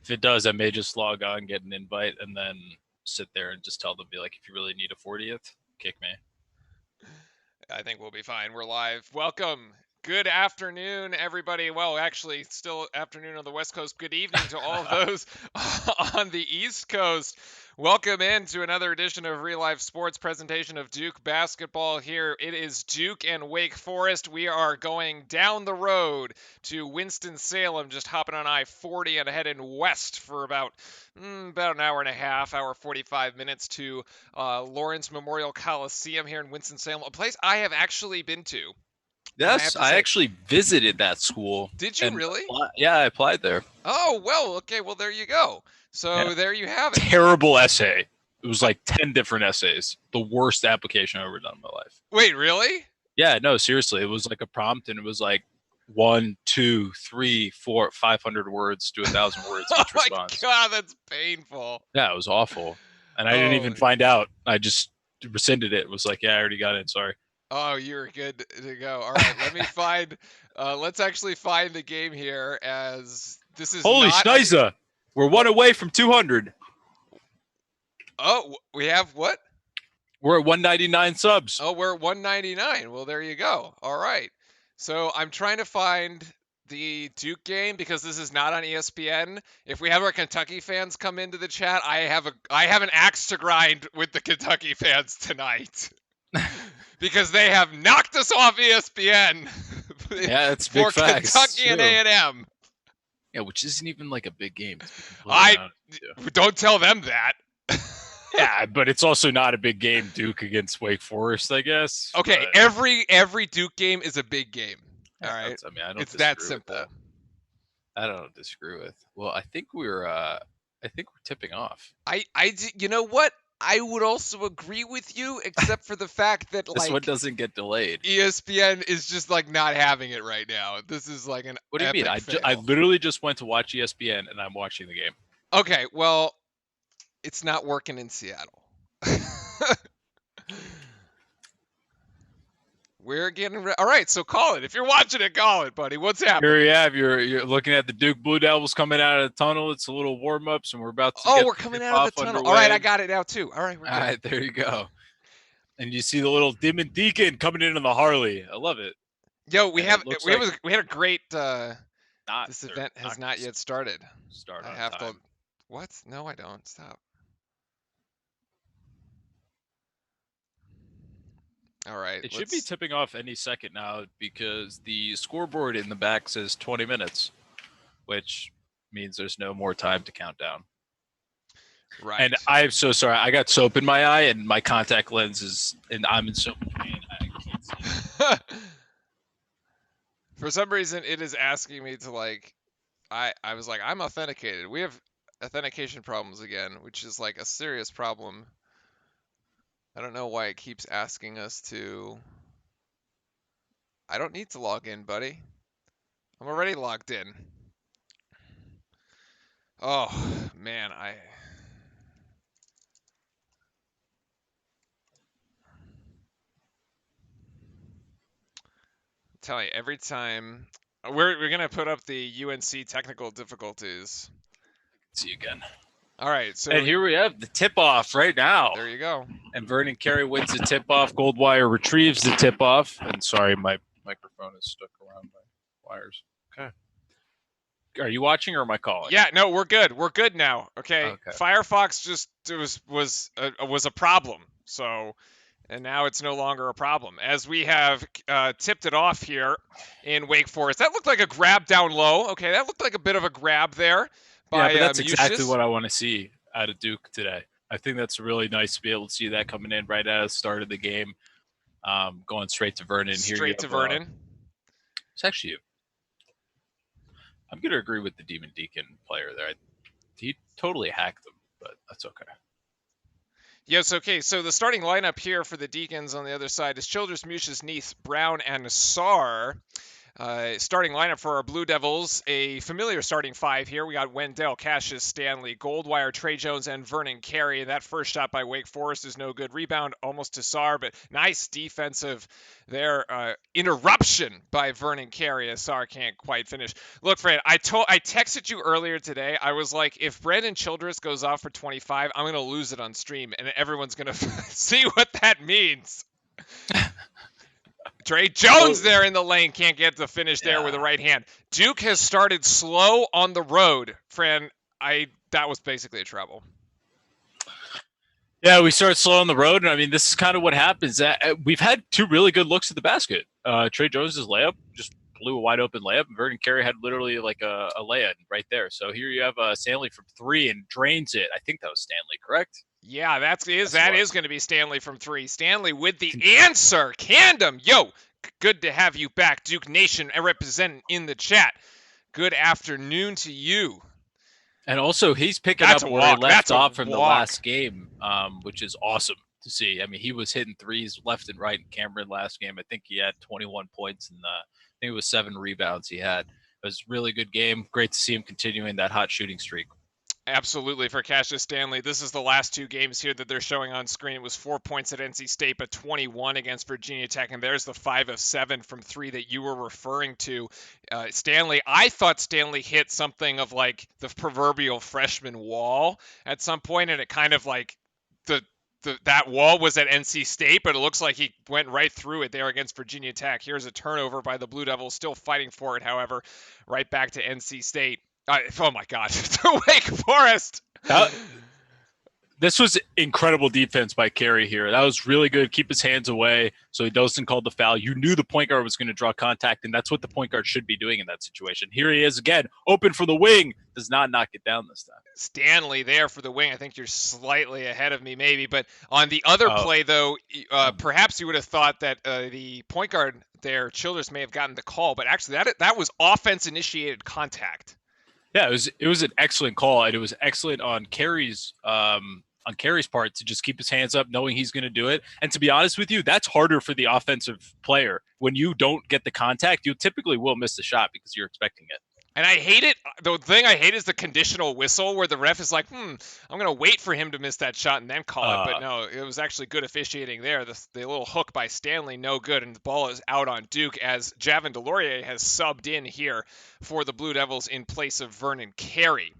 If it does, I may just log on, get an invite, and then sit there and just tell them, be like, if you really need a 40th, kick me. I think we'll be fine. We're live. Welcome. Good afternoon, everybody. Well, actually, still afternoon on the West Coast. Good evening to all of those on the East Coast. Welcome in to another edition of Real Life Sports presentation of Duke basketball here. It is Duke and Wake Forest. We are going down the road to Winston-Salem, just hopping on I-40 and heading west for about an hour and a half, hour 45 minutes to Lawrence Memorial Coliseum here in Winston-Salem, a place I have actually been to. Yes, I actually visited that school. Did you really? Yeah, I applied there. Oh, well, okay, well, there you go. So Yeah. there you have it. Terrible essay. It was like 10 different essays. The worst application I've ever done in my life. Wait, really? Yeah, no, seriously. It was like a prompt, and it was like 1, 2, 3, 4, 500 words to 1,000 words each response. Oh my God, that's painful. Yeah, it was awful. And I didn't even find out. I just rescinded it. It was like, yeah, I already got it. Sorry. Oh, you're good to go. All right, let me find. Let's actually find the game here, as this is Holy Schniza! We're one away from 200. Oh, we have what? We're at 199 subs. Oh, we're at 199. Well, there you go. All right. So I'm trying to find the Duke game because this is not on ESPN. If we have our Kentucky fans come into the chat, I have an axe to grind with the Kentucky fans tonight. Because they have knocked us off ESPN. Yeah, that's big facts. Kentucky and A&M. Yeah, which isn't even like a big game. Don't tell them that. Yeah, but it's also not a big game. Duke against Wake Forest, I guess. Okay, but every Duke game is a big game. All right, I don't. It's that simple. That. I don't disagree with. Well, I think we're tipping off. You know what? I would also agree with you, except for the fact that this one doesn't get delayed. ESPN is just like not having it right now. This is like an. What do you mean? I literally just went to watch ESPN and I'm watching the game. Okay, well, it's not working in Seattle. We're getting all right. So call it. If you're watching it, call it, buddy. What's happening? Here you have. You're looking at the Duke Blue Devils coming out of the tunnel. It's a little warm ups, and we're about to. Oh, we're coming out of the tunnel. Underway. All right, I got it now too. All right, we're good. All right, there you go. And you see the little Demon Deacon coming in on the Harley. I love it. Yo, we had a great. This event has not yet started. I have time. What? No, I don't. Stop. All right. It should be tipping off any second now because the scoreboard in the back says 20 minutes, which means there's no more time to count down. Right. And I'm so sorry. I got soap in my eye and my contact lens is, and I'm in so much pain. I can't see. For some reason, it is asking me to I was like, I'm authenticated. We have authentication problems again, which is like a serious problem. I don't know why it keeps asking us to. I don't need to log in, buddy. I'm already logged in. Oh, man, tell you, every time we're gonna put up the UNC technical difficulties. See you again. All right, so and here we have the tip-off right now. There you go. And Vernon Carey wins the tip-off. Goldwire retrieves the tip-off. And sorry, my microphone is stuck around my wires. Okay. Are you watching or am I calling? Yeah, no, we're good. We're good now. Okay. Firefox just was a problem. So, and now it's no longer a problem. As we have tipped it off here in Wake Forest. That looked like a grab down low. Okay, that looked like a bit of a grab there. Yeah, but that's exactly what I want to see out of Duke today. I think that's really nice to be able to see that coming in right at the start of the game, going straight to Vernon. Straight to Vernon. It's actually, I'm going to agree with the Demon Deacon player there. He totally hacked them, but that's okay. Yes, okay. So the starting lineup here for the Deacons on the other side is Childress, Mucius, Neath, Brown, and Sarr. Starting lineup for our Blue Devils, a familiar starting five here. We got Wendell, Cassius, Stanley, Goldwire, Trey Jones, and Vernon Carey. That first shot by Wake Forest is no good. Rebound almost to Sar, but nice defensive there. Interruption by Vernon Carey as Sar can't quite finish. Look, Fran, I texted you earlier today. I was like, if Brandon Childress goes off for 25, I'm going to lose it on stream, and everyone's going to see what that means. Trey Jones there in the lane, can't get the finish there with the right hand. Duke has started slow on the road. Fran, that was basically a trouble. Yeah, we started slow on the road, and I mean, this is kind of what happens. We've had two really good looks at the basket. Trey Jones's layup just blew a wide open layup, and Vernon Carey had literally like a lay-in right there. So here you have Stanley from three and drains it. I think that was Stanley, correct? Yeah, that is going to be Stanley from three. Stanley with the answer. Candom. Yo, good to have you back. Duke Nation representing in the chat. Good afternoon to you. And also, he's picking up where he left off from the last game, which is awesome to see. I mean, he was hitting threes left and right in Cameron last game. I think he had 21 points, and I think it was 7 rebounds he had. It was a really good game. Great to see him continuing that hot shooting streak. Absolutely for Cassius Stanley. This is the last two games here that they're showing on screen. It was 4 points at NC State, but 21 against Virginia Tech. And there's the 5 of 7 from 3 that you were referring to. Stanley, I thought Stanley hit something of like the proverbial freshman wall at some point, and it kind of like that wall was at NC State, but it looks like he went right through it there against Virginia Tech. Here's a turnover by the Blue Devils, still fighting for it, however, right back to NC State. Oh my God, to Wake Forest. This was incredible defense by Carey here. That was really good. Keep his hands away so he doesn't call the foul. You knew the point guard was going to draw contact, and that's what the point guard should be doing in that situation. Here he is again, open for the wing. Does not knock it down this time. Stanley there for the wing. I think you're slightly ahead of me maybe. But on the other play, though, perhaps you would have thought that the point guard there, Childress, may have gotten the call. But actually, that was offense-initiated contact. Yeah, it was an excellent call, and it was excellent on Carey's part to just keep his hands up, knowing he's going to do it. And to be honest with you, that's harder for the offensive player. When you don't get the contact, you typically will miss the shot because you're expecting it. And I hate it. The thing I hate is the conditional whistle where the ref is like, I'm going to wait for him to miss that shot and then call it. But no, it was actually good officiating there. The little hook by Stanley, no good. And the ball is out on Duke as Javin DeLaurier has subbed in here for the Blue Devils in place of Vernon Carey.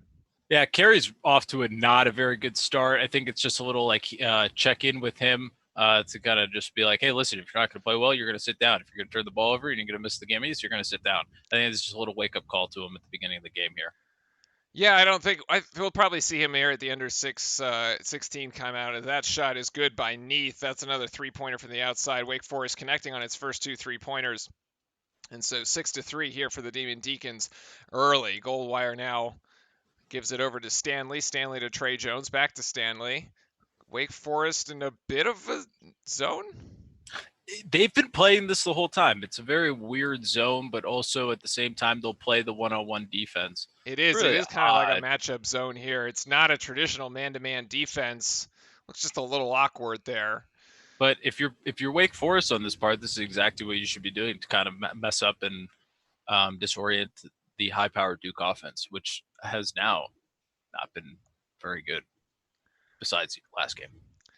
Yeah, Carey's off to not a very good start. I think it's just a little like check in with him to kind of just be like, hey, listen, if you're not going to play well, you're going to sit down. If you're going to turn the ball over and you're going to miss the gimmies, you're going to sit down. I think it's just a little wake-up call to him at the beginning of the game here. Yeah, we'll probably see him here at the under 16 timeout. That shot is good by Neath. That's another three-pointer from the outside. Wake Forest connecting on its first 2 3-pointers. And so 6-3 here for the Demon Deacons early. Goldwire now gives it over to Stanley. Stanley to Trey Jones. Back to Stanley. Wake Forest in a bit of a zone? They've been playing this the whole time. It's a very weird zone, but also at the same time, they'll play the one-on-one defense. It is. Really it is kind of like a matchup zone here. It's not a traditional man-to-man defense. Looks just a little awkward there. But if you're Wake Forest on this part, this is exactly what you should be doing to kind of mess up and disorient the high-powered Duke offense, which has now not been very good besides the last game.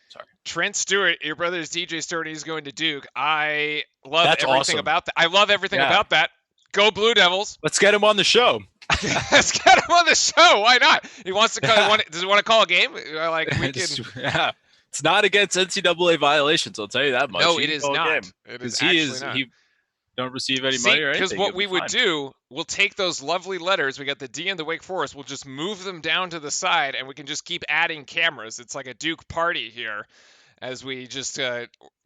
Sorry. Trent Stewart, your brother's DJ Stewart, he's going to Duke. I love everything about that. I love everything about that. Go Blue Devils. Let's get him on the show. Let's get him on the show. Why not? He wants to call, does he want to call a game? Like we can. Yeah. It's not against NCAA violations, I'll tell you that much. No, it is not. It is actually not. He don't receive any money or anything. Because what we would do, we'll take those lovely letters. We got the D and the Wake Forest. We'll just move them down to the side, and we can just keep adding cameras. It's like a Duke party here, as we just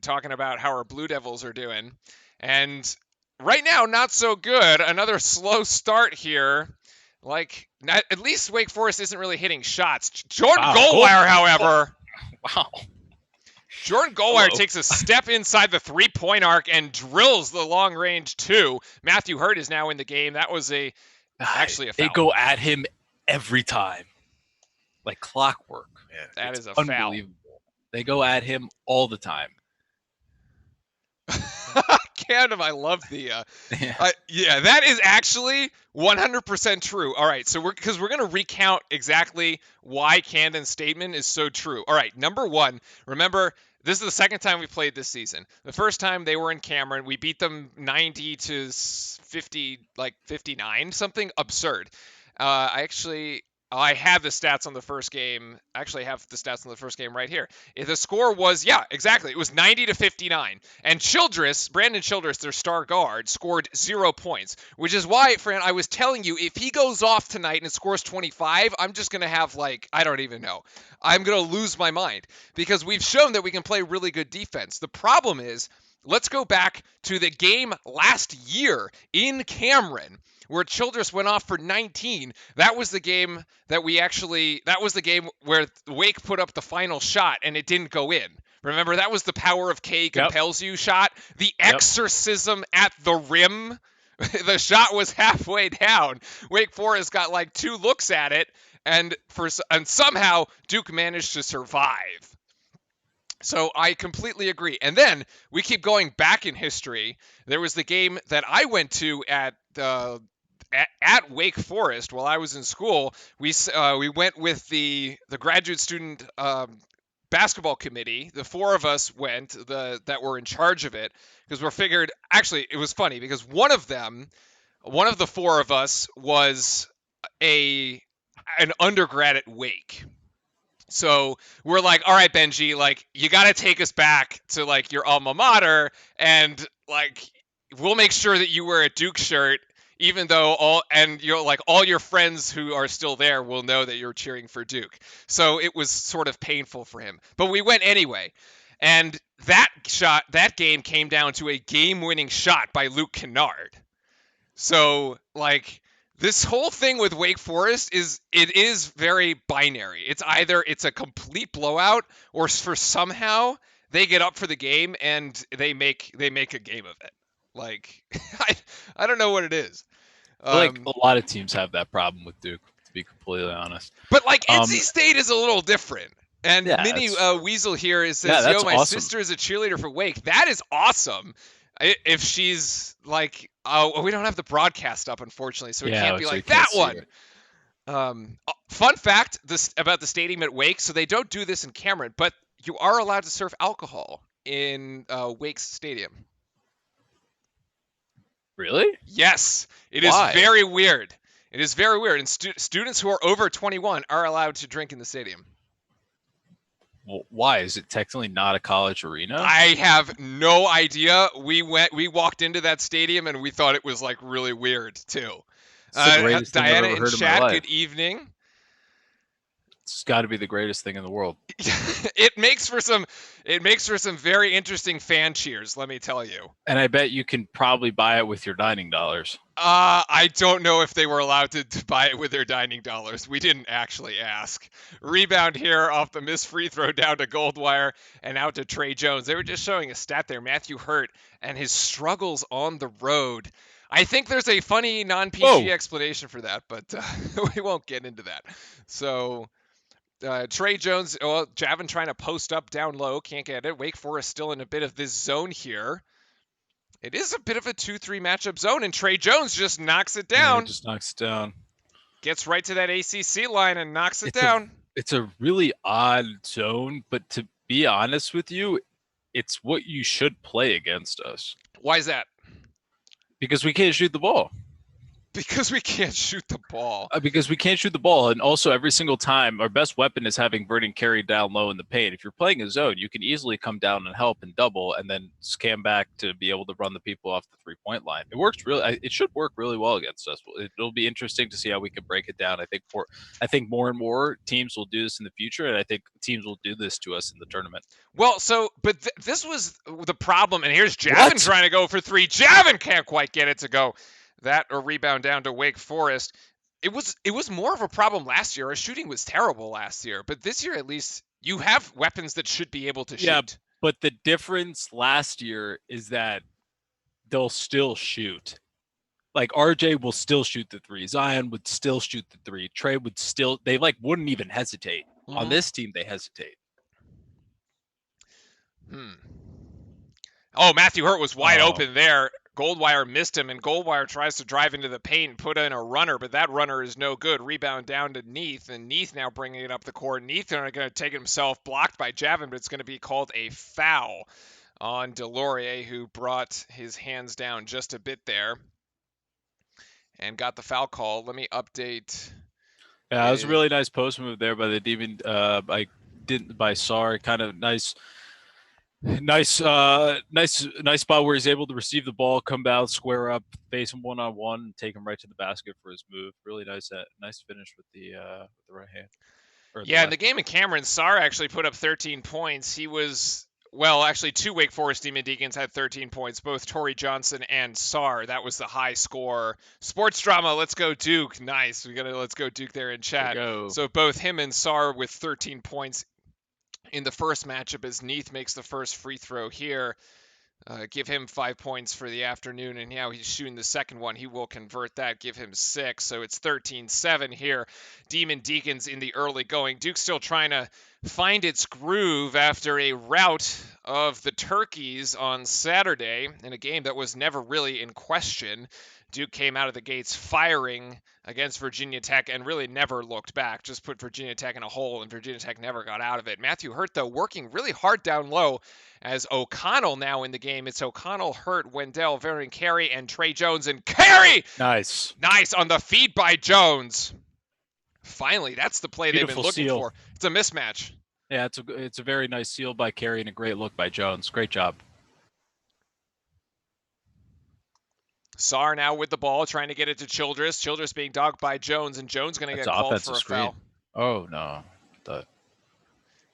talking about how our Blue Devils are doing. And right now, not so good. Another slow start here. At least Wake Forest isn't really hitting shots. Jordan Goldwire, however. Wow. Jordan Goldwire takes a step inside the three-point arc and drills the long-range 2. Matthew Hurt is now in the game. That was actually a foul. They go at him every time, like clockwork. Man. That is a unbelievable. Foul. They go at him all the time. tandem. I love the. Yeah. Yeah, that is actually 100% true. All right, so we're going to recount exactly why Camden's statement is so true. All right, number one, remember. This is the second time we played this season. The first time they were in Cameron, we beat them 90 to 50, like 59, something absurd. I have the stats on the first game. Actually, I have the stats on the first game right here. The score was, yeah, exactly. It was 90 to 59. And Brandon Childress, their star guard, scored 0 points, which is why, Fran, I was telling you, if he goes off tonight and scores 25, I'm just going to have, like, I don't even know. I'm going to lose my mind because we've shown that we can play really good defense. The problem is, let's go back to the game last year in Cameron where Childress went off for 19. That was the game that was the game where Wake put up the final shot and it didn't go in. Remember, that was the power of K compels you shot. The exorcism at the rim. The shot was halfway down. Wake Forest got like 2 looks at it, and somehow Duke managed to survive. So I completely agree. And then we keep going back in history. There was the game that I went to at Wake Forest while I was in school. We went with the graduate student basketball committee. The 4 of us went that were in charge of it because we're figured. Actually, it was funny because one of the 4 of us was an undergrad at Wake. So we're like, all right, Benji, like you got to take us back to like your alma mater, and like we'll make sure that you wear a Duke shirt, even though all your friends who are still there will know that you're cheering for Duke. So it was sort of painful for him, but we went anyway. And that game came down to a game-winning shot by Luke Kennard. So like this whole thing with Wake Forest is very binary. It's either it's a complete blowout or for somehow they get up for the game and they make a game of it. Like I don't know what it is. Like a lot of teams have that problem with Duke, to be completely honest. But like NC State is a little different. And yeah, Minnie Weasel here says, yeah, "Yo, my awesome. sister is a cheerleader for Wake." That is awesome. If she's like, we don't have the broadcast up, unfortunately, so it can't be like that one. Fun fact about the stadium at Wake: so they don't do this in Cameron, but you are allowed to serve alcohol in Wake's stadium. Really? Yes, it is very weird. It is very weird, and students who are over 21 are allowed to drink in the stadium. Well, why? Is it technically not a college arena? I have no idea. We walked into that stadium and we thought it was like really weird too. It's the greatest thing I've ever heard in my life. Good evening. It's got to be the greatest thing in the world. It makes for some very interesting fan cheers, let me tell you. And I bet you can probably buy it with your dining dollars. I don't know if they were allowed to buy it with their dining dollars. We didn't actually ask. Rebound here off the missed free throw down to Goldwire and out to Trey Jones. They were just showing a stat there, Matthew Hurt, and his struggles on the road. I think there's a funny non-PG explanation for that, but we won't get into that. So Trey Jones, Javin trying to post up down low, can't get it. Wake Forest still in a bit of this zone here. It is a bit of a 2-3 matchup zone, and Trey Jones just knocks it down. Yeah, just knocks it down. Gets right to that ACC line and knocks it down. It's a really odd zone, but to be honest with you, it's what you should play against us. Why is that? Because we can't shoot the ball. Because we can't shoot the ball. Because we can't shoot the ball. And also every single time, our best weapon is having Vernon Carey down low in the paint. If you're playing a zone, you can easily come down and help and double and then scam back to be able to run the people off the three-point line. It should work really well against us. It'll be interesting to see how we can break it down. I think more and more teams will do this in the future, and I think teams will do this to us in the tournament. Well, but this was the problem. And here's Javin trying to go for 3. Javin can't quite get it to go. That or rebound down to Wake Forest. It was more of a problem last year. Our shooting was terrible last year, but this year at least you have weapons that should be able to shoot. Yeah, but the difference last year is that they'll still shoot. Like RJ will still shoot the 3. Zion would still shoot the 3. Trey would still. They wouldn't even hesitate. On this team, they hesitate. Oh, Matthew Hurt was wide open there. Goldwire missed him, and Goldwire tries to drive into the paint and put in a runner, but that runner is no good. Rebound down to Neath, and Neath now bringing it up the court. Neath going to take it himself, blocked by Javin, but it's going to be called a foul on Delorier, who brought his hands down just a bit there and got the foul call. Let me update. Yeah, it was a really nice post move there by the Demon, by Sar. Kind of nice spot where he's able to receive the ball, come out, square up, face him one-on-one, take him right to the basket for his move. Really nice finish with the right hand. Yeah, in the game in Cameron, Sar actually put up 13 points. He was, well, actually 2 Wake Forest Demon Deacons had 13 points, both Torrey Johnson and Sar. That was the high score. Sports drama, let's go Duke. Nice. We got a let's go Duke there in chat. So both him and Sar with 13 points in the first matchup as Neath makes the first free throw here. Give him 5 points for the afternoon, and now he's shooting the second one. He will convert that, give him 6. So it's 13-7 here. Demon Deacons in the early going. Duke still trying to find its groove after a rout of the Turkeys on Saturday in a game that was never really in question. Duke came out of the gates firing against Virginia Tech and really never looked back. Just put Virginia Tech in a hole, and Virginia Tech never got out of it. Matthew Hurt, though, working really hard down low as O'Connell now in the game. It's O'Connell, Hurt, Wendell, Vernon, Carey, and Trey Jones. And Carey! Nice On the feed by Jones. Finally, that's the play Beautiful they've been looking seal. for. It's a mismatch. Yeah, it's a very nice seal by Carey and a great look by Jones. Great job. Sar now with the ball, trying to get it to Childress. Childress being dogged by Jones, and Jones going to get called for a foul. Oh, no.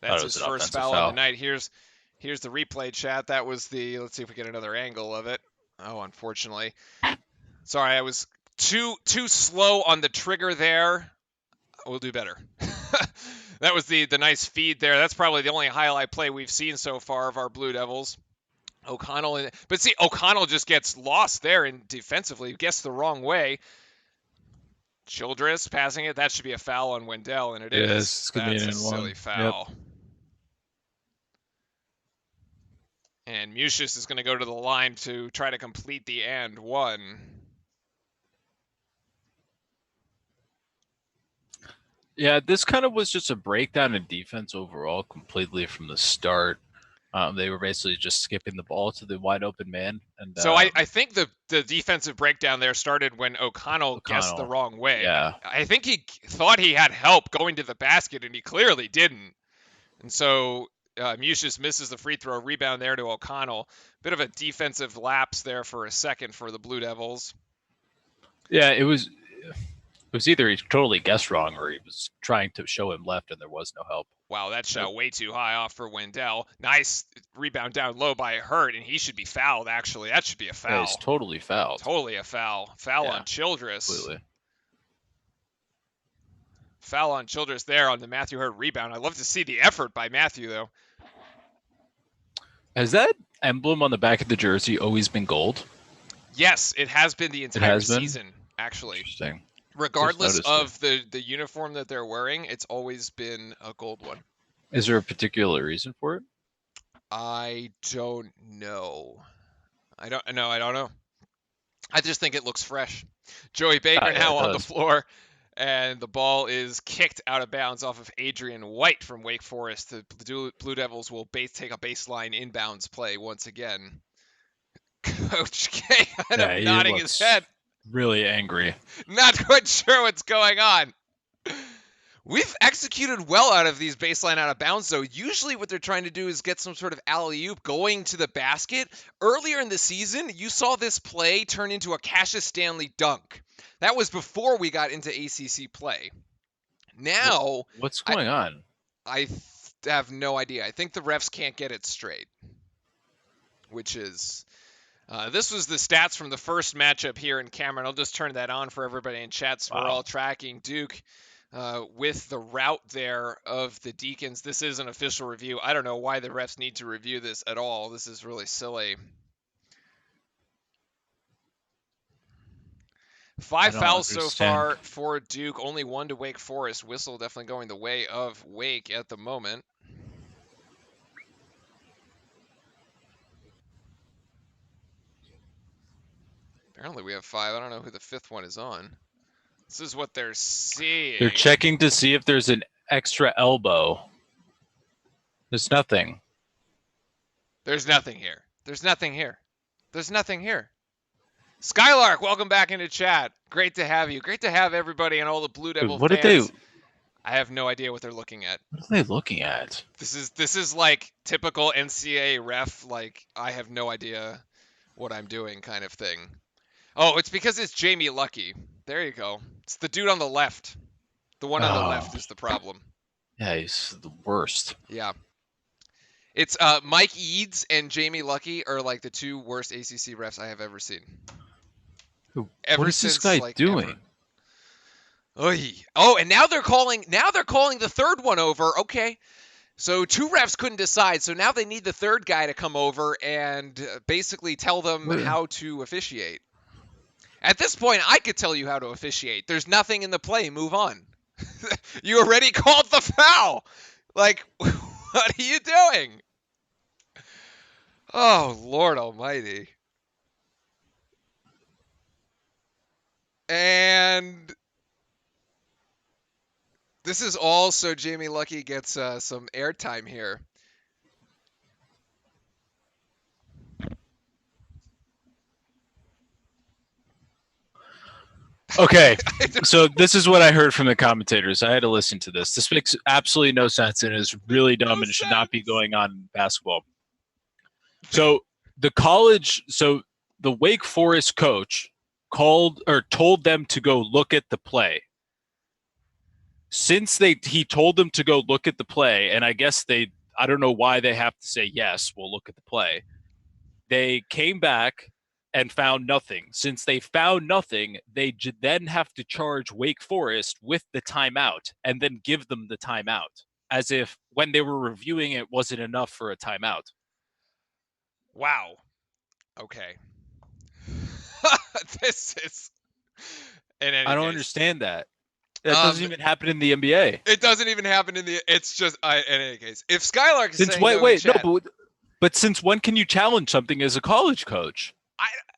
That's his first foul of the night. Here's the replay chat. That was let's see if we get another angle of it. Oh, unfortunately. Sorry, I was too slow on the trigger there. We'll do better. That was the nice feed there. That's probably the only highlight play we've seen so far of our Blue Devils. O'Connell, but see, O'Connell just gets lost there and defensively gets the wrong way. Childress passing it. That should be a foul on Wendell, and it is. It's That's a silly foul. Yep. And Musius is going to go to the line to try to complete the and one. Yeah, this kind of was just a breakdown in defense overall, completely from the start. They were basically just skipping the ball to the wide open man. And so I think the defensive breakdown there started when O'Connell guessed the wrong way. Yeah. I think he thought he had help going to the basket, and he clearly didn't. And so Musius misses the free throw, rebound there to O'Connell. Bit of a defensive lapse there for a second for the Blue Devils. Yeah, it was either he totally guessed wrong or he was trying to show him left and there was no help. Wow, that shot way too high off for Wendell. Nice rebound down low by Hurt, and he should be fouled, actually. That should be a foul. Yeah, he's totally fouled. Totally a foul. Foul on Childress. Completely. Foul on Childress there on the Matthew Hurt rebound. I love to see the effort by Matthew, though. Has that emblem on the back of the jersey always been gold? Yes, it has been the entire season, actually. Interesting. Regardless of the uniform that they're wearing, it's always been a gold one. Is there a particular reason for it? I don't know. I don't know. I just think it looks fresh. Joey Baker now on the floor, and the ball is kicked out of bounds off of Adrian White from Wake Forest. The Blue Devils will take a baseline inbounds play once again. Coach K kind of nodding his head. Really angry. Not quite sure what's going on. We've executed well out of these baseline out of bounds, though. Usually what they're trying to do is get some sort of alley-oop going to the basket. Earlier in the season, you saw this play turn into a Cassius Stanley dunk. That was before we got into ACC play. Now... What's going on? I have no idea. I think the refs can't get it straight, which is... this was the stats from the first matchup here in Cameron. I'll just turn that on for everybody in chat so we're all tracking. Duke with the route there of the Deacons. This is an official review. I don't know why the refs need to review this at all. This is really silly. 5 fouls so far for Duke. Only 1 to Wake Forest. Whistle definitely going the way of Wake at the moment. Apparently we have 5. I don't know who the 5th one is on. This is what they're seeing. They're checking to see if there's an extra elbow. There's nothing. There's nothing here. There's nothing here. There's nothing here. Skylark, welcome back into chat. Great to have you. Great to have everybody and all the Blue Devil What fans. did they? I have no idea what they're looking at. What are they looking at? This is like typical NCAA ref, like I have no idea what I'm doing kind of thing. Oh, it's because it's Jamie Lucky. There you go. It's the dude on the left. The one on the left is the problem. Yeah, he's the worst. Yeah. It's Mike Eads and Jamie Lucky are like the 2 worst ACC refs I have ever seen. What is this guy doing? Oh, and now they're calling the 3rd one over. Okay. So 2 refs couldn't decide, so now they need the 3rd guy to come over and basically tell them how to officiate. At this point, I could tell you how to officiate. There's nothing in the play. Move on. You already called the foul. Like, what are you doing? Oh, Lord almighty. And this is all so Jamie Lucky gets some airtime here. Okay, so this is what I heard from the commentators. I had to listen to this. This makes absolutely no sense and is really dumb and should not be going on in basketball. So the Wake Forest coach called or told them to go look at the play. Since he told them to go look at the play, and I guess I don't know why they have to say yes, we'll look at the play. They came back and found nothing. Since they found nothing, they then have to charge Wake Forest with the timeout and then give them the timeout, as if when they were reviewing it wasn't enough for a timeout. Wow. Okay. This is... I don't understand that. That doesn't even happen in the NBA. It doesn't even happen in the... It's just... in any case. If Skylark is saying... But since when can you challenge something as a college coach?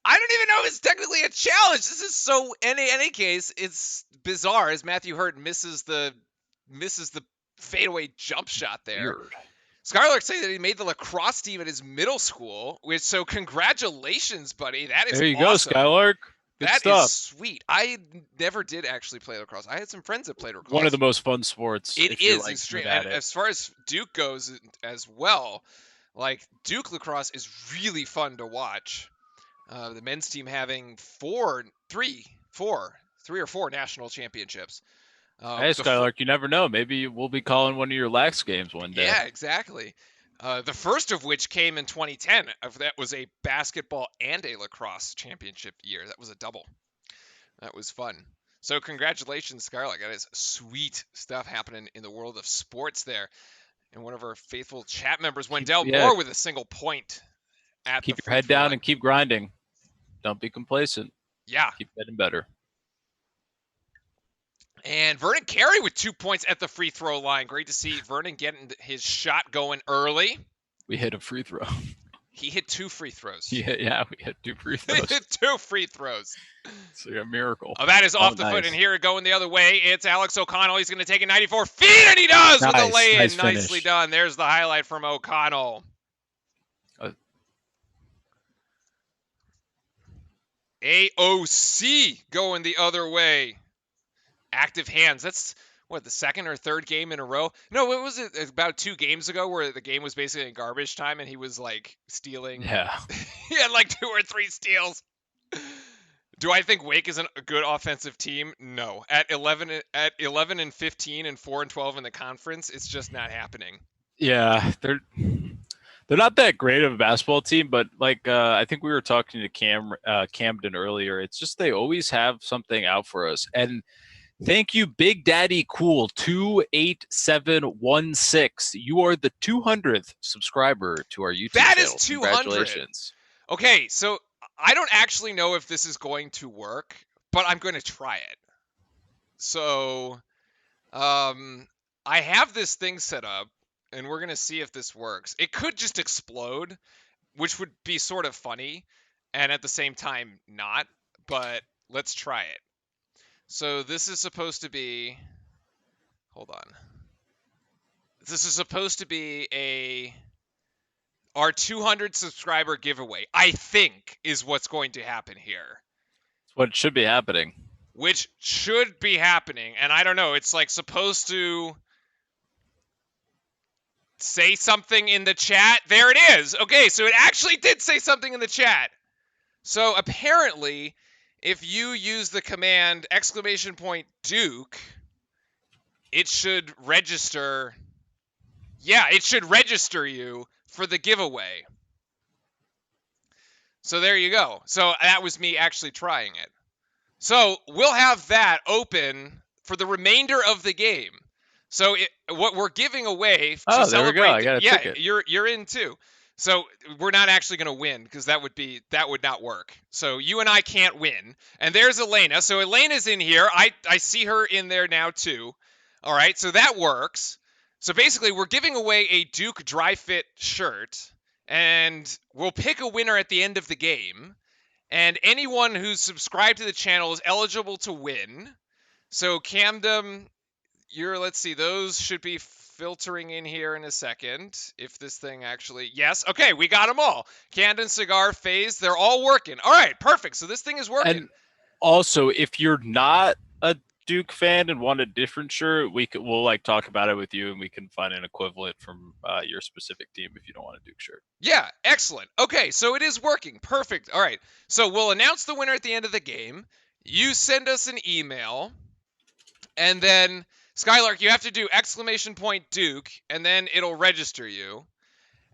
I don't even know if it's technically a challenge. This is so... In any case, it's bizarre as Matthew Hurt misses the fadeaway jump shot there. Weird. Skylark saying that he made the lacrosse team at his middle school, so congratulations, buddy. That is there you awesome. go, Skylark. Good that stuff. Is sweet. I never did actually play lacrosse. I had some friends that played lacrosse. One of the most fun sports. It is extreme. And as far as Duke goes as well, like Duke lacrosse is really fun to watch. The men's team having 3 or 4 national championships. Hey, Skylark, you never know. Maybe we'll be calling one of your lax games one day. Yeah, exactly. The first of which came in 2010. That was a basketball and a lacrosse championship year. That was a double. That was fun. So congratulations, Skylark. That is sweet stuff happening in the world of sports there. And one of our faithful chat members, Wendell Moore, with a single point. Keep your head down and keep grinding. Don't be complacent. Yeah. Keep getting better. And Vernon Carey with 2 points at the free throw line. Great to see Vernon getting his shot going early. We hit a free throw. He hit 2 free throws. Yeah, we hit 2 free throws. He hit 2 free throws. It's like a miracle. Oh, that is off the foot, and here going the other way. It's Alex O'Connell. He's going to take it 94 feet, and he does with a lay-in. Nicely done. There's the highlight from O'Connell. AOC going the other way. Active hands. That's the 2nd or 3rd game in a row? No, what was it? About 2 games ago where the game was basically in garbage time and he was like stealing. Yeah. He had like 2 or 3 steals. Do I think Wake is a good offensive team? No. At 11 and 15 and 4 and 12 in the conference, it's just not happening. Yeah, they're not that great of a basketball team, but like I think we were talking to Camden earlier. It's just they always have something out for us. And thank you, Big Daddy Cool 28716. You are the 200th subscriber to our YouTube channel. That is 200. Congratulations. Okay, so I don't actually know if this is going to work, but I'm going to try it. So I have this thing set up, and we're going to see if this works. It could just explode, which would be sort of funny, and at the same time not. but let's try it. So this is supposed to be, hold on. This is supposed to be our 200 subscriber giveaway, I think, is what's going to happen here. It's what should be happening. Which should be happening, and I don't know, it's like supposed to say something in the chat. There it is. Okay, so it actually did say something in the chat. So apparently, if you use the command !Duke, it should register. Yeah, it should register you for the giveaway. So there you go. So that was me actually trying it. So we'll have that open for the remainder of the game. So what we're giving away to there we go. I got a ticket. You're in too. So we're not actually going to win because that would not work. So you and I can't win. And there's Elena. So Elena's in here. I see her in there now too. All right. So that works. So basically we're giving away a Duke Dry Fit shirt, and we'll pick a winner at the end of the game. And anyone who's subscribed to the channel is eligible to win. So Camden, let's see, those should be filtering in here in a second. If this thing actually, yes. Okay, we got them all. Camden, Cigar, Phase, they're all working. All right, perfect. So this thing is working. And also, if you're not a Duke fan and want a different shirt, we'll like talk about it with you, and we can find an equivalent from your specific team if you don't want a Duke shirt. Yeah, excellent. Okay, so it is working. Perfect. All right, so we'll announce the winner at the end of the game. You send us an email, and then Skylark, you have to do !Duke, and then it'll register you,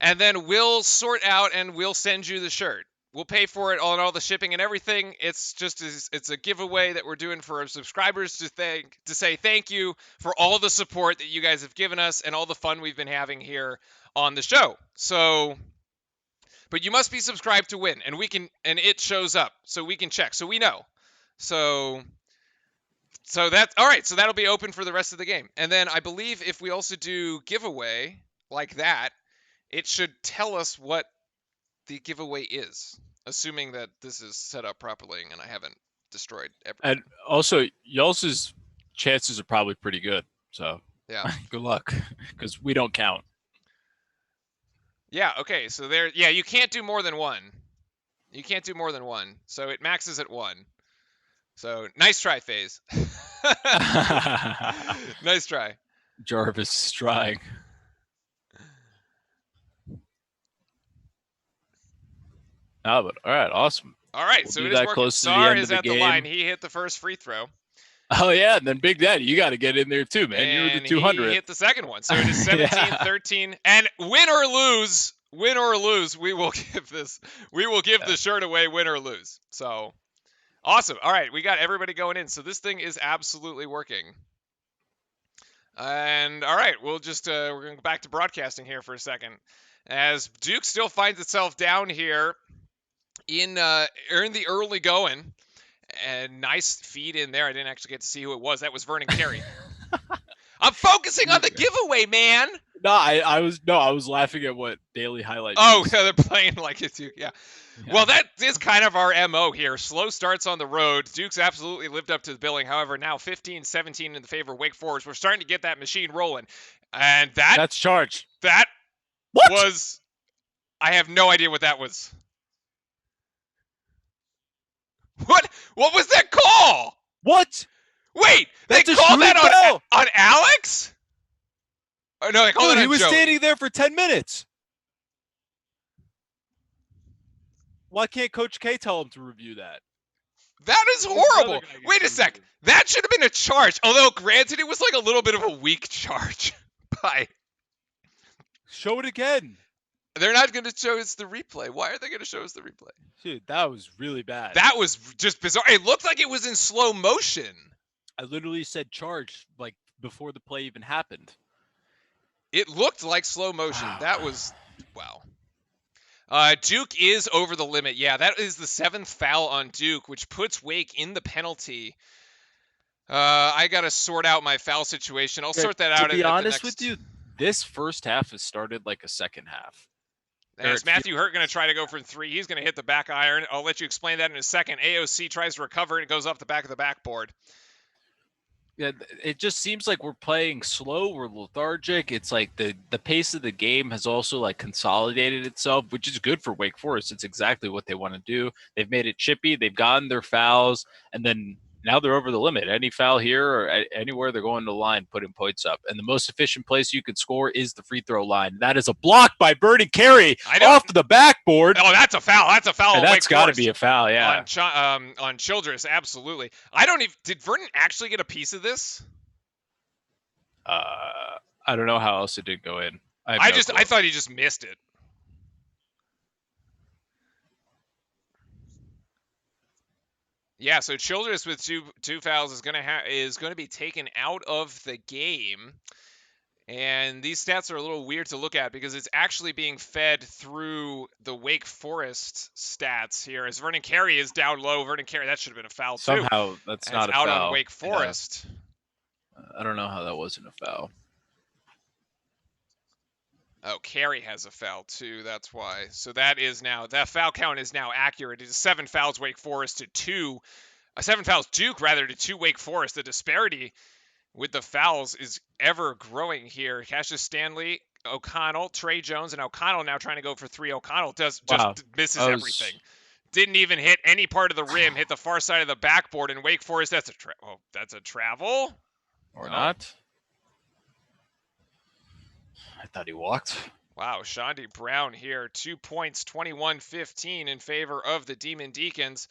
and then we'll sort out and we'll send you the shirt. We'll pay for it on all the shipping and everything. It's a giveaway that we're doing for our subscribers to say thank you for all the support that you guys have given us and all the fun we've been having here on the show. So, but you must be subscribed to win, and it shows up, so we can check, so we know. So that's all right. So that'll be open for the rest of the game, and then I believe if we also do giveaway like that, it should tell us what the giveaway is, assuming that this is set up properly and I haven't destroyed everything. And also, y'all's chances are probably pretty good. So yeah, good luck, because we don't count. Yeah. Okay. So there. Yeah, you can't do more than one. You can't do more than one. So it maxes at 1. So nice try, Phase. Nice try. Jarvis is trying. Oh, but all right, awesome. All right, so it is working. Sar is at the line. He hit the first free throw. Oh, yeah, and then Big Daddy, you got to get in there too, man. And you're the 200. He hit the second one. So it is 17-13. And win or lose, we will give the shirt away, win or lose. So awesome. All right, we got everybody going in. So this thing is absolutely working. And all right, we're going to go back to broadcasting here for a second. As Duke still finds itself down here in the early going. And nice feed in there. I didn't actually get to see who it was. That was Vernon Carey. I'm focusing on the giveaway, man. No, I was laughing at what daily highlights. Oh, they're playing like it's Duke. Yeah. Well, that is kind of our MO here. Slow starts on the road. Duke's absolutely lived up to the billing. However, now 15-17 in the favor of Wake Forest. We're starting to get that machine rolling. And that's charged. That what? Was I have no idea what that was. What was that call? What? Wait, they called that on Alex? Oh, no, they called it on he was Joey. Standing there for 10 minutes. Why can't Coach K tell him to review that? That is horrible. Wait a sec. That should have been a charge. Although, granted, it was like a little bit of a weak charge. Show it again. They're not going to show us the replay. Why are they going to show us the replay? Dude, that was really bad. That was just bizarre. It looked like it was in slow motion. I literally said charge like before the play even happened. It looked like slow motion. Wow. That was wow. Duke is over the limit. Yeah, that is the 7th foul on Duke, which puts Wake in the penalty. I got to sort out my foul situation. I'll sort that out. To be honest with you, this first half has started like a second half. And it's Matthew Hurt going to try to go for 3. He's going to hit the back iron. I'll let you explain that in a second. AOC tries to recover, and it goes off the back of the backboard. Yeah, it just seems like we're playing slow. We're lethargic. It's like the pace of the game has also like consolidated itself, which is good for Wake Forest. It's exactly what they want to do. They've made it chippy. They've gotten their fouls, and then now they're over the limit. Any foul here or anywhere, they're going to the line, putting points up. And the most efficient place you could score is the free throw line. That is a block by Vernon Carey off the backboard. Oh, that's a foul. That's a foul. And that's got to be a foul, yeah. On Childress, absolutely. I don't even. Did Vernon actually get a piece of this? I don't know how else it did go in. I thought he just missed it. Yeah, so Childress with two fouls is going to be taken out of the game. And these stats are a little weird to look at because it's actually being fed through the Wake Forest stats here. As Vernon Carey is down low. Vernon Carey, that should have been a foul too. Somehow that's not a foul. Out on Wake Forest. Yeah. I don't know how that wasn't a foul. Oh, Carey has a foul too. That's why. So that foul count is now accurate. It is 7 fouls Wake Forest to 2. 7 fouls Duke rather to 2 Wake Forest. The disparity with the fouls is ever growing here. Cassius Stanley, O'Connell, Trey Jones, and O'Connell now trying to go for 3. O'Connell just misses everything. Didn't even hit any part of the rim. Hit the far side of the backboard. And Wake Forest, that's a travel. Or not. I thought he walked. Wow, Shondi Brown here. 2 points, 21-15 in favor of the Demon Deacons.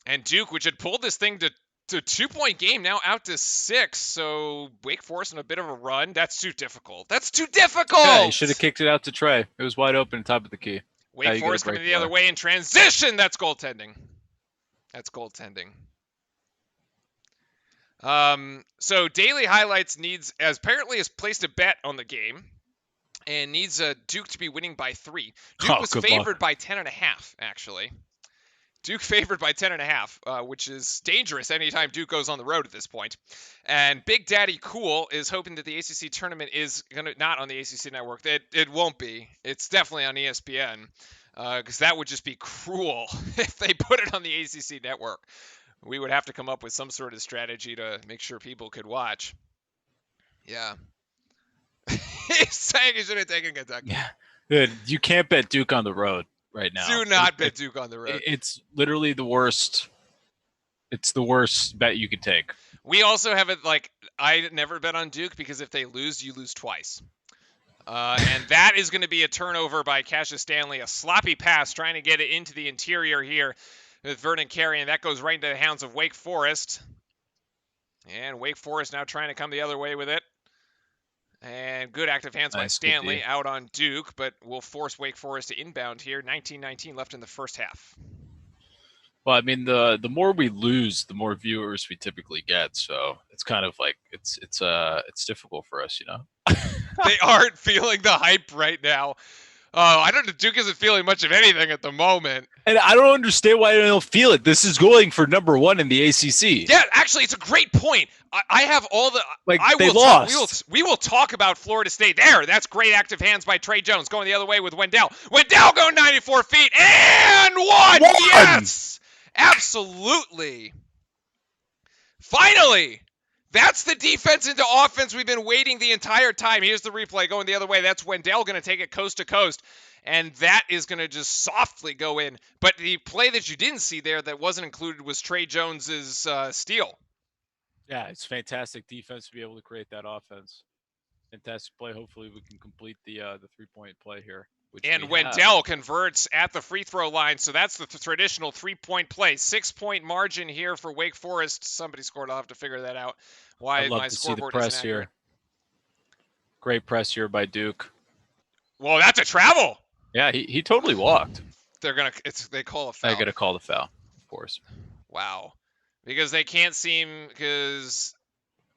And Duke, which had pulled this thing to 2-point game, now out to 6. So Wake Forest in a bit of a run. That's too difficult. Yeah, he should have kicked it out to Trey. It was wide open, top of the key. Wake Forest coming the other way in transition. That's goaltending. So Daily Highlights apparently has placed a bet on the game and needs Duke to be winning by 3. Duke was favored by 10.5, actually. Duke favored by 10.5, which is dangerous anytime Duke goes on the road at this point. And Big Daddy Cool is hoping that the ACC tournament is not on the ACC network. It won't be. It's definitely on ESPN, because that would just be cruel if they put it on the ACC network. We would have to come up with some sort of strategy to make sure people could watch. Yeah. He's saying he should have taken Kentucky. Yeah. Good. You can't bet Duke on the road right now. Do not bet Duke on the road. It's literally the worst. It's the worst bet you could take. We also have it I never bet on Duke because if they lose, you lose twice. And that is going to be a turnover by Cassius Stanley. A sloppy pass trying to get it into the interior here with Vernon Carey, and that goes right into the hands of Wake Forest. And Wake Forest now trying to come the other way with it. And good active hands by Stanley out on Duke, but will force Wake Forest to inbound here. 19-19 left in the first half. Well, I mean, the more we lose, the more viewers we typically get. So it's kind of like it's difficult for us, you know. They aren't feeling the hype right now. I don't know. Duke isn't feeling much of anything at the moment. And I don't understand why they don't feel it. This is going for number 1 in the ACC. Yeah, actually, it's a great point. I have all the they lost. We will talk about Florida State. That's great active hands by Trey Jones going the other way with Wendell. Wendell going 94 feet and one. Yes, absolutely. Finally. That's the defense into offense we've been waiting the entire time. Here's the replay going the other way. That's Wendell going to take it coast to coast. And that is going to just softly go in. But the play that you didn't see there that wasn't included was Trey Jones's steal. Yeah, it's fantastic defense to be able to create that offense. Fantastic play. Hopefully we can complete the 3-point play here. And Wendell converts at the free throw line. So that's the traditional 3-point play. 6-point margin here for Wake Forest. Somebody scored. I'll have to figure that out. Why my scoreboard isn't accurate. Here. Great press here by Duke. Whoa, that's a travel. Yeah, he totally walked. They call a foul. I gotta call the foul, of course. Wow. Because because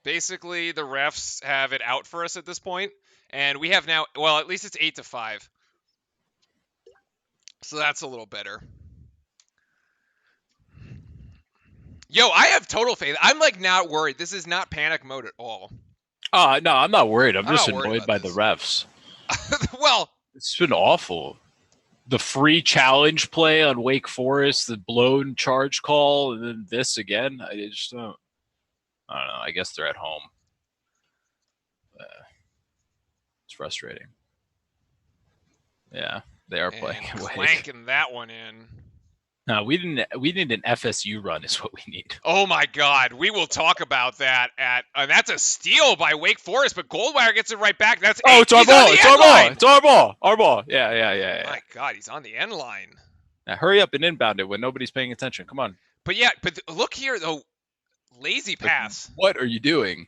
basically the refs have it out for us at this point. And we have now, well, at least it's 8-5. So that's a little better. Yo, I have total faith. I'm not worried. This is not panic mode at all. No, I'm not worried. I'm just annoyed by the refs. Well, It's been awful. The free challenge play on Wake Forest, the blown charge call, and then this again. I just don't. I don't know. I guess they're at home. It's frustrating. Yeah, they are playing away. Clanking that one in. No, we need an FSU run is what we need. Oh my God, we will talk about that that's a steal by Wake Forest, but Goldwire gets it right back. That's it's our ball. It's our ball. It's our ball. Our ball. Yeah. My God, he's on the end line. Now hurry up and inbound it when nobody's paying attention. Come on. But look here though, lazy pass. What are you doing?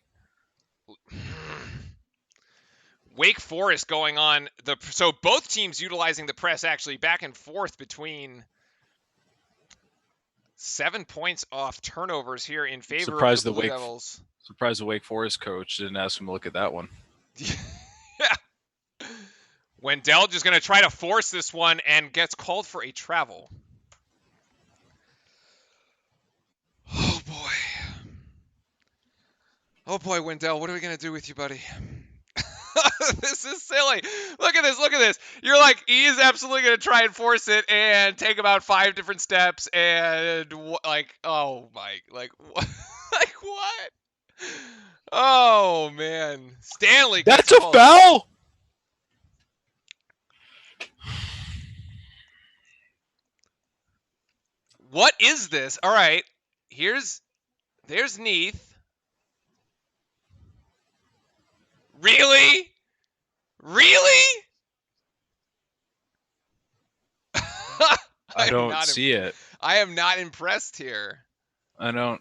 Wake Forest going on so both teams utilizing the press actually back and forth between 7 points off turnovers here in favor of the Blue Devils. Surprised the Wake Forest coach didn't ask him to look at that one. Yeah. Wendell just going to try to force this one and gets called for a travel. Oh boy, Wendell, what are we going to do with you, buddy? This is silly. Look at this. You're like, he is absolutely going to try and force it and take about 5 different steps and oh my, like what? Oh man, Stanley. That's a foul. What is this? All right, there's Neath. Really? I don't see it. I am not impressed here. I don't.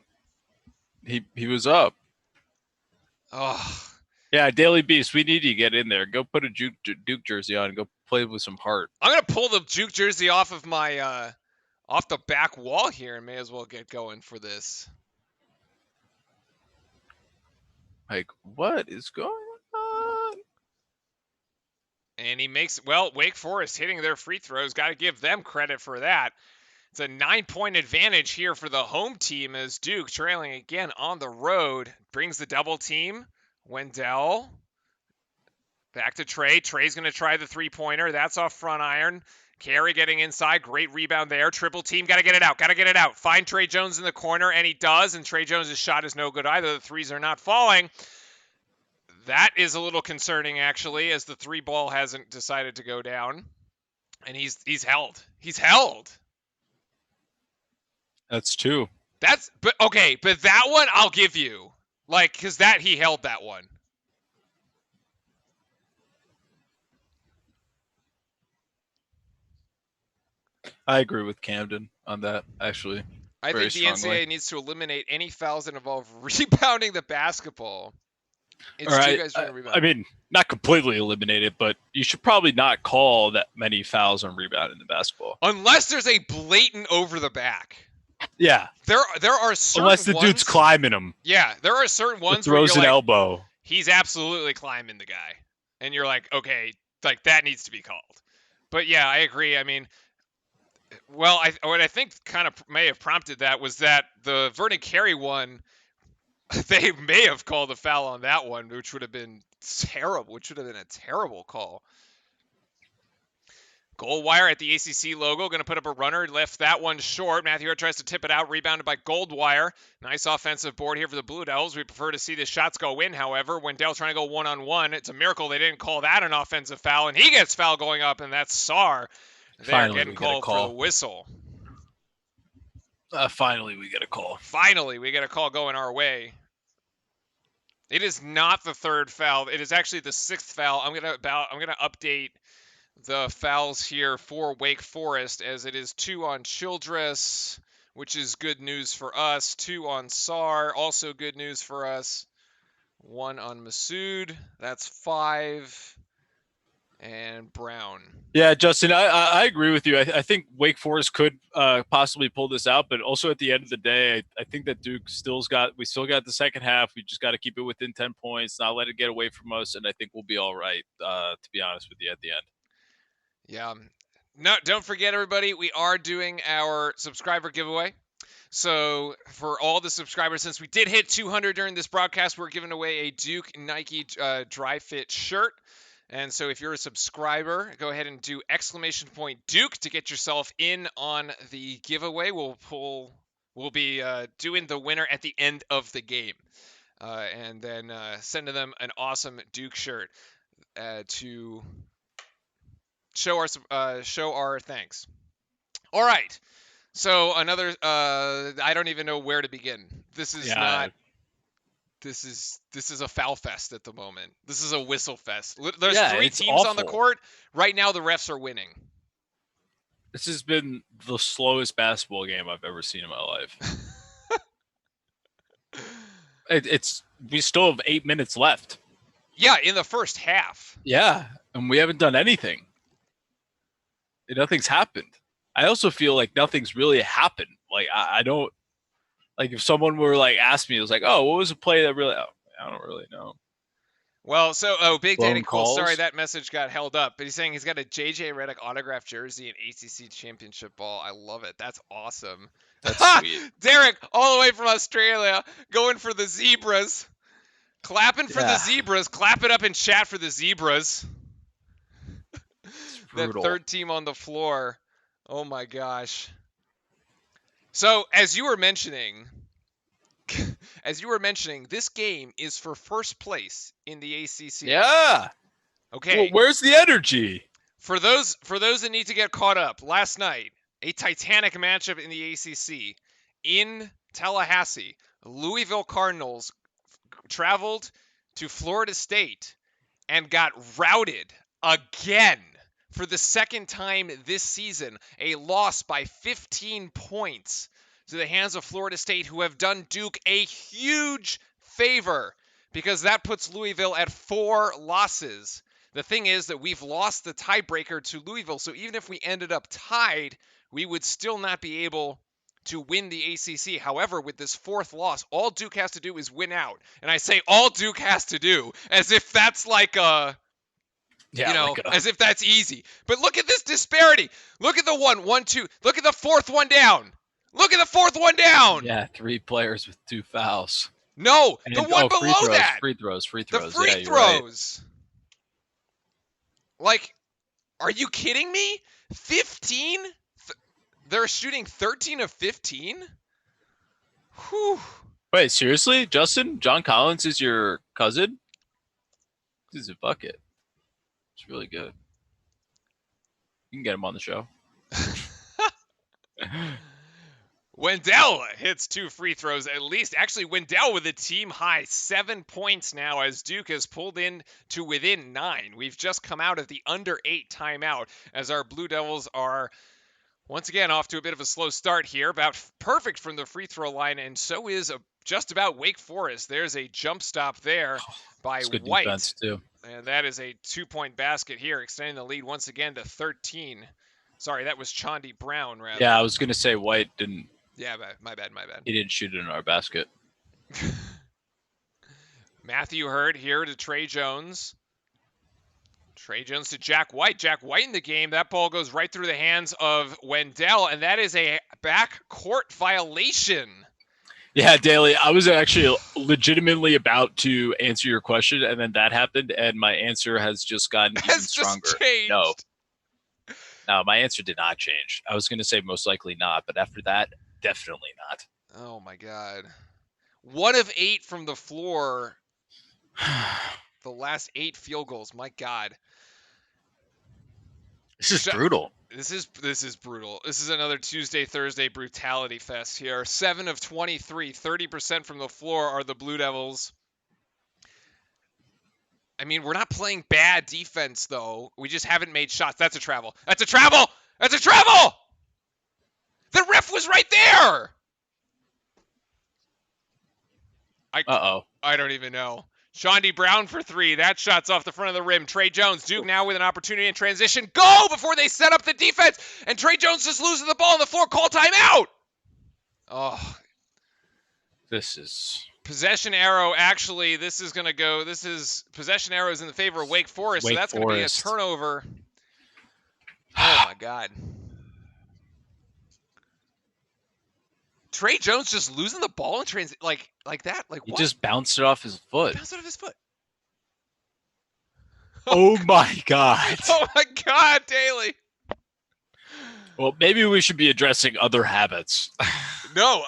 He was up. Oh. Yeah, Daily Beast, we need you to get in there. Go put a Duke jersey on and go play with some heart. I'm going to pull the Duke jersey off of my off the back wall here and may as well get going for this. Like, what is going on? And he makes, Wake Forest hitting their free throws. Got to give them credit for that. It's a 9-point advantage here for the home team as Duke trailing again on the road. Brings the double team. Wendell. Back to Trey. Trey's going to try the three-pointer. That's off front iron. Carey getting inside. Great rebound there. Triple team. Got to get it out. Find Trey Jones in the corner, and he does. And Trey Jones' shot is no good either. The threes are not falling. That is a little concerning, actually, as the three ball hasn't decided to go down. And he's held. He's held. That's 2. But that one I'll give you. Because he held that one. I agree with Camden on that, actually. I think the NCAA needs to eliminate any fouls that involve rebounding the basketball. It's two guys trying to rebound. I mean, not completely eliminate it, but you should probably not call that many fouls on rebound in the basketball. Unless there's a blatant over the back. Yeah. There are certain Unless the dude's climbing him. Yeah, there are certain ones where throws an elbow. He's absolutely climbing the guy. And you're like, okay, that needs to be called. But yeah, I agree. I mean, what I think kind of may have prompted that was that the Vernon Carey one, they may have called a foul on that one, which would have been terrible. Which would have been a terrible call. Goldwire at the ACC logo, going to put up a runner, left that one short. Matthew Hart tries to tip it out, rebounded by Goldwire. Nice offensive board here for the Blue Devils. We prefer to see the shots go in, however. Wendell trying to go one-on-one. It's a miracle they didn't call that an offensive foul, and he gets foul going up, and that's Sarr. They're getting called for the whistle. Finally, we get a call. Finally, we get a call going our way. It is not the third foul. It is actually the 6th foul. I'm gonna update the fouls here for Wake Forest, as it is 2 on Childress, which is good news for us. 2 on Sarr, also good news for us. 1 on Masood, that's 5. And Brown. Yeah, Justin, I agree with you. I think Wake Forest could possibly pull this out, but also at the end of the day, I think that Duke still got the second half. We just got to keep it within 10 points, not let it get away from us, and I think we'll be all right, to be honest with you, at the end. Yeah. No, don't forget, everybody, we are doing our subscriber giveaway. So for all the subscribers, since we did hit 200 during this broadcast, we're giving away a Duke Nike Dry Fit shirt. And so if you're a subscriber, go ahead and do !Duke to get yourself in on the giveaway. We'll be doing the winner at the end of the game. And then sending them an awesome Duke shirt to show our thanks. All right. So another I don't even know where to begin. This is not this is a foul fest at the moment. This is a whistle fest. There's 3 teams on the court. Right now the refs are winning. This has been the slowest basketball game I've ever seen in my life. We still have 8 minutes left. Yeah, in the first half. Yeah, and we haven't done anything. Nothing's happened. I also feel like nothing's really happened. Like I don't like if someone were like asked me, it was like, oh, what was a play that really? I don't really know. Well, Big Daddy Cole. Sorry, that message got held up, but he's saying he's got a JJ Redick autographed jersey and ACC championship ball. I love it. That's awesome. That's sweet. Derek, all the way from Australia, going for the Zebras, clapping for the Zebras. Clap it up in chat for the Zebras. That third team on the floor. Oh my gosh. So as you were mentioning, this game is for first place in the ACC. Yeah. Okay. Well, where's the energy? For those that need to get caught up, last night, a titanic matchup in the ACC in Tallahassee. Louisville Cardinals traveled to Florida State and got routed again for the second time this season. A loss by 15 points to the hands of Florida State, who have done Duke a huge favor because that puts Louisville at 4 losses. The thing is that we've lost the tiebreaker to Louisville, so even if we ended up tied, we would still not be able to win the ACC. However, with this 4th loss, all Duke has to do is win out. And I say all Duke has to do as if that's like a... as if that's easy. But look at this disparity. Look at the 1-1-2. Look at the 4th one down. Look at the 4th one down. Yeah, 3 players with 2 fouls. No, the one below that. Free throws. The free throws. Right. Like, are you kidding me? 15? They're shooting 13 of 15? Whew. Wait, seriously? Justin? John Collins is your cousin? This is a bucket. It's really good. You can get him on the show. Wendell hits 2 free throws at least. Actually, Wendell with a team high 7 points now as Duke has pulled in to within 9. We've just come out of the under 8 timeout as our Blue Devils are once again off to a bit of a slow start here. About perfect from the free throw line, and so is just about Wake Forest. There's a jump stop there by good White. Defense too. And that is a 2-point basket here, extending the lead once again to 13. Sorry, that was Chandi Brown, rather. Yeah, I was going to say White didn't. Yeah, my bad. He didn't shoot it in our basket. Matthew Hurd here to Trey Jones. Trey Jones to Jack White. Jack White in the game. That ball goes right through the hands of Wendell, and that is a backcourt violation. Yeah, Daly, I was actually legitimately about to answer your question, and then that happened, and my answer has just gotten even stronger. Just changed. No, my answer did not change. I was going to say most likely not, but after that, definitely not. Oh, my God. 1 of 8 from the floor. The last 8 field goals. My God. This is brutal. This is brutal. This is another Tuesday, Thursday brutality fest here. 7 of 23, 30% from the floor are the Blue Devils. I mean, we're not playing bad defense, though. We just haven't made shots. That's a travel. That's a travel! That's a travel! The ref was right there! I don't even know. Chandi Brown for 3. That shot's off the front of the rim. Trey Jones, Duke now with an opportunity in transition. Go before they set up the defense. And Trey Jones just losing the ball on the floor. Call timeout. Oh. This is... Possession arrow. Actually, this is going to go. Possession arrow is in the favor of Wake Forest. So that's going to be a turnover. Oh, my God. Trey Jones just losing the ball in transit like that? Like what? He just bounced it off his foot. Bounced it off his foot. Oh my God. Oh my God, Daly. Well, maybe we should be addressing other habits. No,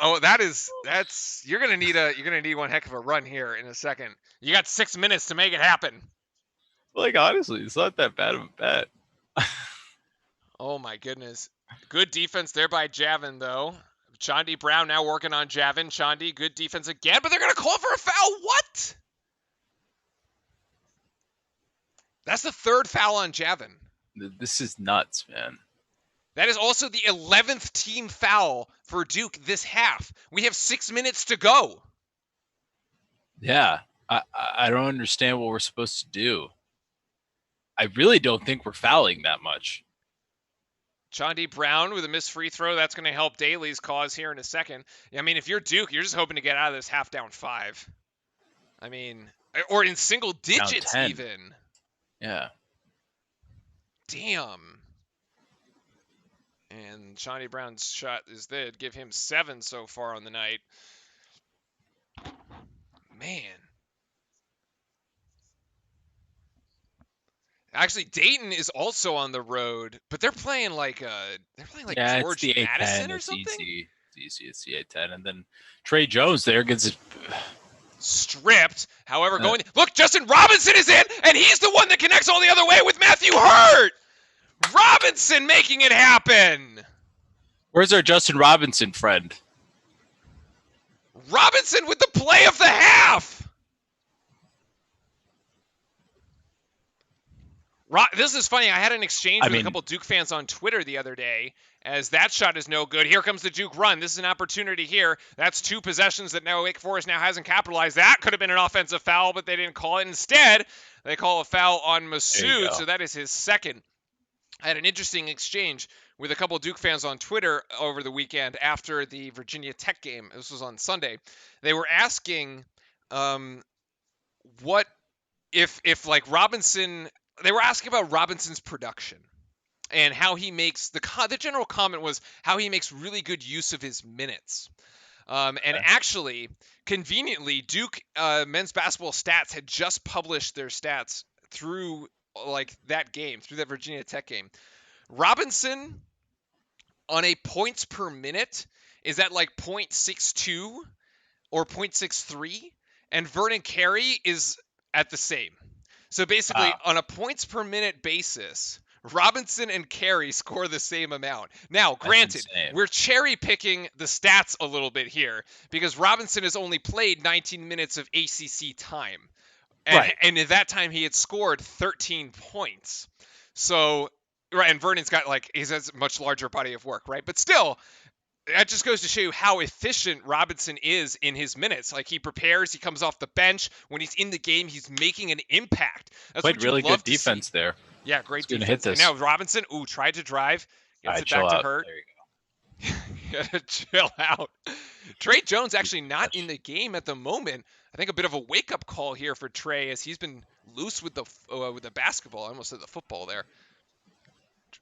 you're gonna need one heck of a run here in a second. You got 6 minutes to make it happen. Like, honestly, it's not that bad of a bet. Oh my goodness. Good defense there by Javin, though. Chandi Brown now working on Javin. Chandi, good defense again, but they're gonna call for a foul. What? That's the third foul on Javin. This is nuts, man. That is also the 11th team foul for Duke this half. We have 6 minutes to go. Yeah, I don't understand what we're supposed to do. I really don't think we're fouling that much. Chandi Brown with a missed free throw. That's going to help Daly's cause here in a second. I mean, if you're Duke, you're just hoping to get out of this half down 5. I mean, or in single digits even. Yeah. Damn. And Chandi Brown's shot is there. Give him 7 so far on the night. Man. Actually, Dayton is also on the road, but they're playing like George Madison or something. It's easy. It's the A10, and then Trey Jones there gets it stripped. However, look, Justin Robinson is in, and he's the one that connects all the other way with Matthew Hurt. Robinson making it happen. Where's our Justin Robinson friend? Robinson with the play of the half. This is funny. I had an exchange with a couple Duke fans on Twitter the other day, as that shot is no good. Here comes the Duke run. This is an opportunity here. That's 2 possessions that now Wake Forest now hasn't capitalized. That could have been an offensive foul, but they didn't call it. Instead, they call a foul on Masood, so that is his second. I had an interesting exchange with a couple of Duke fans on Twitter over the weekend after the Virginia Tech game. This was on Sunday. They were asking what if like Robinson... They were asking about Robinson's production and how he makes the general comment was how he makes really good use of his minutes. And actually, conveniently, Duke men's basketball stats had just published their stats through like that game, through that Virginia Tech game. Robinson on a points per minute is at like 0.62 or 0.63, and Vernon Carey is at the same. So basically, on a points per minute basis, Robinson and Carey score the same amount. Now, granted, we're cherry picking the stats a little bit here because Robinson has only played 19 minutes of ACC time. And at that time, he had scored 13 points. So, and Vernon's got he has a much larger body of work, right? But still, that just goes to show you how efficient Robinson is in his minutes. Like, he prepares, he comes off the bench. When he's in the game, he's making an impact. That's what really good defense there. Yeah, great defense. Hit this. And now Robinson, tried to drive. Gets it back to Hurt. There you go. Gotta chill out. Trey Jones actually not in the game at the moment. I think a bit of a wake-up call here for Trey as he's been loose with the basketball. I almost said the football there.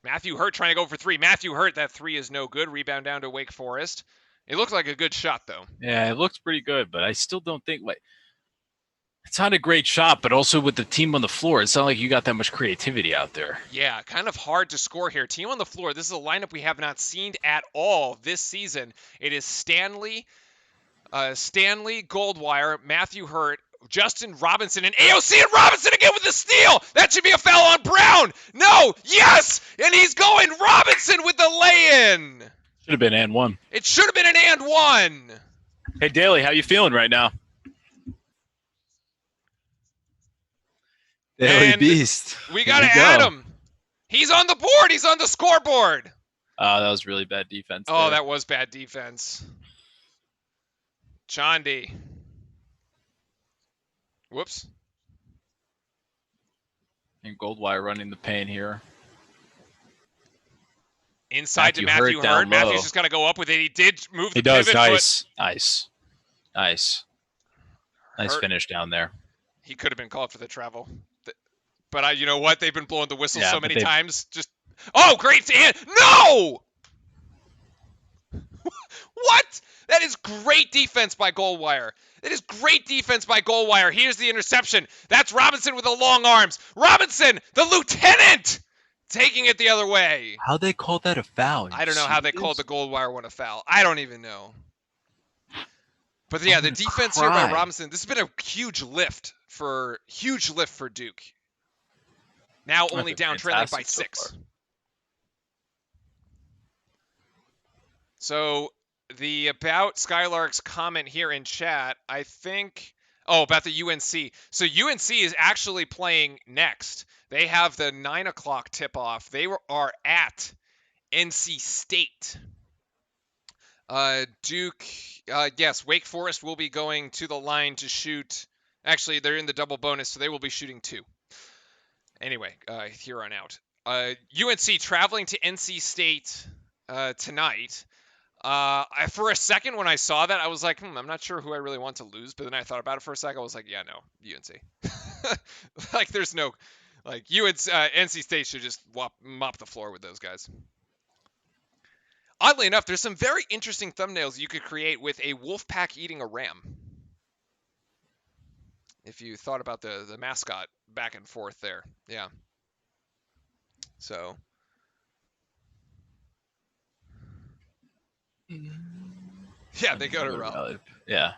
Matthew Hurt trying to go for 3. Matthew Hurt, that 3 is no good. Rebound down to Wake Forest. It looked like a good shot, though. Yeah, it looks pretty good, but I still don't think it's not a great shot, but also with the team on the floor, it's not like you got that much creativity out there. Yeah, kind of hard to score here. Team on the floor, this is a lineup we have not seen at all this season. It is Stanley Goldwire, Matthew Hurt, Justin Robinson, and AOC and Robinson again with the steal. That should be a foul on Brown. No, yes, and he's going Robinson with the lay-in. Should have been and one. It should have been an and one. Hey, Daly, how you feeling right now? Daly Beast. We got to add him. He's on the board. He's on the scoreboard. That was really bad defense. Oh, that was bad defense. Chandi. Whoops. And Goldwire running the paint here. Inside to Matthew Hurt. Matthew's just got to go up with it. He did move the pivot. He does. Nice finish down there. He could have been called for the travel. But you know what? They've been blowing the whistle so many times. Oh, great. No! What? That is great defense by Goldwire. That is great defense by Goldwire. Here's the interception. That's Robinson with the long arms. Robinson, the lieutenant, taking it the other way. How they called that a foul? I don't know how they called the Goldwire one a foul. I don't even know. But yeah, the defense here by Robinson, this has been a huge lift for Duke. Now only down trailing by 6. So the about Skylark's comment here in chat, I think, about the UNC. So UNC is actually playing next. They have the 9 o'clock tip-off. They are at NC State. Duke, yes, Wake Forest will be going to the line to shoot. Actually, they're in the double bonus, so they will be shooting 2. Anyway, here on out. UNC traveling to NC State tonight. For a second when I saw that, I was like, I'm not sure who I really want to lose. But then I thought about it for a second. I was like, yeah, no, UNC. Like, there's no, like, NC State should just mop the floor with those guys. Oddly enough, there's some very interesting thumbnails you could create with a wolf pack eating a ram. If you thought about the mascot back and forth there. Yeah. So. Yeah, they go to Raleigh. Yeah.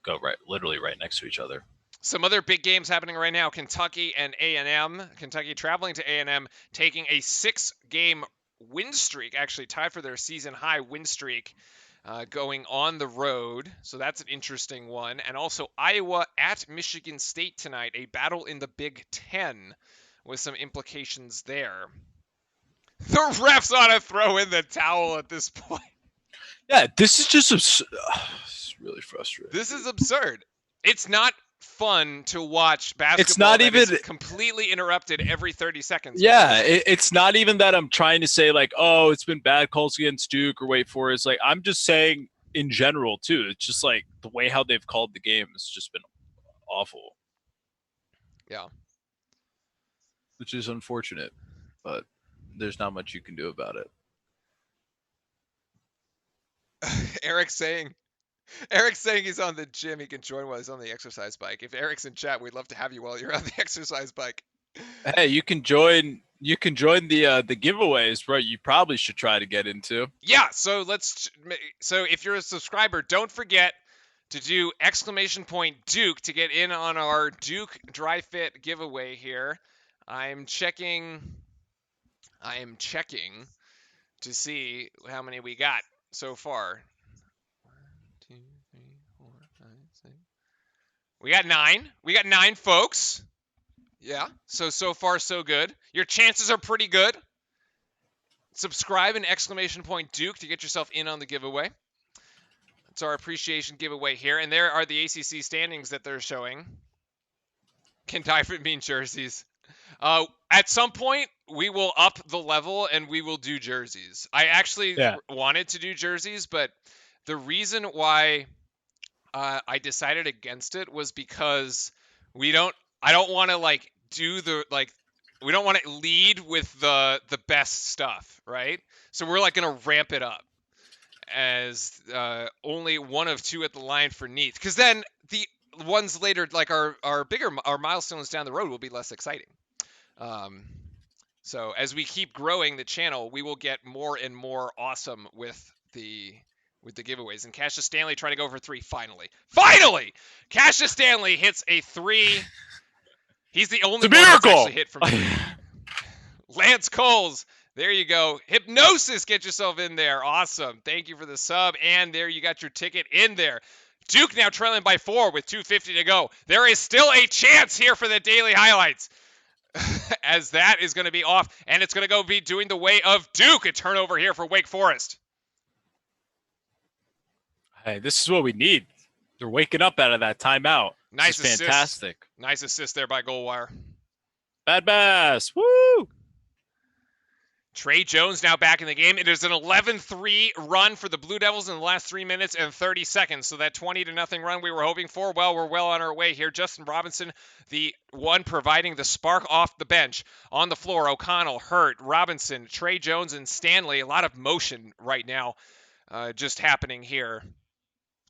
Go literally right next to each other. Some other big games happening right now. Kentucky and A&M. Kentucky traveling to A&M, taking a 6-game win streak, actually tied for their season high win streak, going on the road. So that's an interesting one. And also Iowa at Michigan State tonight, a battle in the Big Ten with some implications there. The refs ought to throw in the towel at this point. Yeah, this is just it's really frustrating. This is absurd. It's not fun to watch basketball. It's not even completely interrupted every 30 seconds. Yeah, it's not even that I'm trying to say like, oh, it's been bad calls against Duke or Wake Forest. Like, I'm just saying in general too. It's just like the way how they've called the game has just been awful. Yeah, which is unfortunate, but there's not much you can do about it. Eric's saying he's on the gym. He can join while he's on the exercise bike. If Eric's in chat, we'd love to have you while you're on the exercise bike. Hey, you can join the giveaways, right? You probably should try to get into. Yeah, so if you're a subscriber, don't forget to do !Duke to get in on our Duke Dry Fit giveaway here. I am checking to see how many we got so far. 1, 2, 3, 4, 5, 6. We got 9. We got 9 folks. Yeah, so far so good. Your chances are pretty good. Subscribe and !Duke to get yourself in on the giveaway. It's our appreciation giveaway here, and there are the ACC standings that they're showing. Can Typhon mean jerseys? At some point, we will up the level and we will do jerseys. I actually wanted to do jerseys, but the reason why I decided against it was because I don't want to we don't want to lead with the best stuff, right? So we're like going to ramp it up as only one of 2 at the line for Neath, because then the ones later, like our milestones down the road, will be less exciting. So as we keep growing the channel, we will get more and more awesome with the giveaways. And Cassius Stanley trying to go for 3 finally. Cassius Stanley hits a 3. He's the only one that's actually hit from 3. Lance Coles, there you go. Hypnosis, get yourself in there. Awesome. Thank you for the sub. And there you got your ticket in there. Duke now trailing by 4 with 2:50 to go. There is still a chance here for the daily highlights. As that is going to be off, and it's going to be doing the way of Duke. A turnover here for Wake Forest. Hey, this is what we need. They're waking up out of that timeout. Nice assist. Fantastic. Nice assist there by Goldwire. Bad Bass. Woo! Trey Jones now back in the game. It is an 11-3 run for the Blue Devils in the last 3 minutes and 30 seconds. So that 20-0 run we were hoping for, well, we're well on our way here. Justin Robinson, the one providing the spark off the bench. On the floor, O'Connell, Hurt, Robinson, Trey Jones, and Stanley. A lot of motion right now just happening here.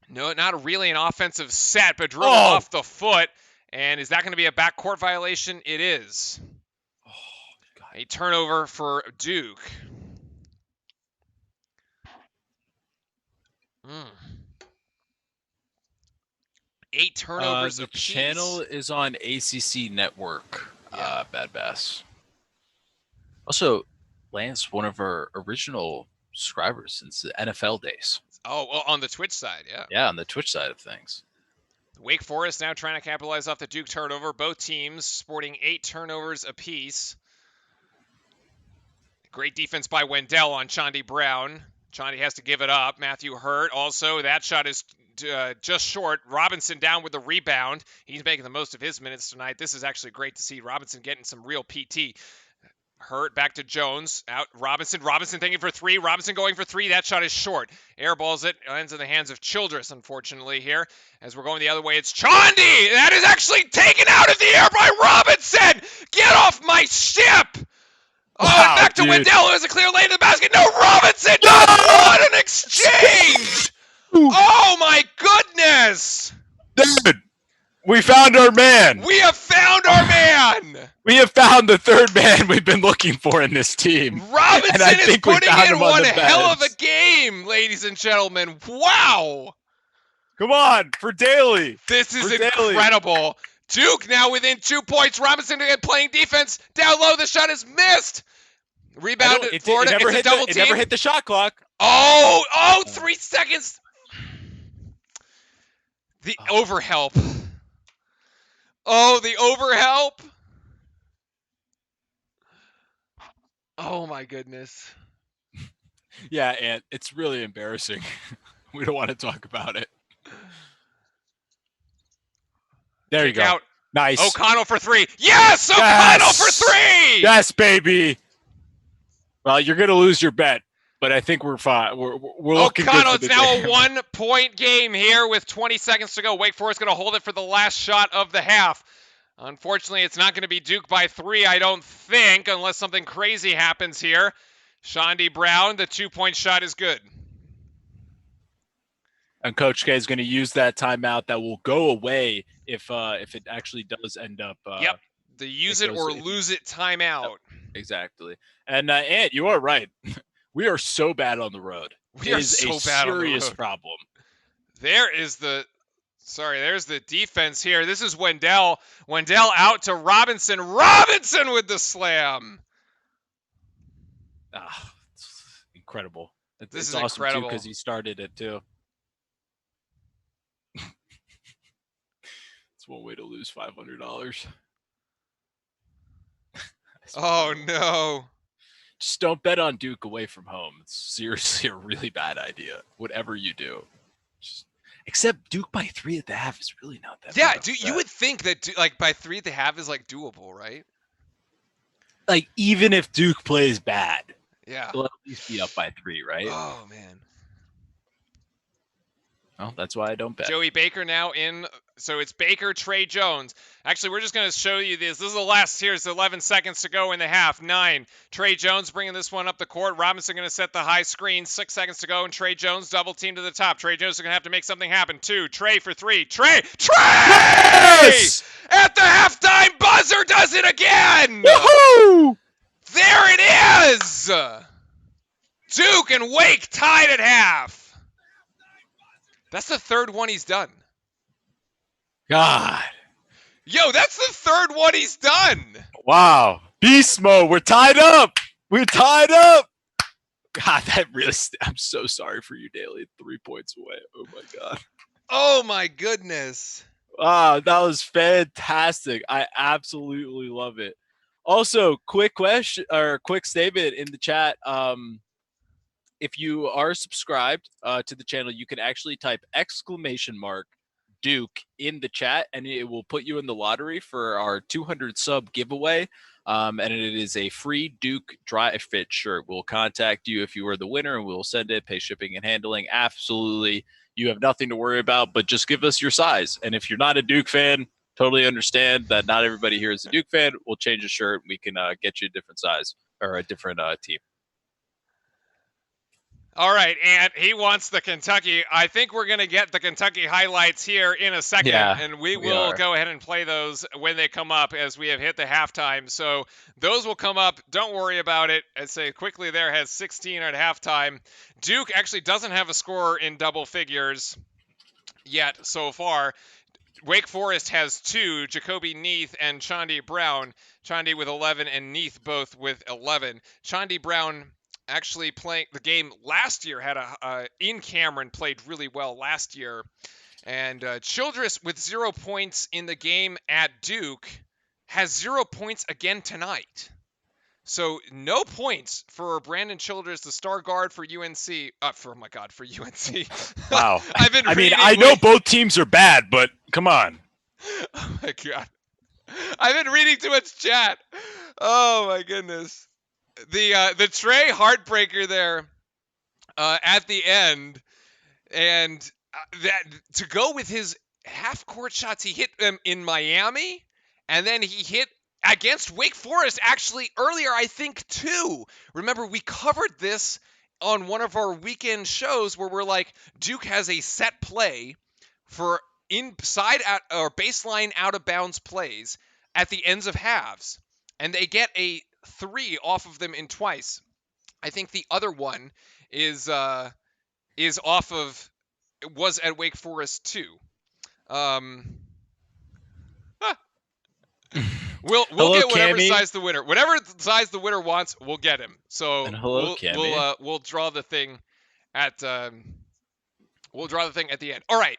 No, not really an offensive set, but dribble off the foot. And is that going to be a backcourt violation? It is. Oh, God. A turnover for Duke. Mm. 8 turnovers the apiece. channel is on ACC Network. Yeah. Bad Bass. Also, Lance, one of our original subscribers since the NFL days. Oh, well, on the Twitch side, yeah. Yeah, on the Twitch side of things. Wake Forest now trying to capitalize off the Duke turnover. Both teams sporting 8 turnovers apiece. Great defense by Wendell on Chandi Brown. Chandi has to give it up. Matthew Hurt also. That shot is just short. Robinson down with the rebound. He's making the most of his minutes tonight. This is actually great to see Robinson getting some real PT. Hurt back to Jones. Out Robinson. Robinson thinking for 3. Robinson going for 3. That shot is short. Airballs it. Ends in the hands of Childress, unfortunately, here. As we're going the other way, it's Chandi! That is actually taken out of the air by Robinson! Get off my ship! Oh, wow, and back to Wendell. There's a clear lane to the basket. No, Robinson! No! What an exchange! Oh, my goodness! Dude, we found our man. We have found our man. We have found the third man we've been looking for in this team. Robinson is putting in one hell of a game, ladies and gentlemen. Wow. Come on, for Daly. This is incredible. Duke now within 2 points. Robinson again playing defense. Down low, the shot is missed. Rebounded Florida. It's a double team. It never hit the shot clock. Oh, 3 seconds. The overhelp. Oh, the overhelp. Oh, my goodness. Yeah, and it's really embarrassing. We don't want to talk about it. There you go. Out. Nice. O'Connell for 3. Yes, O'Connell for 3. Yes, baby. Well, you're going to lose your bet, but I think we're fine. We're looking good for the it's now a 1-point game here with 20 seconds to go. Wake Forest going to hold it for the last shot of the half. Unfortunately, it's not going to be Duke by 3, I don't think, unless something crazy happens here. Chandi Brown, the 2-point shot is good. And Coach K is going to use that timeout that will go away if it actually does end up. Yep, the use it or lose it timeout. Exactly. And Ant, you are right. We are so bad on the road. We are so bad on the road. Serious problem. There's the defense here. This is Wendell. Wendell out to Robinson. Robinson with the slam. It's incredible. This is awesome incredible because he started it too. It's one way to lose $500. Oh no. Just don't bet on Duke away from home. It's seriously a really bad idea. Whatever you do. Except Duke by 3 at the half is really not that bad. Yeah, you would think that like by 3 at the half is like doable, right? Like even if Duke plays bad, yeah, they'll at least be up by 3, right? Oh man. Well, that's why I don't bet. Joey Baker now in. So it's Baker, Trey Jones. Actually, we're just going to show you this. This is the last. Here's 11 seconds to go in the half. 9. Trey Jones bringing this one up the court. Robinson going to set the high screen. 6 seconds to go, and Trey Jones double team to the top. Trey Jones is going to have to make something happen. 2. Trey for 3. Trey! Yes! At the halftime buzzer does it again! Woohoo! There it is! Duke and Wake tied at half. That's the third one he's done. God. Yo, that's the third one he's done. Wow. Beast mode. We're tied up. We're tied up. God, that really, I'm so sorry for you, Daly. 3 points away. Oh, my God. Oh, my goodness. Wow, that was fantastic. I absolutely love it. Also, quick question or quick statement in the chat. If you are subscribed to the channel, you can actually type !Duke in the chat, and it will put you in the lottery for our 200 sub giveaway. And it is a free Duke Dry Fit shirt. We'll contact you if you are the winner, and we'll send it, pay shipping and handling. Absolutely. You have nothing to worry about, but just give us your size. And if you're not a Duke fan, totally understand that not everybody here is a Duke fan. We'll change the shirt. We can get you a different size or a different team. All right, and he wants the Kentucky. I think we're going to get the Kentucky highlights here in a second, Yeah, and we we will are. go ahead and play those when they come up as we have hit the halftime. So those will come up. Don't worry about it. I say quickly there has 16 at halftime. Duke actually doesn't have a score in double figures yet so far. Wake Forest has 2, Jacoby Neath and Chandi Brown. Chandi with 11 and Neath both with 11. Chandi Brown actually playing the game last year had in Cameron played really well last year. And Childress with 0 points in the game at Duke has 0 points again tonight. So no points for Brandon Childress, the star guard for UNC. For UNC. Wow. I've been I mean, reading. I know both teams are bad, but come on. Oh my god. I've been reading too much chat. Oh my goodness. The Trey heartbreaker there at the end, and that to go with his half court shots, he hit them in Miami, and then he hit against Wake Forest actually earlier, I think too. Remember, we covered this on one of our weekend shows where we're like, Duke has a set play for inside out or baseline out of bounds plays at the ends of halves, and they get a 3 off of them in twice. I think the other one is off of was at Wake Forest too. Um, we'll Hello, get whatever Cammy. size the winner, whatever size the winner wants, we'll get him. So And hello, Cammy. we'll draw the thing at we'll draw the thing at the end. All right.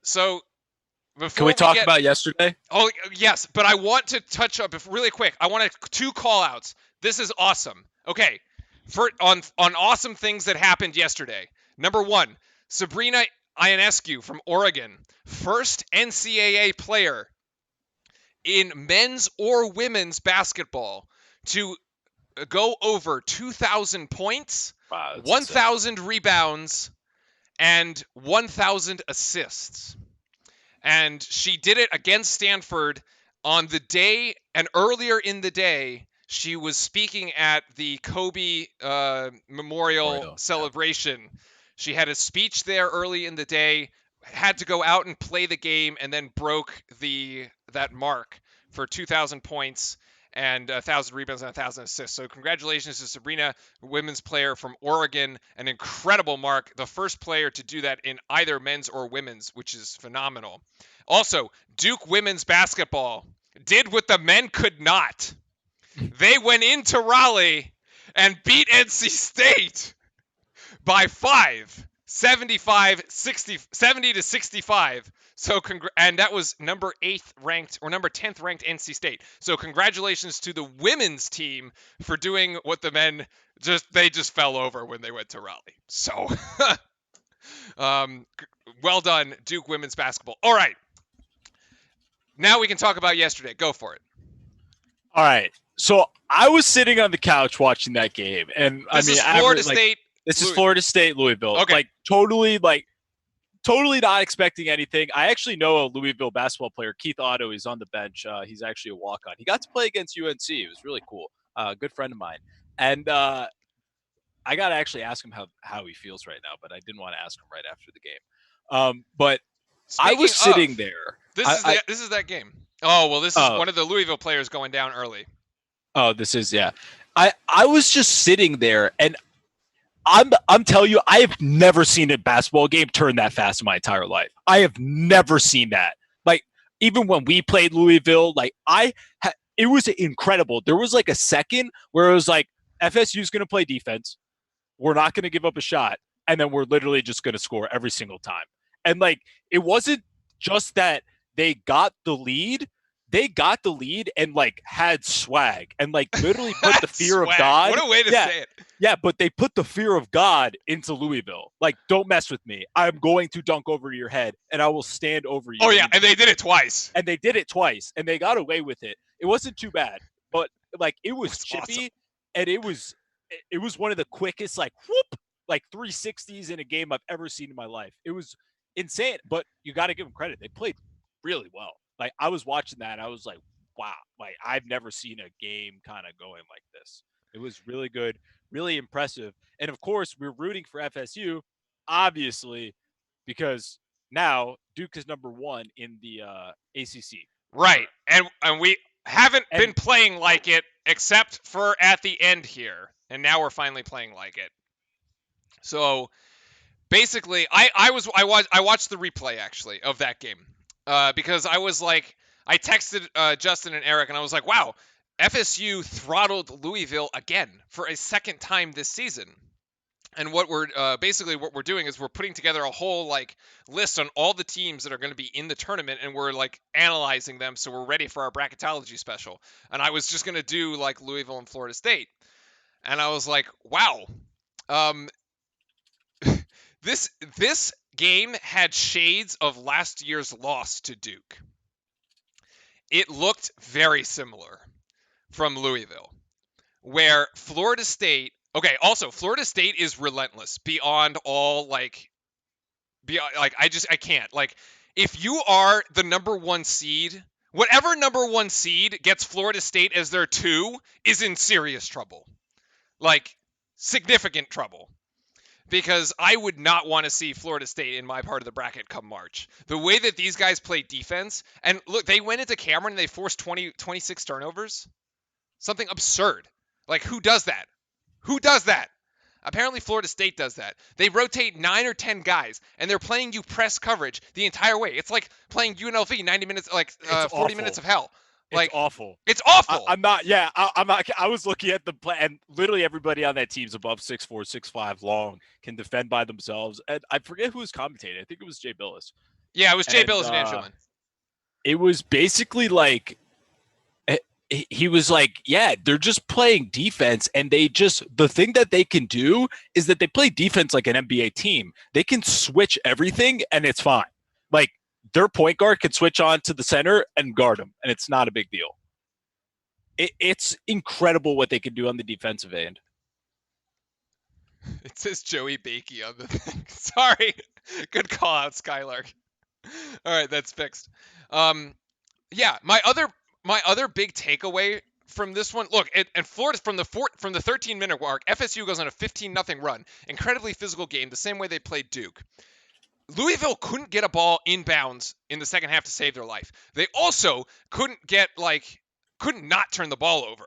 So before Can we talk about yesterday? Oh yes, but I want to touch up really quick. I want 2 call outs. This is awesome. Okay, on awesome things that happened yesterday. Number 1, Sabrina Ionescu from Oregon, first NCAA player in men's or women's basketball to go over 2,000 points, Wow, 1,000 rebounds, and 1,000 assists. And she did it against Stanford on the day, and earlier in the day, she was speaking at the Kobe Memorial celebration. Yeah. She had a speech there early in the day, had to go out and play the game, and then broke that mark for 2,000 points and 1,000 rebounds and 1,000 assists. So congratulations to Sabrina, women's player from Oregon, an incredible mark, the first player to do that in either men's or women's, which is phenomenal. Also, Duke women's basketball did what the men could not. They went into Raleigh and beat NC State by 5. 70 to 65. So and that was number 8th ranked or number 10th ranked NC State. So congratulations to the women's team for doing what the men just fell over when they went to Raleigh. So well done, Duke women's basketball. All right. Now we can talk about yesterday. Go for it. All right. So I was sitting on the couch watching that game, and this is Florida State. This is Florida State, Louisville. Okay. Totally not expecting anything. I actually know a Louisville basketball player, Keith Otto. He's on the bench. He's actually a walk-on. He got to play against UNC. It was really cool. Good friend of mine. And I got to actually ask him how he feels right now, but I didn't want to ask him right after the game. But I was sitting there. This is that game. Oh, well, this is one of the Louisville players going down early. Oh, this is, yeah. I was just sitting there, and I'm telling you, I have never seen a basketball game turn that fast in my entire life. I have never seen that. Like, even when we played Louisville, it was incredible. There was like a second where it was like, FSU's going to play defense. We're not going to give up a shot. And then we're literally just going to score every single time. And it wasn't just that they got the lead. They got the lead and had swag and literally put the fear of God. What a way to say it. Yeah, but they put the fear of God into Louisville. Don't mess with me. I'm going to dunk over your head and I will stand over you. Oh yeah, and they did it twice. And they got away with it. It wasn't too bad, but it was chippy, awesome. And it was one of the quickest 360s in a game I've ever seen in my life. It was insane, but you got to give them credit. They played really well. I was watching that and I was like, wow, I've never seen a game kind of going like this. It was really good. really impressive. And of course, we're rooting for FSU, obviously, because now Duke is number 1 in the ACC. Right. And we haven't been playing like it except for at the end here. And now we're finally playing like it. So basically, I watched the replay actually of that game. Because I was like, I texted Justin and Eric and I was like, wow, FSU throttled Louisville again for a second time this season. And what we're doing is we're putting together a whole like list on all the teams that are going to be in the tournament, and we're like analyzing them so we're ready for our bracketology special. And I was just going to do like Louisville and Florida State, and I was like, wow, this game had shades of last year's loss to Duke. It looked very similar from Louisville, where Florida State. Okay, also Florida State is relentless beyond all I can't. Like, if you are the number 1 seed, whatever number 1 seed gets Florida State as their 2 is in serious trouble. Like, significant trouble. Because I would not want to see Florida State in my part of the bracket come March. The way that these guys play defense, and look, they went into Cameron and they forced 26 turnovers. Something absurd. Like, who does that? Who does that? Apparently Florida State does that. They rotate 9 or 10 guys, and they're playing you press coverage the entire way. It's like playing UNLV 90 minutes, 40 minutes of hell. Like, it's awful. It's awful. I'm not. Yeah, I'm not. I was looking at the play, and literally everybody on that team's above 6'4", 6'5", long, can defend by themselves. And I forget who was commentating. I think it was Jay Billis. Yeah, it was Jay Billis and Angelin. It was basically like, he was like, yeah, they're just playing defense, and the thing that they can do is that they play defense like an NBA team. They can switch everything, and it's fine. Like, their point guard can switch on to the center and guard him, and it's not a big deal. It's incredible what they can do on the defensive end. It says Joey Bakey on the thing. Sorry. Good call out, Skylark. All right, that's fixed. Yeah, my other big takeaway from this one, look, and Florida from the 13-minute mark, FSU goes on a 15-0 run. Incredibly physical game, the same way they played Duke. Louisville couldn't get a ball inbounds in the second half to save their life. They also couldn't not turn the ball over.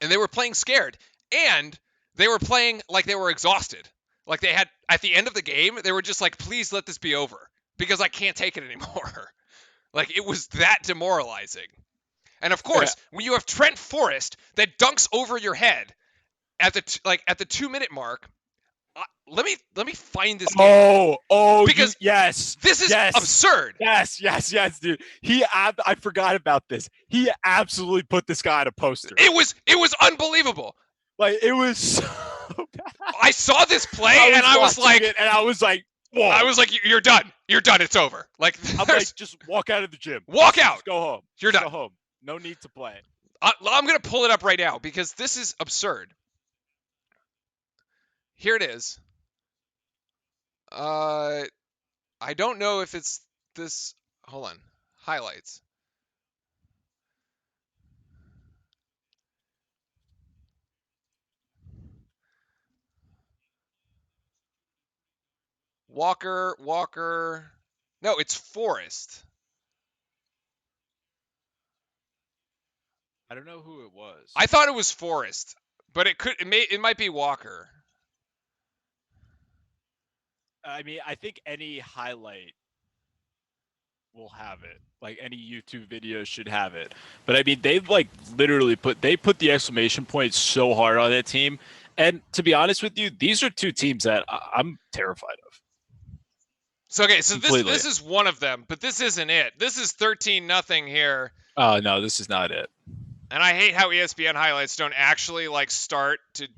And they were playing scared. And they were playing like they were exhausted. Like, they had, at the end of the game, they were just like, please let this be over, because I can't take it anymore. Like, it was that demoralizing. And of course, when you have Trent Forrest that dunks over your head at the 2-minute mark, let me find this game. Because yes, this is absurd. Yes, dude. I forgot about this. He absolutely put this guy on a poster. It was unbelievable. Like, it was so bad. I saw this play and I was like, whoa. I was like, you're done. You're done. It's over. Like, I'm like, just walk out of the gym. Walk out. Just go home. You're done. Go home. No need to play. I'm going to pull it up right now because this is absurd. Here it is. I don't know if it's this. Hold on. Highlights. Walker. No, it's Forrest. I don't know who it was. I thought it was Forrest, but it might be Walker. I mean, I think any highlight will have it. Like, any YouTube video should have it. But I mean, they've like literally put the exclamation point so hard on that team. And to be honest with you, these are two teams that I'm terrified of. So this is one of them, but this isn't it. This is 13-0 here. Oh no, this is not it. And I hate how ESPN highlights don't actually like start to.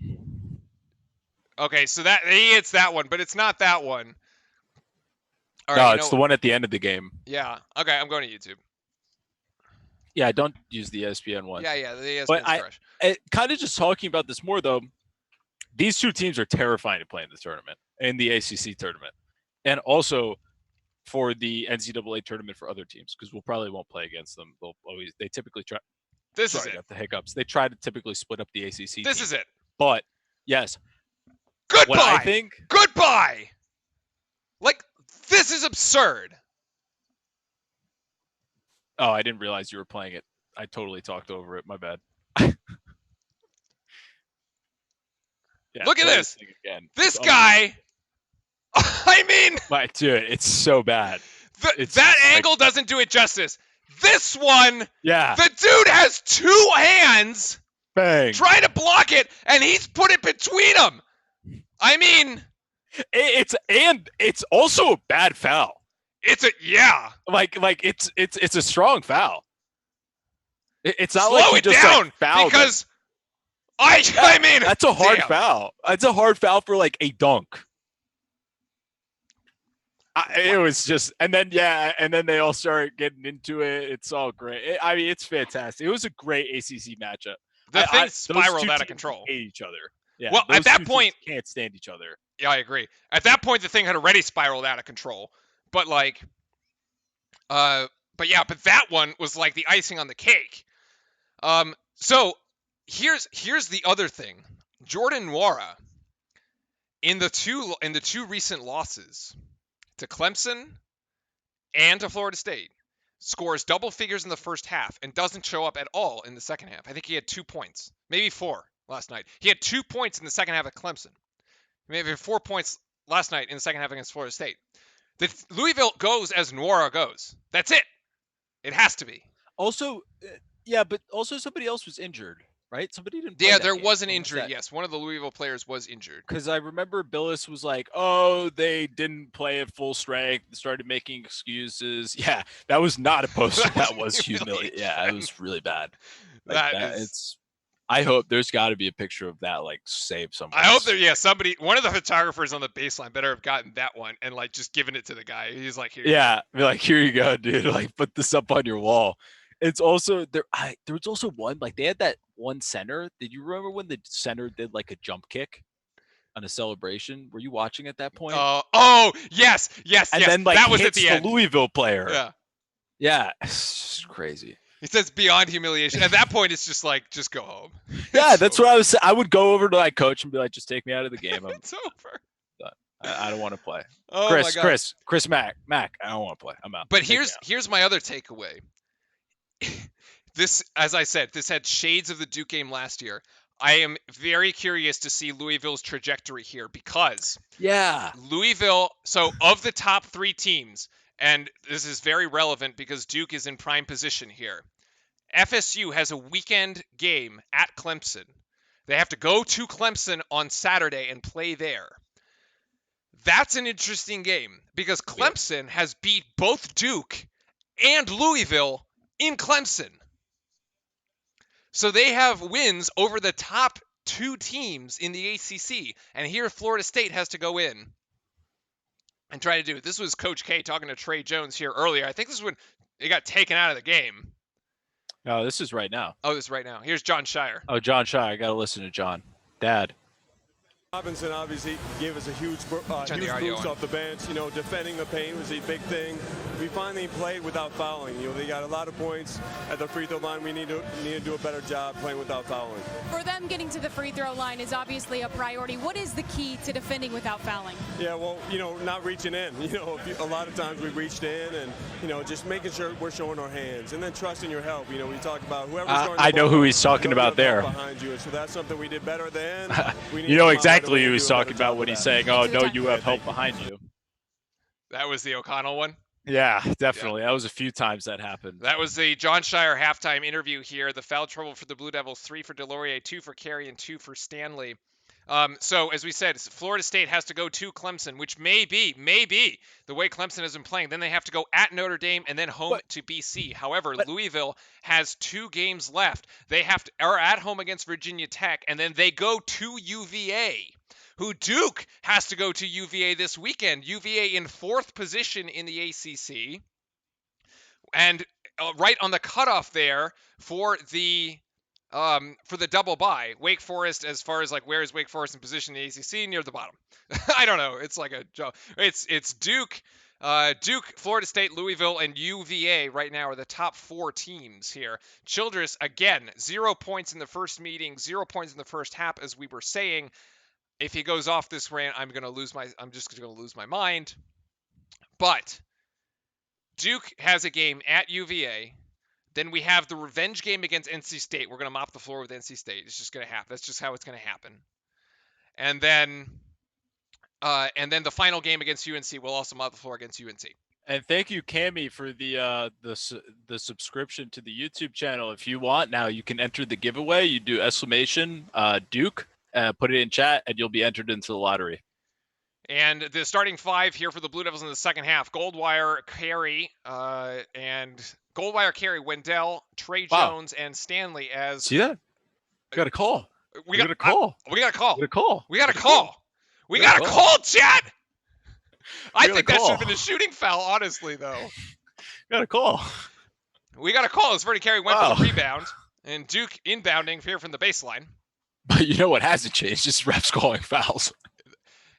Okay, so it's that one, but it's not that one. All right, no, it's the one at the end of the game. Yeah. Okay, I'm going to YouTube. Yeah, don't use the ESPN one. Yeah, the ESPN's but fresh. Kind of just talking about this more though. These two teams are terrifying to play in the tournament, in the ACC tournament, and also for the NCAA tournament for other teams, because we'll probably won't play against them. They typically try. This is it. The hiccups. They try to typically split up the ACC. This is it. But Yes. Goodbye. What I think? Goodbye. Like, this is absurd. Oh, I didn't realize you were playing it. I totally talked over it. My bad. Yeah, look at this. Again. This guy. I mean, but dude, it's so bad. That angle doesn't do it justice. This one, yeah, the dude has 2 hands, bang, trying to block it, and he's put it between them. I mean, it's also a bad foul. It's a strong foul. It's not slow like it down fouled because him. I mean, that's a hard foul. That's a hard foul for like a dunk. It was just, and then they all started getting into it. It's all great. I mean, it's fantastic. It was a great ACC matchup. The thing spiraled out of control. Hate each other. Yeah. Well, at that point, can't stand each other. Yeah, I agree. At that point, the thing had already spiraled out of control. But but that one was like the icing on the cake. So here's the other thing. Jordan Nwora, in the two recent losses to Clemson and to Florida State, scores double figures in the first half and doesn't show up at all in the second half. I think he had 2 points, maybe 4 last night. He had 2 points in the second half at Clemson. Maybe 4 points last night in the second half against Florida State. Louisville goes as Nwora goes. That's it. It has to be. Also, but also somebody else was injured, right? Somebody didn't play. Yeah, there was an injury. Yes, one of the Louisville players was injured. Because I remember Billis was like, "Oh, they didn't play at full strength." Started making excuses. Yeah, that was not a poster. That was humiliating. Yeah, it was really bad. I hope there's got to be a picture of that, like, saved somewhere. I hope one of the photographers on the baseline better have gotten that one and like just given it to the guy. He's like, here. Yeah, be like, here you go, dude. Like, put this up on your wall. It's also there. There was also one, like, they had that one center. Did you remember when the center did like a jump kick on a celebration? Were you watching at that point? Yes. And then like that was hits at the end. Louisville player. Yeah, it's crazy. He says beyond humiliation. At that point, it's just like, just go home. Yeah, that's what I was saying. I would go over to my coach and be like, just take me out of the game. It's over. I don't want to play. Oh, Chris Mack, I don't want to play. I'm out. But here's my other takeaway. This, as I said, this had shades of the Duke game last year. I am very curious to see Louisville's trajectory here because Louisville, so of the top 3 teams, and this is very relevant because Duke is in prime position here. FSU has a weekend game at Clemson. They have to go to Clemson on Saturday and play there. That's an interesting game because Clemson has beat both Duke and Louisville in Clemson. So they have wins over the top 2 teams in the ACC. And here Florida State has to go in and try to do it. This was Coach K talking to Trey Jones here earlier. I think this is when they got taken out of the game. No, this is right now. Oh, this is right now. Here's John Shire. Oh, John Shire. I got to listen to John. Dad. Robinson obviously gave us a huge boost off the bench. Defending the paint was a big thing. We finally played without fouling. They got a lot of points at the free throw line. We need to do a better job playing without fouling. For them, getting to the free throw line is obviously a priority. What is the key to defending without fouling? Yeah, well, not reaching in. A lot of times we reached in and, just making sure we're showing our hands and then trusting your help. We talk about whoever's going I know who he's talking about there. Behind you. So that's something we did better than. Exactly who he's talking about when he's saying, "Oh no, you have help behind you." That was the O'Connell one. Yeah, definitely. Yeah. That was a few times that happened. That was the John Shire halftime interview here. The foul trouble for the Blue Devils: 3 for Delorier, 2 for Carey, and 2 for Stanley. So as we said, Florida State has to go to Clemson, which may be the way Clemson has been playing. Then they have to go at Notre Dame and then home to BC. However, Louisville has 2 games left. They are at home against Virginia Tech, and then they go to UVA, who Duke has to go to UVA this weekend. UVA in 4th position in the ACC, and right on the cutoff there for the double bye. Wake Forest, as far as like where is Wake Forest in position in the ACC, near the bottom. I don't know. It's like a joke. It's Duke, Duke, Florida State, Louisville, and UVA right now are the top 4 teams here. Childress, again, 0 points in the first meeting, 0 points in the first half, as we were saying. If he goes off this rant, I'm just going to lose my mind. But Duke has a game at UVA. Then we have the revenge game against NC State. We're going to mop the floor with NC State. It's just going to happen. That's just how it's going to happen. And then the final game against UNC will also mop the floor against UNC. And thank you, Cammy, for the subscription to the YouTube channel. If you want now, you can enter the giveaway. You do exclamation Duke, put it in chat, and you'll be entered into the lottery. And the starting 5 here for the Blue Devils in the second half: Goldwire, Carey, Wendell, Trey Jones, and Stanley. As see that? We got a call. We got a call. We got a call. We got a call. We got a call, chat. I think that should have been a shooting foul, honestly, though. Got a call. We got a call as Vernon Carey went for the rebound, and Duke inbounding here from the baseline. But you know what hasn't changed? Just refs calling fouls.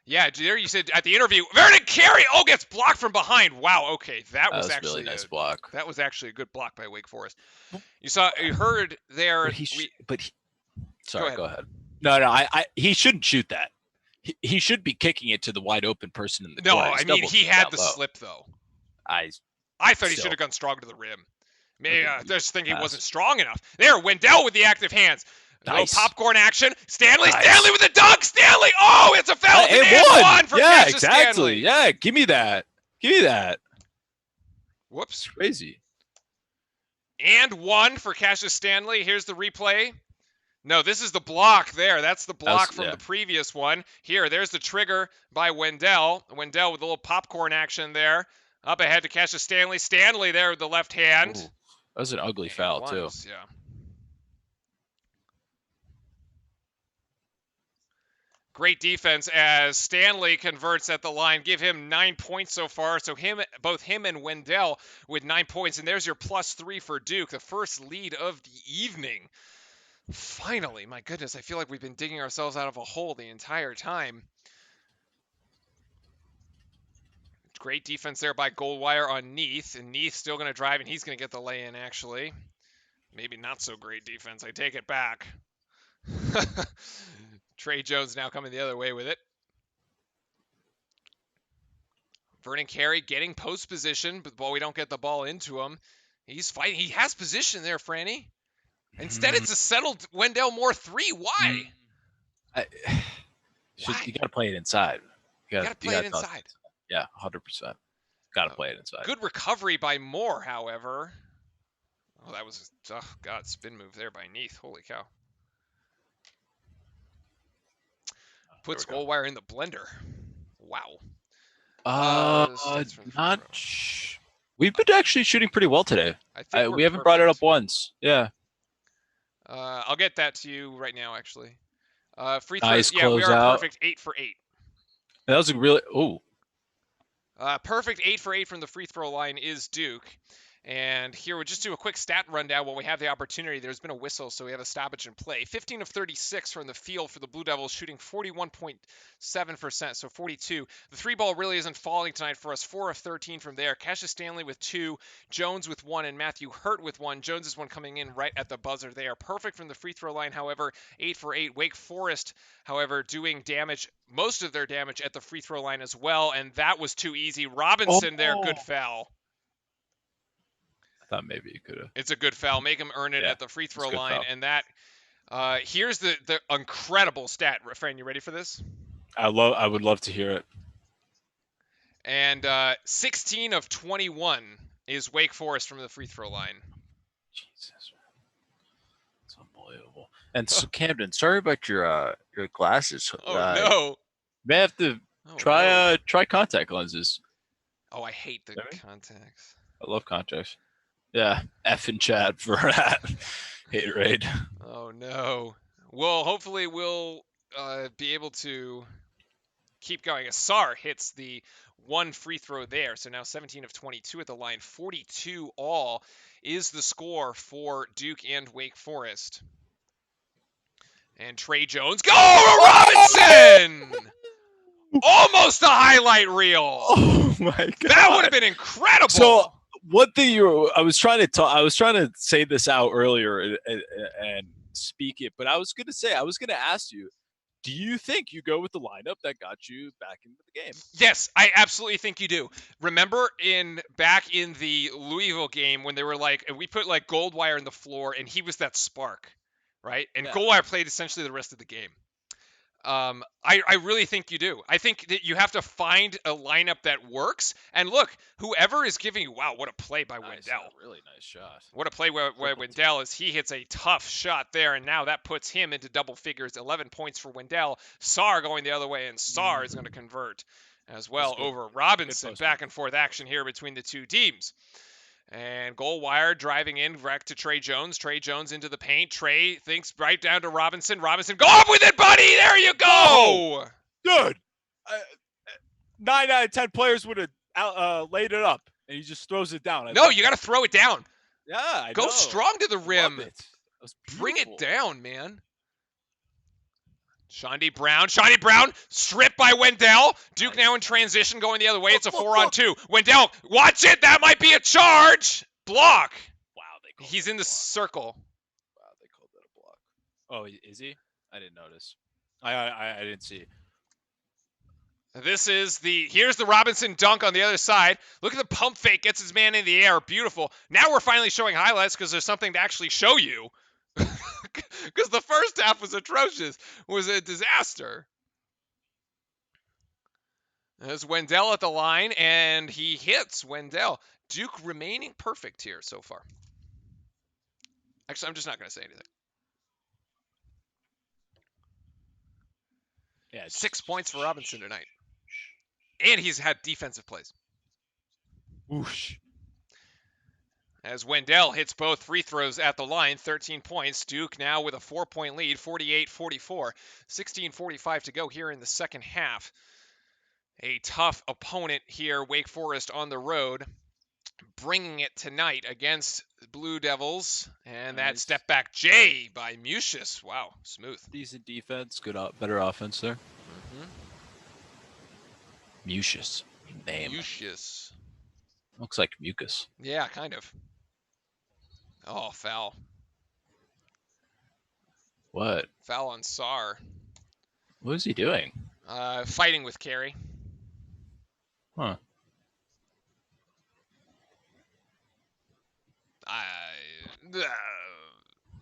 Yeah, there you said at the interview, Vernon Carey, gets blocked from behind. Wow, okay, that was actually a really nice block. That was actually a good block by Wake Forest. You heard there. Sorry, go ahead. No, he shouldn't shoot that. He should be kicking it to the wide open person in the corner. No, I mean he had the slip though. I thought he should have gone strong to the rim. Maybe I just think he wasn't strong enough. There, Wendell with the active hands. Nice. Little popcorn action. Stanley with the dunk. Stanley. Oh, it's a foul. It won for Cassius Stanley. Yeah, give me that. Whoops. It's crazy. And 1 for Cassius Stanley. Here's the replay. No, this is the block there. That's the block from the previous one. Here, there's the trigger by Wendell. Wendell with a little popcorn action there. Up ahead to Cassius Stanley. Stanley there with the left hand. Ooh, that was an ugly foul, too. Yeah. Great defense as Stanley converts at the line. Give him 9 points so far. So both him and Wendell with 9 points. And there's your +3 for Duke, the first lead of the evening. Finally, my goodness, I feel like we've been digging ourselves out of a hole the entire time. Great defense there by Goldwire on Neath. And Neath still going to drive, and he's going to get the lay-in, actually. Maybe not so great defense. I take it back. Trey Jones now coming the other way with it. Vernon Carey getting post position, but we don't get the ball into him. He's fighting. He has position there, Franny. Instead, it's a settled Wendell Moore 3. Why? You got to play it inside. You got to play it inside. Yeah, 100%. Got to play it inside. Good recovery by Moore, however. Oh, that was spin move there by Neath. Holy cow. Puts Goldwire in the blender. Wow. We've been actually shooting pretty well today. We haven't brought it up once. Yeah. I'll get that to you right now, actually. Free throws. Yeah, we are perfect 8 for 8. That was a really perfect 8 for 8 from the free throw line is Duke. And here we'll just do a quick stat rundown while we have the opportunity. There's been a whistle, so we have a stoppage in play. 15 of 36 from the field for the Blue Devils, shooting 41.7%, so 42. The 3-ball really isn't falling tonight for us. 4 of 13 from there. Cassius Stanley with 2, Jones with 1, and Matthew Hurt with 1. Jones is one coming in right at the buzzer. They are perfect from the free throw line, however, 8 for 8. Wake Forest, however, doing damage, most of their damage at the free throw line as well, and that was too easy. Robinson there, good foul. Thought maybe you could have. It's a good foul. Make him earn it at the free throw line. Foul. And that here's the incredible stat. Fran, you ready for this? I would love to hear it. And 16 of 21 is Wake Forest from the free throw line. Jesus, it's unbelievable. And so Camden, sorry about your glasses. No. May have to try contact lenses. Oh, I hate the contacts. I love contacts. Yeah, F in chat for that. Hate raid. Oh, no. Well, hopefully we'll be able to keep going. Asar hits the 1 free throw there. So now 17 of 22 at the line. 42 all is the score for Duke and Wake Forest. And Trey Jones. Go to Robinson! Almost a highlight reel. Oh my God. That would have been incredible. So what I was trying to say this out earlier and speak it, but I was going to ask you, do you think you go with the lineup that got you back into the game? Yes, I absolutely think you do. Remember back in the Louisville game when they were like, we put like Goldwire in the floor and he was that spark, right? And Goldwire played essentially the rest of the game. I really think you do. I think that you have to find a lineup that works. And look, whoever is giving you, wow, what a play by Wendell. Really nice shot. What a play by Wendell as he hits a tough shot there, and now that puts him into double figures, 11 points for Wendell. Sarr going the other way, and Sarr is going to convert as well over Robinson. Back and forth action here between the two teams. And Goldwire driving in back to Trey Jones. Trey Jones into the paint. Trey thinks right down to Robinson. Robinson, go up with it, buddy! There you go! Oh, dude, 9 out of 10 players would have laid it up, and he just throws it down. No, you got to throw it down. Yeah, I Go know. strong to the rim. Bring it beautiful. down, man. Shawnee Brown, stripped by Wendell. Duke now in transition, going the other way. It's a 4-on-2. Wendell, watch it. That might be a charge. Block. Wow, he's in the circle. Wow, they called that a block. Oh, is he? I didn't notice. I didn't see. Here's the Robinson dunk on the other side. Look at the pump fake, gets his man in the air. Beautiful. Now we're finally showing highlights because there's something to actually show you. Because the first half was atrocious, was a disaster. There's Wendell at the line, and he hits Wendell. Duke remaining perfect here so far. Actually, I'm just not going to say anything. Yeah, 6 points for Robinson tonight. And he's had defensive plays. Whoosh. As Wendell hits both free throws at the line, 13 points. Duke now with a 4-point lead, 48-44. 16:45 to go here in the second half. A tough opponent here, Wake Forest on the road, bringing it tonight against the Blue Devils. And that step back J by Mucius. Wow, smooth. Decent defense, better offense there. Mucius. Name. Mucius. Looks like mucus. Yeah, kind of. Oh, foul. What? Foul on Sarr. What is he doing? Fighting with Carey. Huh.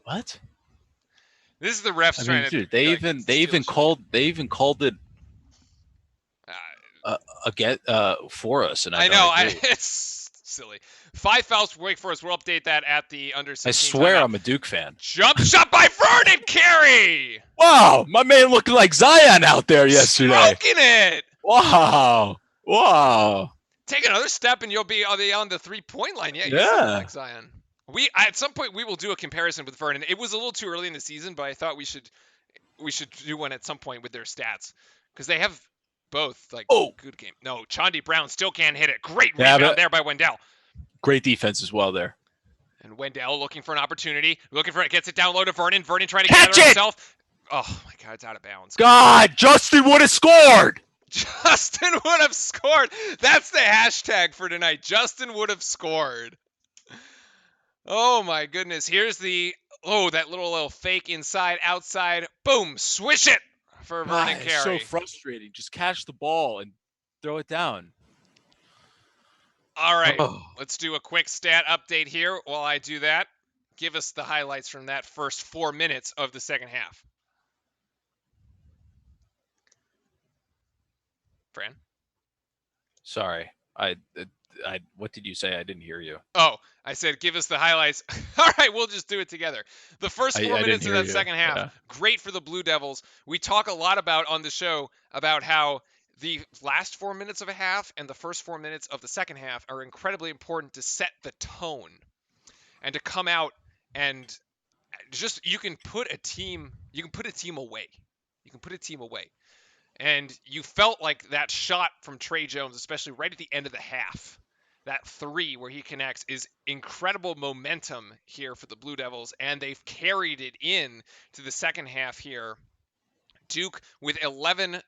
What? This is the refs trying to. Dude, they even called it for us, and I know. It's silly. 5 fouls for Wake Forest. We'll update that at the under 16. I swear I'm a Duke fan. Jump shot by Vernon Carey. Wow, my man looking like Zion out there yesterday. Smoking it. Wow. Take another step and you'll be on the 3-point line. Yeah. Like Zion. At some point we will do a comparison with Vernon. It was a little too early in the season, but I thought we should do one at some point with their stats because they have both good game. No, Shawnee Brown still can't hit it. Great rebound there by Wendell. Great defense as well there. And Wendell looking for an opportunity. Gets it down low to Vernon. Vernon trying to catch it himself. Oh my God, it's out of bounds. God, Justin would have scored. Justin would have scored. That's the hashtag for tonight. Justin would have scored. Oh my goodness. Here's that little fake inside, outside. Boom. Swish it for Vernon Carey. It's so frustrating. Just catch the ball and throw it down. All right. Let's do a quick stat update here while I do that. Give us the highlights from that first 4 minutes of the second half. Fran? Sorry. What did you say? I didn't hear you. Oh, I said give us the highlights. All right, we'll just do it together. The first 4 minutes of that second half, great for the Blue Devils. We talk a lot on the show about how the last 4 minutes of a half and the first 4 minutes of the second half are incredibly important to set the tone and to come out and just you can put a team away. And you felt like that shot from Trey Jones, especially right at the end of the half, that 3 where he connects, is incredible momentum here for the Blue Devils, and they've carried it in to the second half here Duke with 11,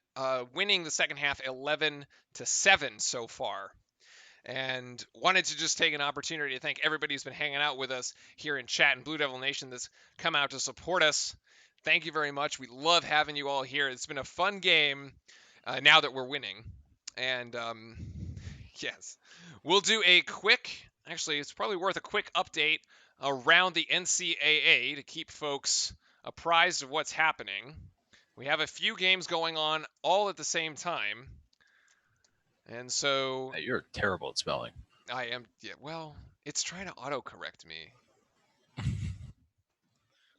winning the second half 11-7 so far. And wanted to just take an opportunity to thank everybody who's been hanging out with us here in chat and Blue Devil Nation that's come out to support us. Thank you very much. We love having you all here. It's been a fun game now that we're winning. And yes, we'll do a quick, actually, it's probably worth a quick update around the NCAA to keep folks apprised of what's happening. We have a few games going on all at the same time. And so... You're terrible at spelling. I am, yeah, well, it's trying to autocorrect me.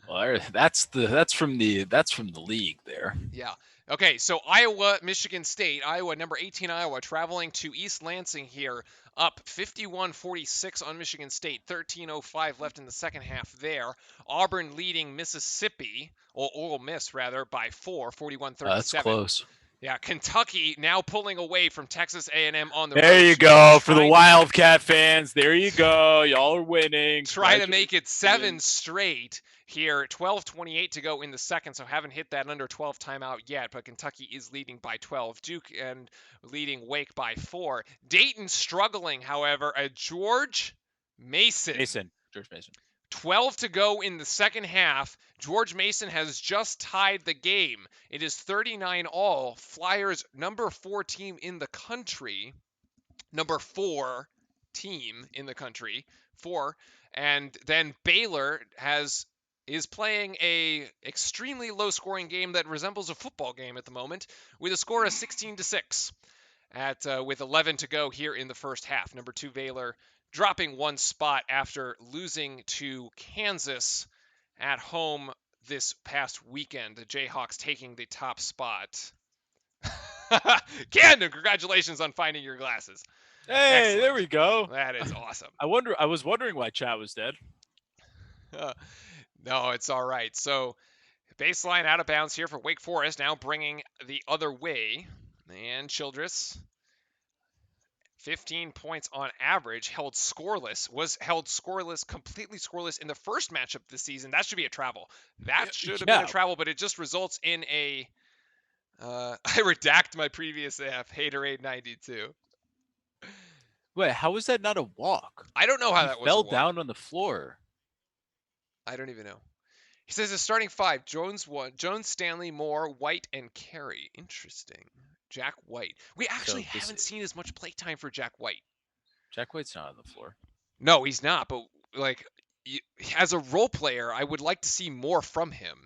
Well, that's from the league there. Yeah. Okay, so Iowa, Michigan State, Iowa, number 18 Iowa, traveling to East Lansing here, up 51-46 on Michigan State, 13:05 left in the second half there. Auburn leading Mississippi, or Ole Miss rather, by 4, 41-37. That's close. Yeah, Kentucky now pulling away from Texas A&M on the road. There you go for the Wildcat fans. There you go. Y'all are winning. Try to make it 7 straight here. 12:28 to go in the second, so haven't hit that under 12 timeout yet, but Kentucky is leading by 12. Duke and leading Wake by 4. Dayton struggling, however, George Mason. George Mason. 12 to go in the second half. George Mason has just tied the game. It is 39-all. Flyers, number 4 team in the country. Number 4 team in the country. 4. And then Baylor is playing a extremely low-scoring game that resembles a football game at the moment, with a score of 16-6 with 11 to go here in the first half. Number 2 Baylor dropping 1 spot after losing to Kansas at home this past weekend. The Jayhawks taking the top spot. Camden, congratulations on finding your glasses. Hey, excellent. There we go. That is awesome. I was wondering why chat was dead. No, it's all right. So baseline out of bounds here for Wake Forest, now bringing the other way. And Childress, 15 points on average, was held scoreless, completely scoreless in the first matchup this season. That should be a travel. That should have been a travel, but it just results in a, I redact my previous F, Haterade 92. Wait, how was that not a walk? I don't know how that was fell down on the floor. I don't even know. He says the starting 5, Jones, Stanley, Moore, White, and Carey. Interesting. Jack White. We actually haven't seen as much playtime for Jack White. Jack White's not on the floor. No, he's not. But as a role player, I would like to see more from him.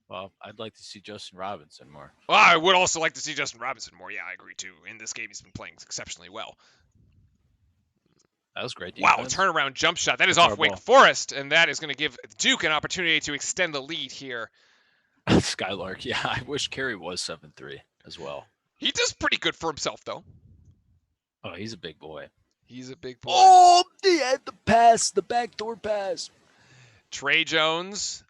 Well, I'd like to see Justin Robinson more. Well, I would also like to see Justin Robinson more. Yeah, I agree too. In this game, he's been playing exceptionally well. That was great defense. Wow, turnaround jump shot. That is off Wake Forest, and that is going to give Duke an opportunity to extend the lead here. Skylark, yeah. I wish Carey was 7'3" as well. He does pretty good for himself, though. Oh, he's a big boy. He's a big boy. Oh, he had the pass, the backdoor pass. Trey Jones,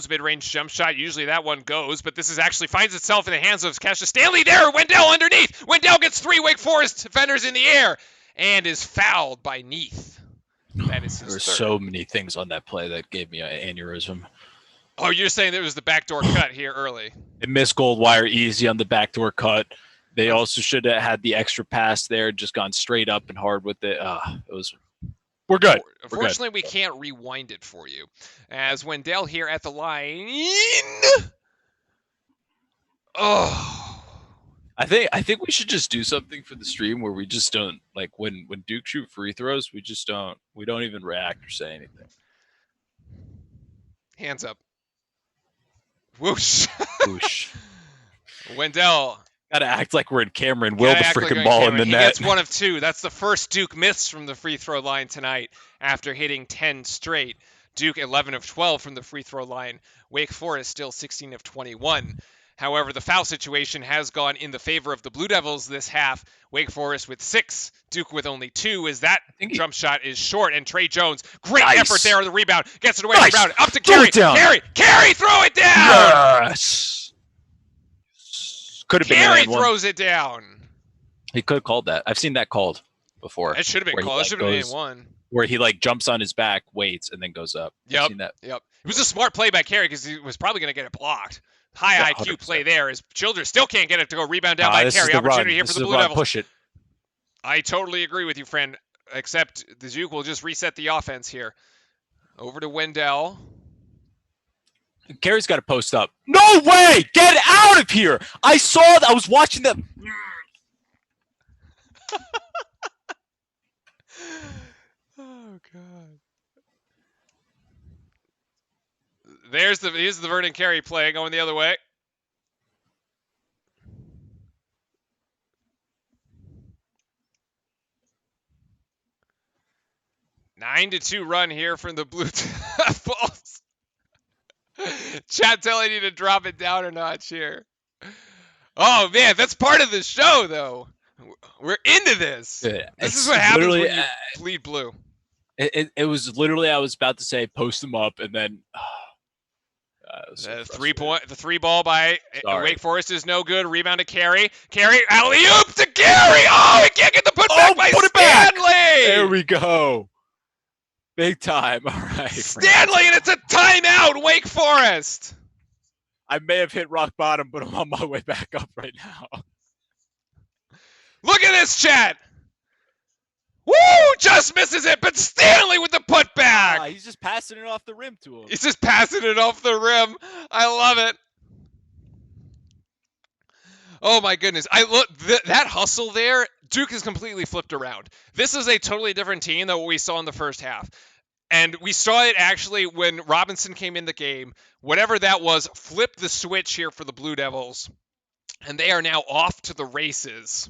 mid-range jump shot. Usually that one goes, but this actually finds itself in the hands of Cassius Stanley there. Wendell underneath. Wendell gets 3 Wake Forest defenders in the air and is fouled by Neath. That is his There were third. so many things on that play that gave me an aneurysm. Oh, you're saying there was the backdoor cut here early. It missed Goldwire easy on the backdoor cut. They also should have had the extra pass there, just gone straight up and hard with it. We're good. Unfortunately, we can't rewind it for you. As Wendell here at the line. Oh. I think we should just do something for the stream where we just don't, like, when Duke shoot free throws, we don't even react or say anything. Hands up. Whoosh. Whoosh. Wendell. Gotta act like we're in Cameron. Will the freaking ball in the net. He gets 1 of 2. That's the first Duke miss from the free throw line tonight after hitting 10 straight. Duke 11 of 12 from the free throw line. Wake Forest still 16 of 21. However, the foul situation has gone in the favor of the Blue Devils this half. Wake Forest with 6, Duke with only 2, as that jump shot is short. And Trey Jones, great effort there on the rebound. Gets it away, rebound, up to Carey. Carey, throw it down! Yes! Could have been Carey throws it down. He could have called that. I've seen that called before. It should have been called. It should have been 1. Where he, like, jumps on his back, waits, and then goes up. Yep. I've seen that. Yep. It was a smart play by Carey because he was probably going to get it blocked. High IQ 100%. play there as Childress still can't get it to go. Rebound down by Carey. Opportunity here for the Blue Devils. Push it. I totally agree with you, friend, except the Duke will just reset the offense here. Over to Wendell. Carey's got to post up. No way! Get out of here! I was watching them. Oh, God. Here's the Vernon Carey play going the other way. A 9-2 run here from the Blue Devils. Chat telling you to drop it down a notch here. Oh, man, that's part of the show, though. We're into this. This is what happens when you bleed blue. It was literally, I was about to say, post them up, and then the 3 ball by Wake Forest is no good. Rebound to Carey. Carey, alley-oop to Carey. Oh, he can't get the putback by Stanley. There we go. Big time. All right. Stanley, and it's a timeout, Wake Forest. I may have hit rock bottom, but I'm on my way back up right now. Look at this, chat. Woo! Just misses it, but Stanley with the putback. He's just passing it off the rim to him. He's just passing it off the rim. I love it. Oh my goodness! That hustle there. Duke is completely flipped around. This is a totally different team than what we saw in the first half. And we saw it actually when Robinson came in the game. Whatever that was, flipped the switch here for the Blue Devils. And they are now off to the races.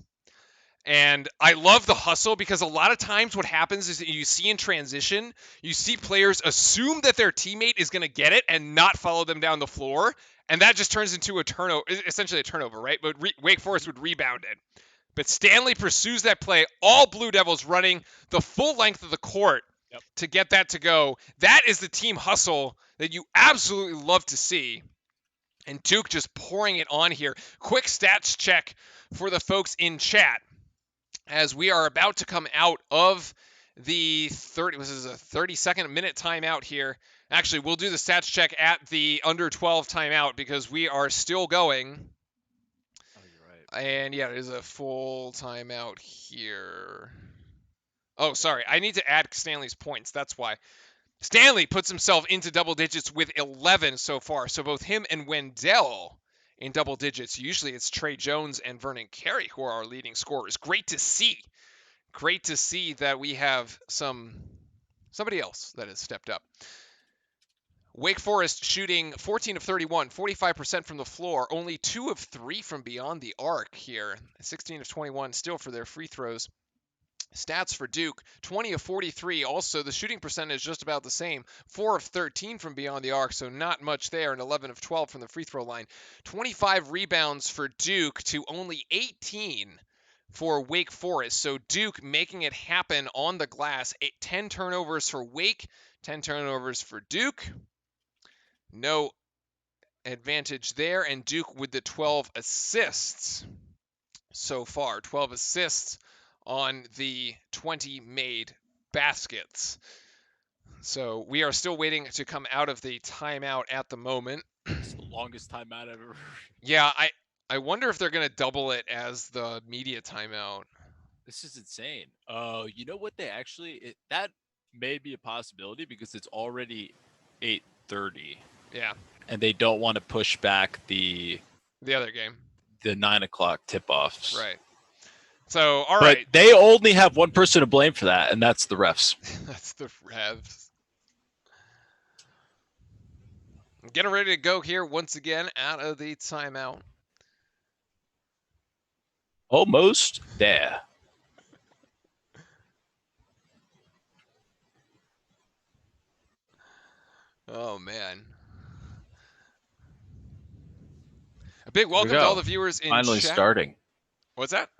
And I love the hustle because a lot of times what happens is that you see in transition, you see players assume that their teammate is going to get it and not follow them down the floor. And that just turns into a turnover, essentially a turnover, right? But Wake Forest would rebound it. But Stanley pursues that play. All Blue Devils running the full length of the court to get that to go. That is the team hustle that you absolutely love to see. And Duke just pouring it on here. Quick stats check for the folks in chat as we are about to come out of the 32nd minute timeout here. Actually, we'll do the stats check at the under 12 timeout because we are still going. And yeah, it is a full timeout here. Oh, sorry. I need to add Stanley's points. That's why. Stanley puts himself into double digits with 11 so far. So both him and Wendell in double digits. Usually it's Trey Jones and Vernon Carey who are our leading scorers. Great to see. Great to see that we have somebody else that has stepped up. Wake Forest shooting 14 of 31, 45% from the floor, only 2 of 3 from beyond the arc here. 16 of 21 still for their free throws. Stats for Duke, 20 of 43. Also, the shooting percentage just about the same. 4 of 13 from beyond the arc, so not much there, and 11 of 12 from the free throw line. 25 rebounds for Duke to only 18 for Wake Forest. So Duke making it happen on the glass. 10 turnovers for Wake, 10 turnovers for Duke. No advantage there, and Duke with the 12 assists so far. 12 assists on the 20 made baskets. So we are still waiting to come out of the timeout at the moment. It's the longest timeout I've ever. Yeah, I wonder if they're going to double it as the media timeout. This is insane. You know what they actually that may be a possibility because it's already 8:30. Yeah. And they don't want to push back the other game. The 9 o'clock tip-offs. Right. So, all right. But they only have one person to blame for that, and that's the refs. That's the refs. Getting ready to go here once again out of the timeout. Almost there. Oh, man. A big welcome to all the viewers in finally chat. Starting. What's that?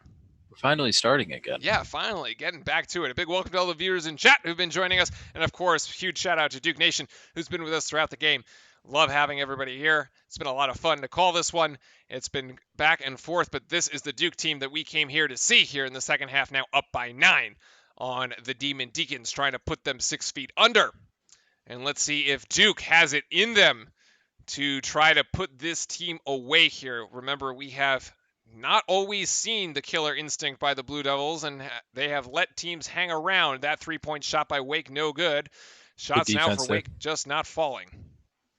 We're finally starting again. Yeah, finally getting back to it. A big welcome to all the viewers in chat who've been joining us. And, of course, huge shout-out to Duke Nation, who's been with us throughout the game. Love having everybody here. It's been a lot of fun to call this one. It's been back and forth, but this is the Duke team that we came here to see here in the second half, now up by 9 on the Demon Deacons, trying to put them 6 feet under. And let's see if Duke has it in them to try to put this team away here. Remember, we have not always seen the killer instinct by the Blue Devils, and they have let teams hang around. That three-point shot by Wake, no good. Shots now for Wake just not falling.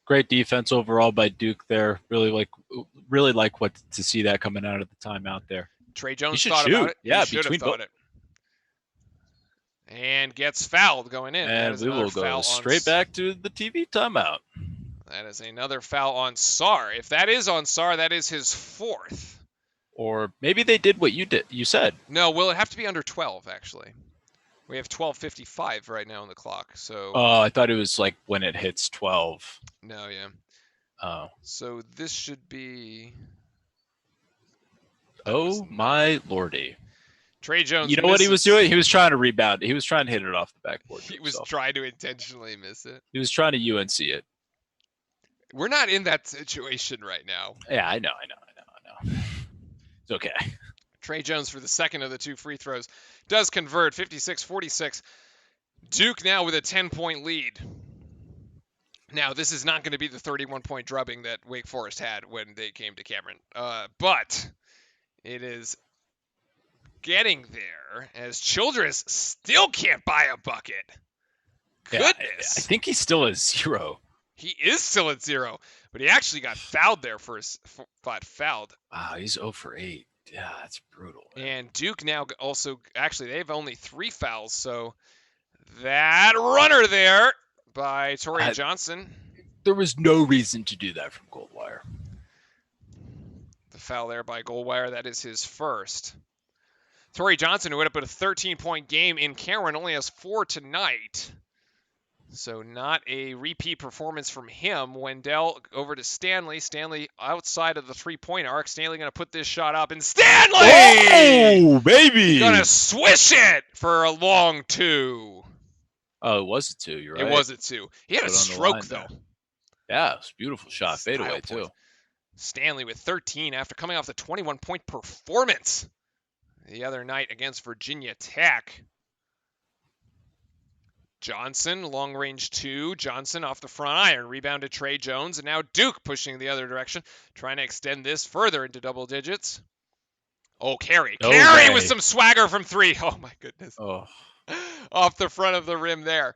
Great defense overall by Duke there. Really like what to see that coming out of the timeout there. Trey Jones thought about it. Yeah, he should have thought it. And gets fouled going in. And we will go straight back to the TV timeout. That is another foul on Sarr. If that is on Sarr, that is his fourth. Or maybe they did what you said. No, will it have to be under 12, actually? We have 12:55 right now on the clock. So. Oh, I thought it was like when it hits 12. No, yeah. Oh. So this should be. Oh my lordy. Trey Jones. You know what he was doing? He was trying to rebound. He was trying to hit it off the backboard. He was trying to intentionally miss it. He was trying to UNC it. We're not in that situation right now. Yeah, I know. It's okay. Trey Jones for the second of the two free throws does convert, 56-46. Duke now with a 10-point lead. Now, this is not going to be the 31-point drubbing that Wake Forest had when they came to Cameron. But it is getting there as Childress still can't buy a bucket. Goodness. Yeah, I think he's still at 0. He is still at 0, but he actually got fouled there fouled. Wow, he's 0 for 8. Yeah, that's brutal. Man. And Duke now also, actually, they have only 3 fouls, so that runner there by Torrey Johnson. There was no reason to do that from Goldwire. The foul there by Goldwire, that is his first. Torrey Johnson, who went up at a 13-point game in Cameron, only has 4 tonight. So not a repeat performance from him. Wendell over to Stanley. Stanley outside of the three-point arc. Stanley going to put this shot up. And Stanley! Oh, baby! Going to swish it for a long 2. Oh, it was a 2. You're right. It was a 2. He had a stroke, though. Yeah, it was a beautiful shot. Fade away, too. Stanley with 13 after coming off the 21-point performance the other night against Virginia Tech. Johnson, long range 2. Johnson off the front iron. Rebounded Trey Jones. And now Duke pushing the other direction. Trying to extend this further into double digits. Oh, Carey. No Carey way. with some swagger from 3. Oh, my goodness. Oh. Off the front of the rim there.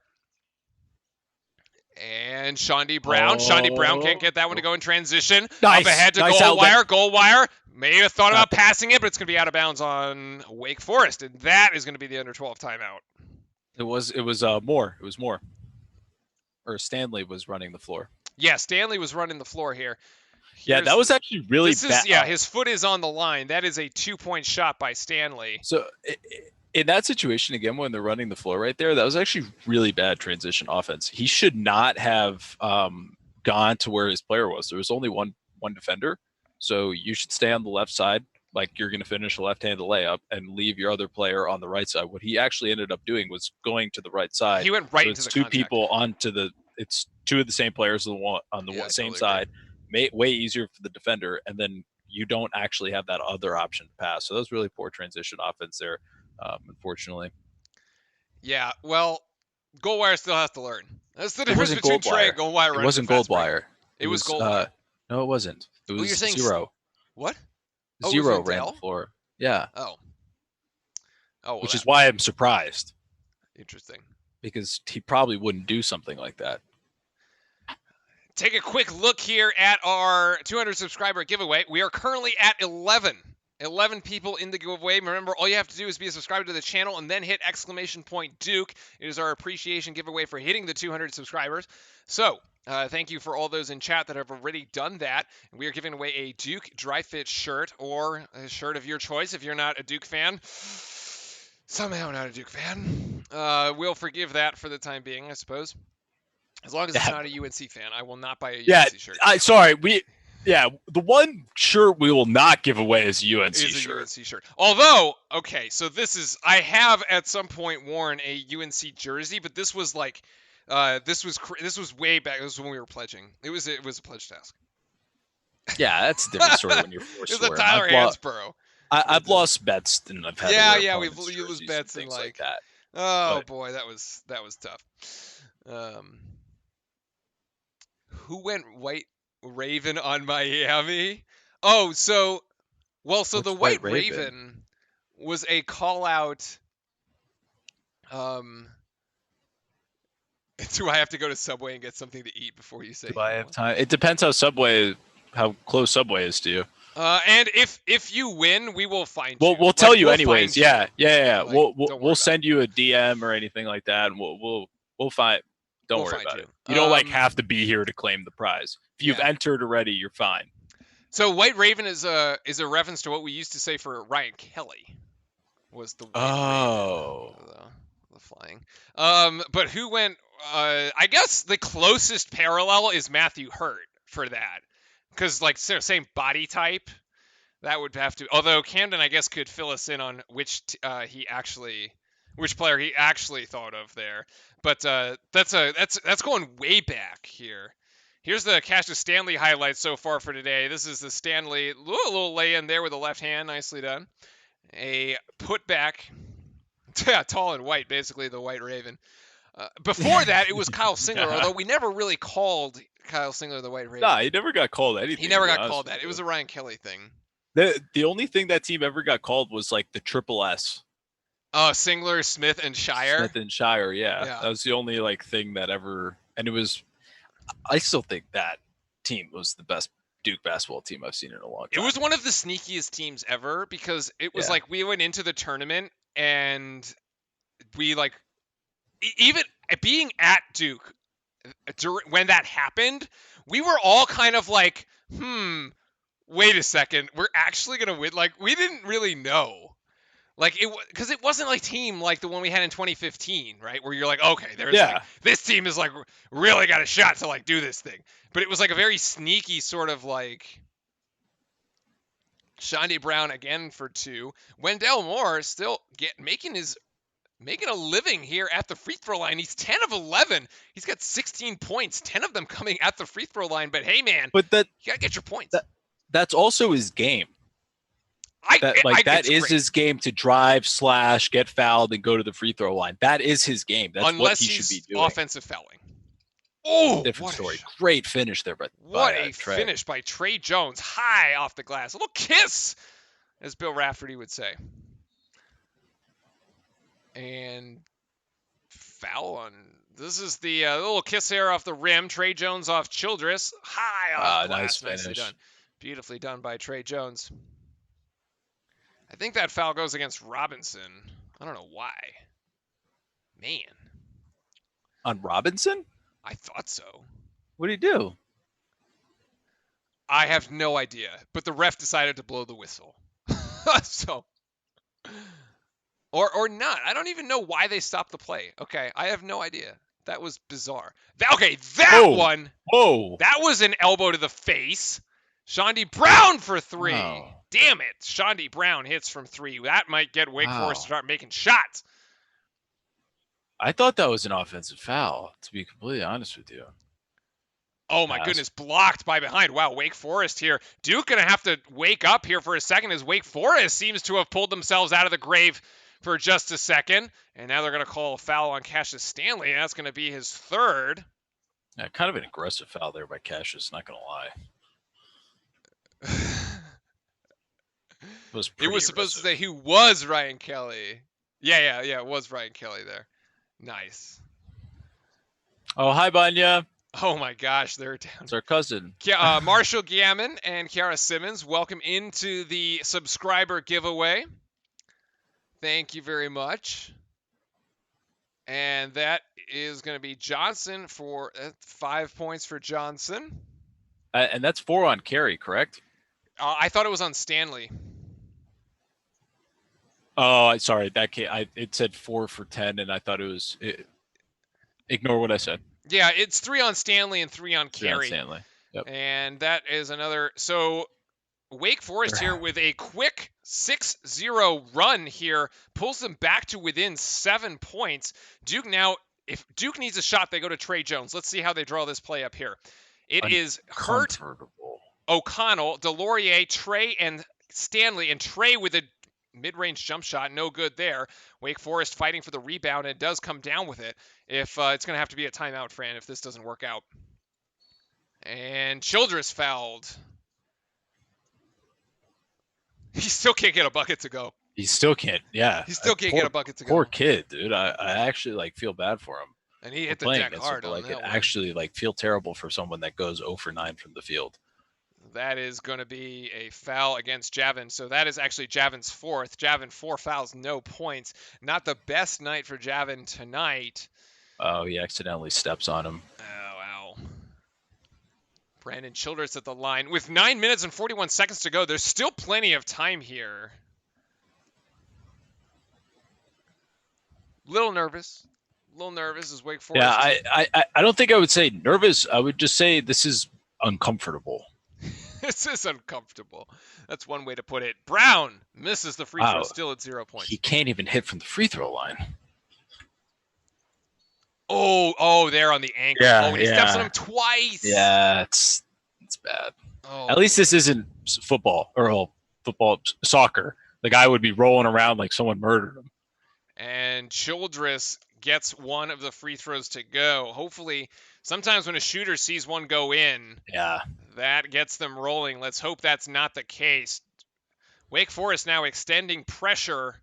And Shaundi Brown. Shaundi Brown can't get that one to go in transition. Nice. Up ahead to Goldwire. Goldwire may have thought about passing it, but it's going to be out of bounds on Wake Forest. And that is going to be the under 12 timeout. It was more. It was more. Or Stanley was running the floor. Yeah, Stanley was running the floor here. Yeah, that was actually really bad. Yeah, his foot is on the line. That is a 2-point shot by Stanley. So in that situation, again, when they're running the floor right there, that was actually really bad transition offense. He should not have gone to where his player was. There was only one defender. So you should stay on the left side, like you're going to finish a left-handed layup, and leave your other player on the right side. What he actually ended up doing was going to the right side. He went right into it's the two contact. people onto the. It's 2 of the same players on the same side. Way easier for the defender, and then you don't actually have that other option to pass. So that was really poor transition offense there, unfortunately. Yeah, well, Goldwire still has to learn. That's the difference between Trey and Goldwire. It wasn't Goldwire. It was Goldwire. No, it wasn't. It was you're saying 0. What? 0 ran the floor. Yeah. Oh, well, which is why I'm surprised. Interesting. Because he probably wouldn't do something like that. Take a quick look here at our 200 subscriber giveaway. We are currently at 11 people in the giveaway. Remember, all you have to do is be a subscriber to the channel and then hit !Duke. It is our appreciation giveaway for hitting the 200 subscribers. So, thank you for all those in chat that have already done that. We are giving away a Duke Dry Fit shirt, or a shirt of your choice if you're not a Duke fan. Somehow not a Duke fan. We'll forgive that for the time being, I suppose. As long as it's not a UNC fan, I will not buy a UNC shirt. The one shirt we will not give away is a UNC shirt. UNC shirt. Although, okay, so I have at some point worn a UNC jersey, but this was like, this was way back. This was when we were pledging. It was a pledge task. Yeah, that's a different story when you're forced to wear. It's a Tyler Hansborough. I've lost bets and I've had you lose bets and like that. Oh boy, that was tough. who went White Raven on Miami? Oh, so the White Raven was a call out. Do I have to go to Subway and get something to eat before you say? Do I have time? It depends how close Subway is to you. And if you win, we will find you. We'll tell you anyways. Yeah. Like, We'll send you a DM or anything like that, and we'll find. Don't worry about it. You don't have to be here to claim the prize. If you've entered already, you're fine. So White Raven is a reference to what we used to say for Ryan Kelly. Was the White Raven, the flying. But who went? I guess the closest parallel is Matthew Hurt for that, because like same body type. That would have to. Although Camden, I guess, could fill us in on which player he actually thought of there. But that's going way back here. Here's the Cassius Stanley highlights so far for today. This is the Stanley little lay in there with the left hand, nicely done. A putback, tall and white, basically the White Raven. Before that, it was Kyle Singler, although we never really called Kyle Singler the White Raven. Nah, he never got called anything. He never got called that. It was a Ryan Kelly thing. The only thing that team ever got called was like the triple S. Singler, Smith, and Shire. Yeah. That was the only like thing that ever, and it was. I still think that team was the best Duke basketball team I've seen in a long time. It was one of the sneakiest teams ever because it was like we went into the tournament and we like even being at Duke when that happened, we were all kind of like, wait a second, we're actually gonna win. Like we didn't really know. Like because it wasn't like team like the one we had in 2015, right? Where you're like, okay, like, this team is like really got a shot to like do this thing. But it was like a very sneaky sort of like Shondy Brown again for 2. Wendell Moore still making a living here at the free throw line. He's 10 of 11. He's got 16 points, 10 of them coming at the free throw line. But hey, man, you gotta get your points. That's also his game. That is his game, to drive, slash, get fouled, and go to the free throw line. That is his game. That's what he should be doing. Offensive fouling. Oh, different story. Great finish there, but what a finish by Trey Jones, high off the glass, a little kiss, as Bill Rafferty would say. And foul on. This is the little kiss here off the rim. Trey Jones off Childress, high off glass. Nice finish. Nicely done. Beautifully done by Trey Jones. I think that foul goes against Robinson. I don't know why. Man. On Robinson? I thought so. What did he do? I have no idea. But the ref decided to blow the whistle. So. Or not. I don't even know why they stopped the play. Okay. I have no idea. That was bizarre. One. Whoa. That was an elbow to the face. Shondy Brown for 3. Oh. Damn it. Shondy Brown hits from 3. That might get Wake Forest to start making shots. I thought that was an offensive foul, to be completely honest with you. Oh, my goodness. Blocked by behind. Wow, Wake Forest here. Duke going to have to wake up here for a second as Wake Forest seems to have pulled themselves out of the grave for just a second. And now they're going to call a foul on Cassius Stanley. And that's going to be his 3rd. Yeah, kind of an aggressive foul there by Cassius, not going to lie. It was supposed to say who was Ryan Kelly. Yeah, it was Ryan Kelly there. Nice. Oh, hi, Banya. Oh, my gosh, they're down. It's our cousin. Marshall Gammon and Kiara Simmons, welcome into the subscriber giveaway. Thank you very much. And that is going to be Johnson for 5 points for Johnson. And that's 4 on Carey, correct? I thought it was on Stanley. Oh, sorry. It said 4 for 10, and I thought it was. Ignore what I said. Yeah, it's 3 on Stanley and 3 on Carey. 3 on Stanley. Yep. And that is another. So Wake Forest here with a quick 6-0 run here pulls them back to within 7 points. Duke now, if Duke needs a shot, they go to Trey Jones. Let's see how they draw this play up here. It is Hurt, O'Connell, Delorier, Trey, and Stanley. And Trey with a mid-range jump shot, no good there. Wake Forest fighting for the rebound, and it does come down with it. If it's going to have to be a timeout, Fran, if this doesn't work out. And Childress fouled. He still can't get a bucket to go. He still can't. Yeah. He still can't get a bucket to go. Poor kid, dude. I actually feel bad for him. And he hit the deck hard on that one. Actually feel terrible for someone that goes 0 for 9 from the field. That is going to be a foul against Javin. So that is actually Javin's fourth. Javin 4 fouls, no points. Not the best night for Javin tonight. Oh, he accidentally steps on him. Oh, wow. Brandon Childress at the line. With 9 minutes and 41 seconds to go, there's still plenty of time here. Little nervous as Wake Forest. Yeah, I don't think I would say nervous. I would just say this is uncomfortable. This is uncomfortable. That's one way to put it. Brown misses the free throw, still at 0 points. He can't even hit from the free throw line. Oh, there on the ankle. Yeah, and he steps on him twice. Yeah, it's bad. Oh, at least this isn't football or soccer. The guy would be rolling around like someone murdered him. And Childress gets one of the free throws to go. Hopefully, sometimes when a shooter sees one go in, that gets them rolling. Let's hope that's not the case. Wake Forest now extending pressure.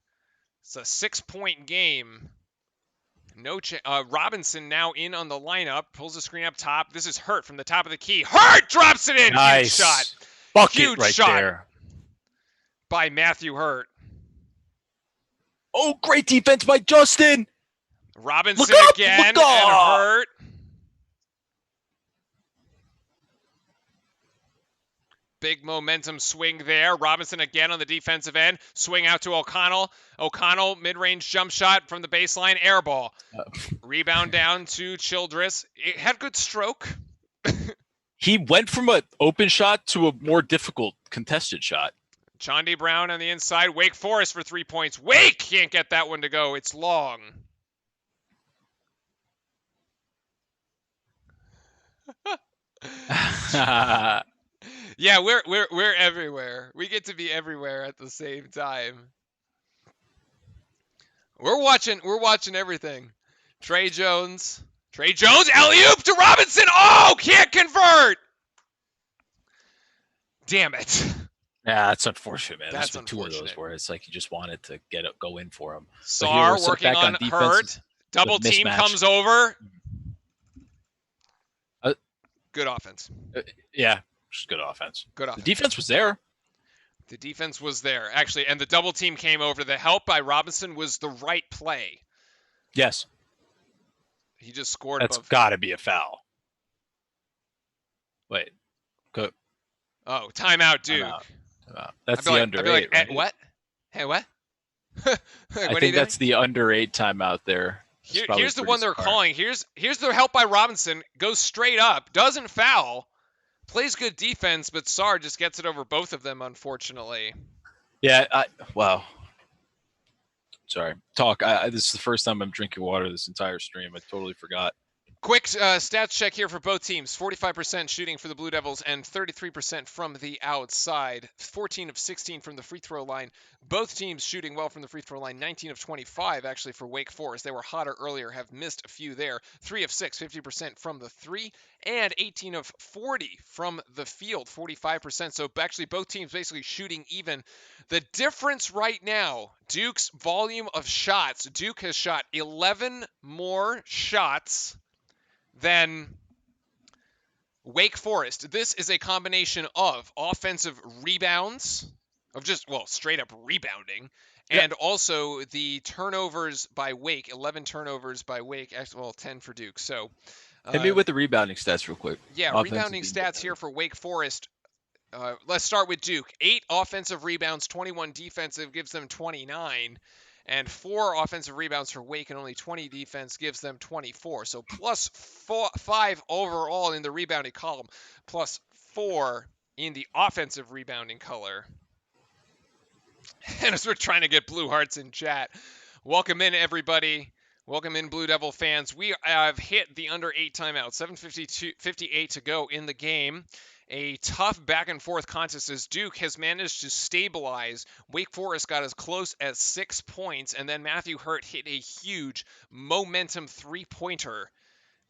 It's a 6-point game. Robinson now in on the lineup. Pulls the screen up top. This is Hurt from the top of the key. Hurt drops it in. Nice. Huge shot. Bucket Huge right shot there. By Matthew Hurt. Oh, great defense by Justin. Robinson again and Hurt. Big momentum swing there. Robinson again on the defensive end. Swing out to O'Connell. O'Connell, mid-range jump shot from the baseline. Air ball. Rebound down to Childress. It had good stroke. He went from an open shot to a more difficult contested shot. Chandi Brown on the inside. Wake Forest for 3 points. Wake can't get that one to go. It's long. Yeah, we're everywhere. We get to be everywhere at the same time. We're watching everything. Trey Jones, alley-oop to Robinson. Oh, can't convert. Damn it. Yeah, that's unfortunate, man. That's There's been 2 of those where it's like you just wanted to go in for him. Sar working on Hurt. Double team comes over. Good offense. Yeah, just good offense. Good offense. The defense was there. The defense was there, actually, and the double team came over. The help by Robinson was the right play. Yes. He just scored. That's got to be a foul. Wait. Go. Oh, timeout, Duke. Timeout. That's the under 8. Right? What? Hey, what? I think that's the under 8 timeout there. Here's the one they're calling. Here's the help by Robinson. Goes straight up. Doesn't foul. Plays good defense, but Sar just gets it over both of them, unfortunately. Yeah. Wow. Sorry. This is the first time I'm drinking water this entire stream. I totally forgot. Quick stats check here for both teams. 45% shooting for the Blue Devils and 33% from the outside. 14 of 16 from the free throw line. Both teams shooting well from the free throw line. 19 of 25 actually for Wake Forest. They were hotter earlier, have missed a few there. 3 of 6, 50% from the 3. And 18 of 40 from the field, 45%. So actually both teams basically shooting even. The difference right now, Duke's volume of shots. Duke has shot 11 more shots than Wake Forest. This is a combination of offensive rebounds, of just, straight up rebounding, and also the turnovers by Wake, 11 turnovers by Wake, 10 for Duke. So, hit me with the rebounding stats real quick. Yeah, rebounding stats here for Wake Forest. Let's start with Duke. 8 offensive rebounds, 21 defensive, gives them 29. And 4 offensive rebounds for Wake and only 20 defense gives them 24. So plus 5 overall in the rebounding column, plus 4 in the offensive rebounding color. And as we're trying to get Blue Hearts in chat, welcome in everybody. Welcome in Blue Devil fans. We have hit the under 8 timeout. 7:58 to go in the game. A tough back-and-forth contest as Duke has managed to stabilize. Wake Forest got as close as 6 points, and then Matthew Hurt hit a huge momentum three-pointer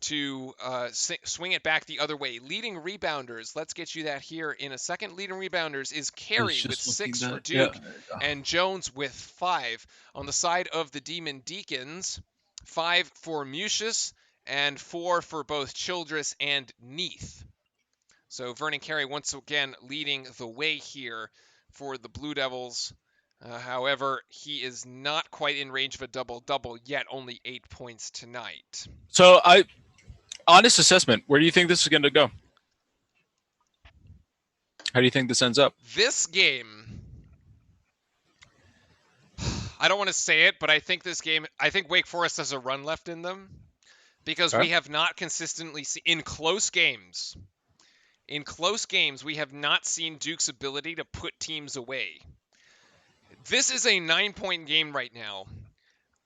to swing it back the other way. Leading rebounders, let's get you that here in a second. Leading rebounders is Carey with 6 for Duke, and Jones with 5. On the side of the Demon Deacons, 5 for Musius and 4 for both Childress and Neath. So Vernon Carey once again leading the way here for the Blue Devils. However, he is not quite in range of a double-double yet, only 8 points tonight. So, honest assessment, where do you think this is going to go? How do you think this ends up? This game, I don't want to say it, but I think Wake Forest has a run left in them because we have not consistently seen, in close games, we have not seen Duke's ability to put teams away. This is a 9-point game right now.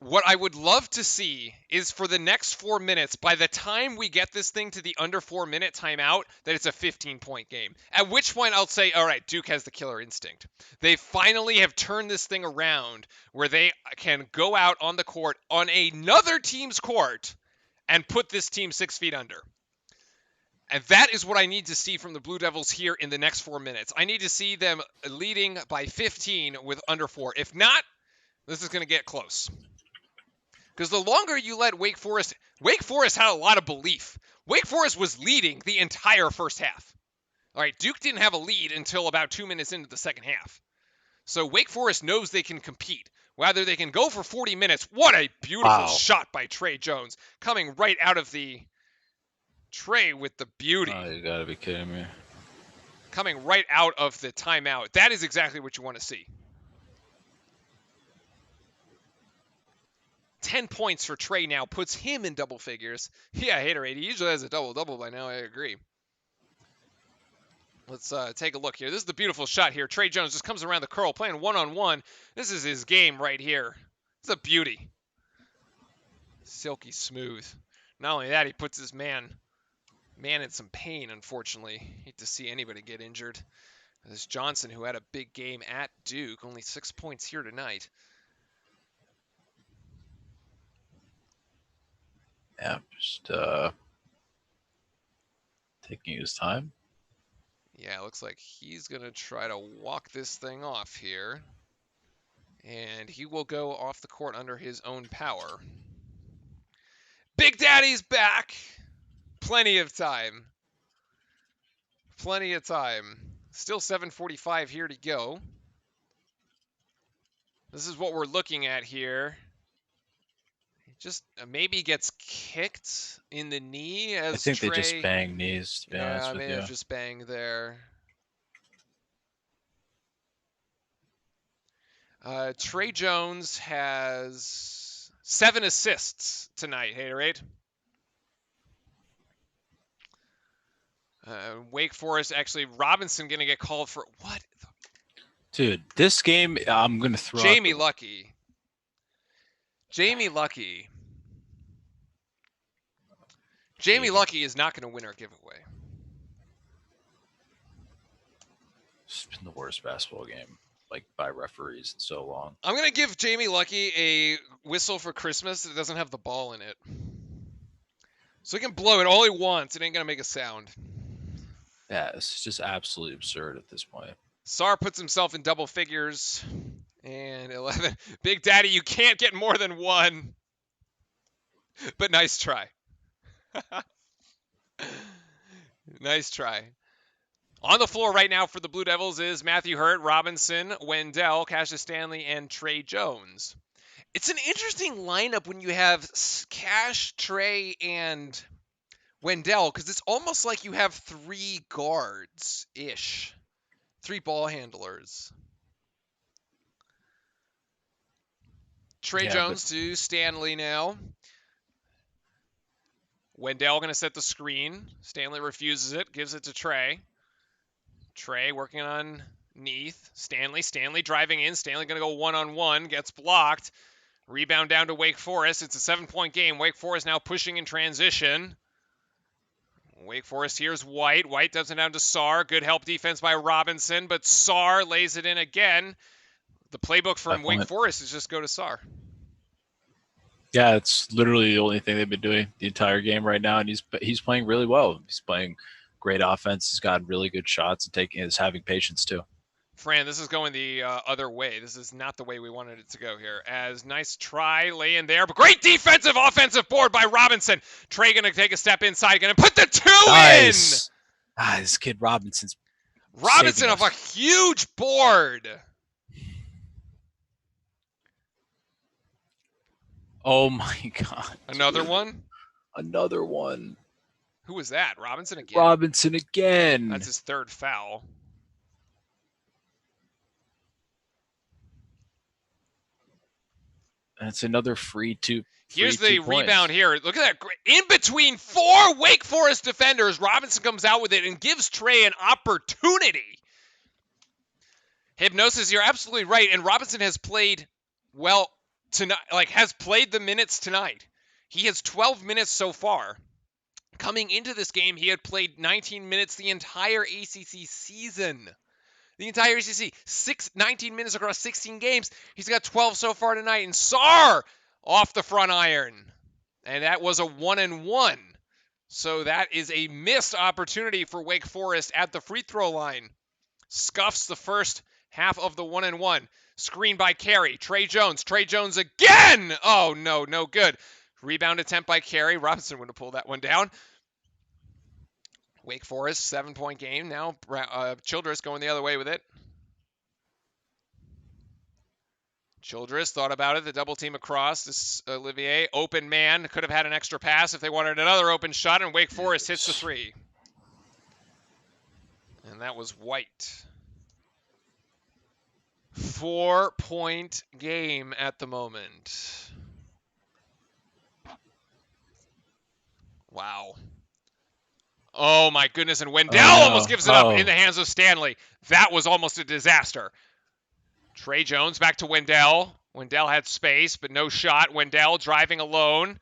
What I would love to see is for the next 4 minutes, by the time we get this thing to the under 4-minute timeout, that it's a 15-point game. At which point I'll say, all right, Duke has the killer instinct. They finally have turned this thing around where they can go out on the court, on another team's court, and put this team 6 feet under. And that is what I need to see from the Blue Devils here in the next 4 minutes. I need to see them leading by 15 with under 4. If not, this is going to get close. Because the longer you let Wake Forest had a lot of belief. Wake Forest was leading the entire first half. All right, Duke didn't have a lead until about 2 minutes into the second half. So Wake Forest knows they can compete. Whether they can go for 40 minutes, what a beautiful shot by Trey Jones. Coming right out of the Trey with the beauty. Oh, you gotta be kidding me. Coming right out of the timeout. That is exactly what you want to see. 10 points for Trey now puts him in double figures. Yeah, Haterade, he usually has a double-double by now, I agree. Let's take a look here. This is the beautiful shot here. Trey Jones just comes around the curl, playing one-on-one. This is his game right here. It's a beauty. Silky smooth. Not only that, he puts his man in some pain, unfortunately. Hate to see anybody get injured. This Johnson, who had a big game at Duke, only 6 points here tonight. Yeah, just taking his time. Yeah, it looks like he's going to try to walk this thing off here. And he will go off the court under his own power. Big Daddy's back! Plenty of time. Plenty of time. Still 7:45 here to go. This is what we're looking at here. Just maybe gets kicked in the knee as I think Trey... they just bang knees, to be honest with you. Yeah, just bang there. Trey Jones has 7 assists tonight, Haterade. Wake Forest, actually, Robinson going to get called for what? Dude, this game, I'm going to throw Jamie Lucky. Jamie Lucky is not going to win our giveaway. It's been the worst basketball game, like, by referees in so long. I'm going to give Jamie Lucky a whistle for Christmas that doesn't have the ball in it. So he can blow it all he wants. It ain't going to make a sound. Yeah, it's just absolutely absurd at this point. Sarr puts himself in double figures. And 11. Big Daddy, you can't get more than 1. But nice try. Nice try. On the floor right now for the Blue Devils is Matthew Hurt, Robinson, Wendell, Cassius Stanley, and Trey Jones. It's an interesting lineup when you have Cash, Trey, and Wendell, because it's almost like you have 3 guards-ish. 3 ball handlers. Trey Jones to Stanley now. Wendell going to set the screen. Stanley refuses it, gives it to Trey. Trey working on Neath. Stanley driving in. Stanley going to go one-on-one, gets blocked. Rebound down to Wake Forest. It's a 7-point game. Wake Forest now pushing in transition. Wake Forest, here's White. White does it down to Sarr. Good help defense by Robinson, but Sarr lays it in again. The playbook from Wake Forest is just go to Sarr. Yeah, it's literally the only thing they've been doing the entire game right now, and he's playing really well. He's playing great offense. He's got really good shots and is having patience too. Fran, this is going the other way. This is not the way we wanted it to go here. As nice try, lay in there, but great defensive offensive board by Robinson. Trey going to take a step inside, going to put the 2 nice. in. This kid Robinson off a huge board. Oh my God. Another one? Another one. Who was that? Robinson again? Robinson again. That's his 3rd foul. That's another free 2. Here's the rebound here. Look at that. In between 4 Wake Forest defenders, Robinson comes out with it and gives Trey an opportunity. Hypnosis, you're absolutely right. And Robinson has played well tonight, has played the minutes tonight. He has 12 minutes so far. Coming into this game, he had played 19 minutes the entire ACC season. The entire ACC, 19 minutes across 16 games. He's got 12 so far tonight. And Sarr off the front iron. And that was a 1-and-1. So that is a missed opportunity for Wake Forest at the free throw line. Scuffs the first half of the 1-and-1. Screen by Carey. Trey Jones. Trey Jones again. Oh, no, no good. Rebound attempt by Carey. Robinson would have pulled that one down. Wake Forest, 7-point game. Now Childress going the other way with it. Childress thought about it. The double team across. This Olivier, open man. Could have had an extra pass if they wanted another open shot, and Wake Forest hits the 3. And that was White. 4-point game at the moment. Wow. Oh, my goodness. And Wendell almost gives it up in the hands of Stanley. That was almost a disaster. Trey Jones back to Wendell. Wendell had space, but no shot. Wendell driving alone.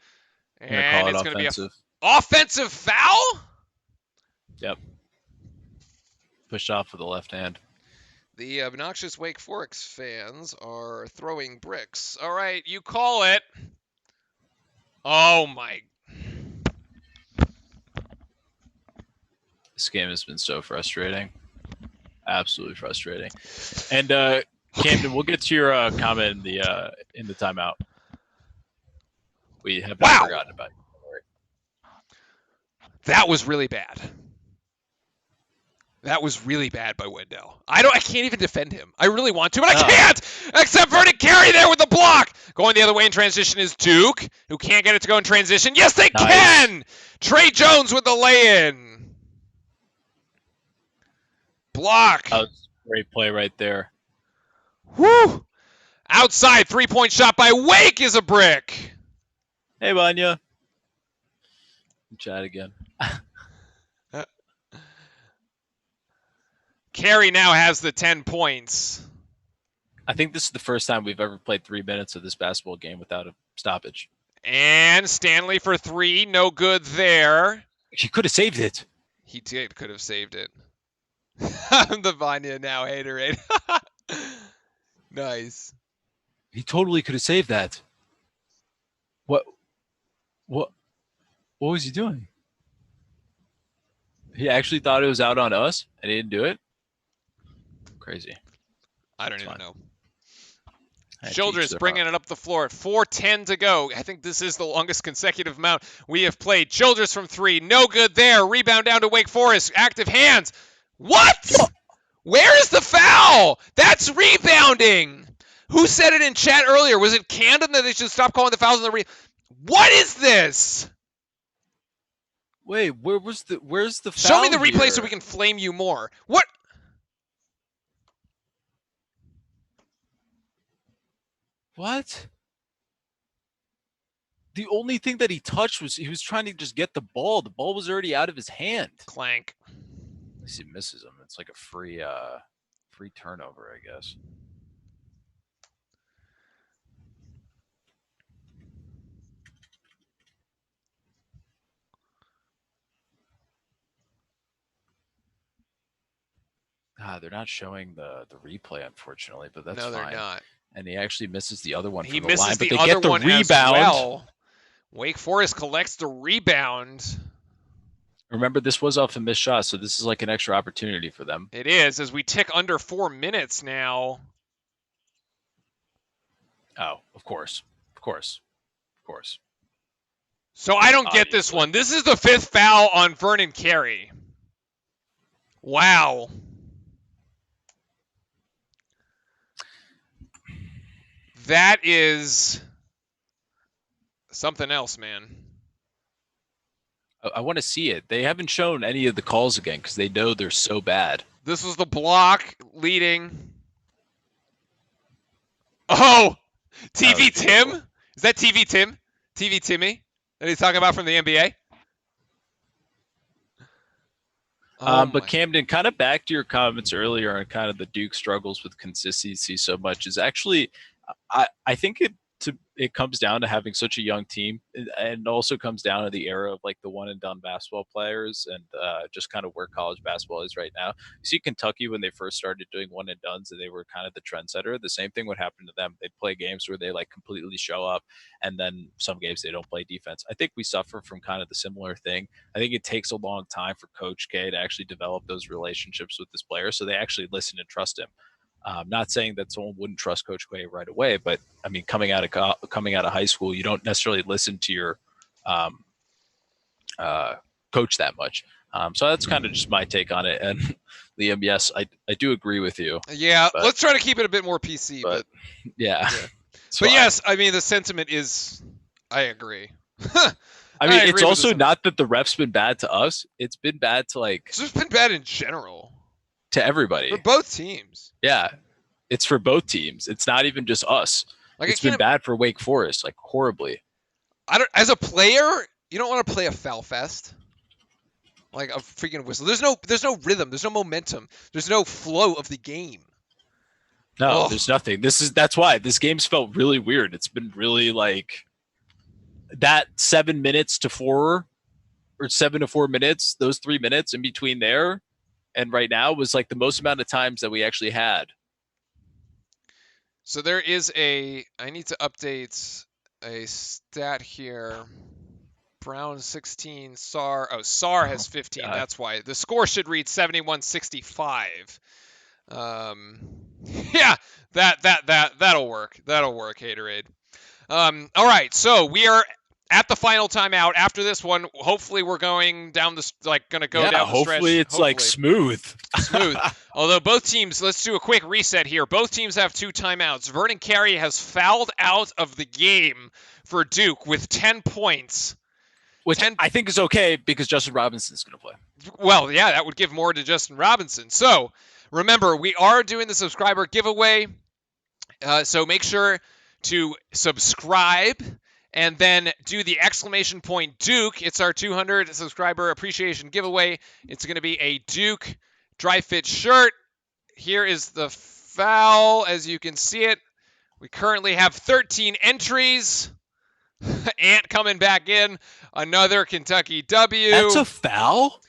And it's going to be an offensive foul? Yep. Pushed off with the left hand. The obnoxious Wake Forest fans are throwing bricks. All right, you call it. Oh, my. This game has been so frustrating. Absolutely frustrating. And Camden, we'll get to your comment in the timeout. We have not forgotten about you. That was really bad. That was really bad by Wendell. I can't even defend him. I really want to, but I can't! Except Vernon Carey there with the block! Going the other way in transition is Duke, who can't get it to go in transition. Yes, they can! Trey Jones with the lay-in. Block. That was a great play right there. Woo! Outside, 3-point shot by Wake is a brick. Hey, Vanya. Chat again. Carey now has the 10 points. I think this is the first time we've ever played 3 minutes of this basketball game without a stoppage. And Stanley for 3. No good there. He could have saved it. He could have saved it. I'm the Vanya now haterade. Nice. He totally could have saved that. What was he doing? He actually thought it was out on us and he didn't do it? Crazy. I don't even know. Childress bringing it up the floor at 4:10 to go. I think this is the longest consecutive amount we have played. Childress from 3. No good there. Rebound down to Wake Forest. Active hands. What? Where is the foul? That's rebounding. Who said it in chat earlier? Was it Camden that they should stop calling the fouls on the What is this? Wait, where's the foul? Show me the replay here? so we can flame you more. What? What? The only thing that he touched was he was trying to just get the ball. The ball was already out of his hand. Clank. At least he misses him. It's like a free turnover, I guess. They're not showing the replay, unfortunately, but that's fine. No, they're not. And he actually misses the other one He from the line, misses but the they other get the one as rebound. well. Wake Forest collects the rebound. Remember, this was off a missed shot, so this is like an extra opportunity for them. It is, as we tick under 4 minutes now. Oh, of course. Of course. Of course. So I don't get this one. This is the 5th foul on Vernon Carey. Wow. That is something else, man. I want to see it. They haven't shown any of the calls again because they know they're so bad. This was the block leading. Oh, TV Tim? Is that TV Tim? TV Timmy that he's talking about from the NBA? But Camden, kind of back to your comments earlier on kind of the Duke struggles with consistency so much is actually, I think it comes down to having such a young team, and also comes down to the era of like the one and done basketball players and just kind of where college basketball is right now. You see Kentucky when they first started doing one and dones and they were kind of the trendsetter. The same thing would happen to them. They'd play games where they like completely show up, and then some games they don't play defense. I think we suffer from kind of the similar thing. I think it takes a long time for Coach K to actually develop those relationships with his players so they actually listen and trust him. Not saying that someone wouldn't trust Coach Quay right away, but I mean, coming out of high school, you don't necessarily listen to your coach that much. So that's kind of just my take on it. And Liam, yes, I do agree with you. Yeah, let's try to keep it a bit more PC. But yeah. But yes, I mean, the sentiment is, I agree. I mean, it's also not that the ref's been bad to us. It's been bad to like. It's just been bad in general. To everybody. For both teams. Yeah. It's for both teams. It's not even just us. Like, it's been bad for Wake Forest, like horribly. As a player, you don't want to play a foul fest. Like a freaking whistle. There's no rhythm. There's no momentum. There's no flow of the game. No, there's nothing. That's why this game's felt really weird. It's been really like that 7 minutes to 4 or 7 to 4 minutes, those 3 minutes in between there and right now was like the most amount of times that we actually had. So there is I need to update a stat here. Brown 16, SAR has 15. God. That's why. The score should read 71-65. Yeah, that'll work. That'll work, Haterade. All right, so we are at the final timeout. After this one, hopefully we're going down the down the stretch. Hopefully it's like smooth. Smooth. Although both teams, let's do a quick reset here. Both teams have 2 timeouts. Vernon Carey has fouled out of the game for Duke with 10 points. Which I think is okay because Justin Robinson's going to play. Well, yeah, that would give more to Justin Robinson. So remember, we are doing the subscriber giveaway. So make sure to subscribe and then do the exclamation point Duke. It's our 200 subscriber appreciation giveaway. It's going to be a Duke dry fit shirt. Here is the foul, as you can see it. We currently have 13 entries. Ant coming back in. Another Kentucky W. That's a foul?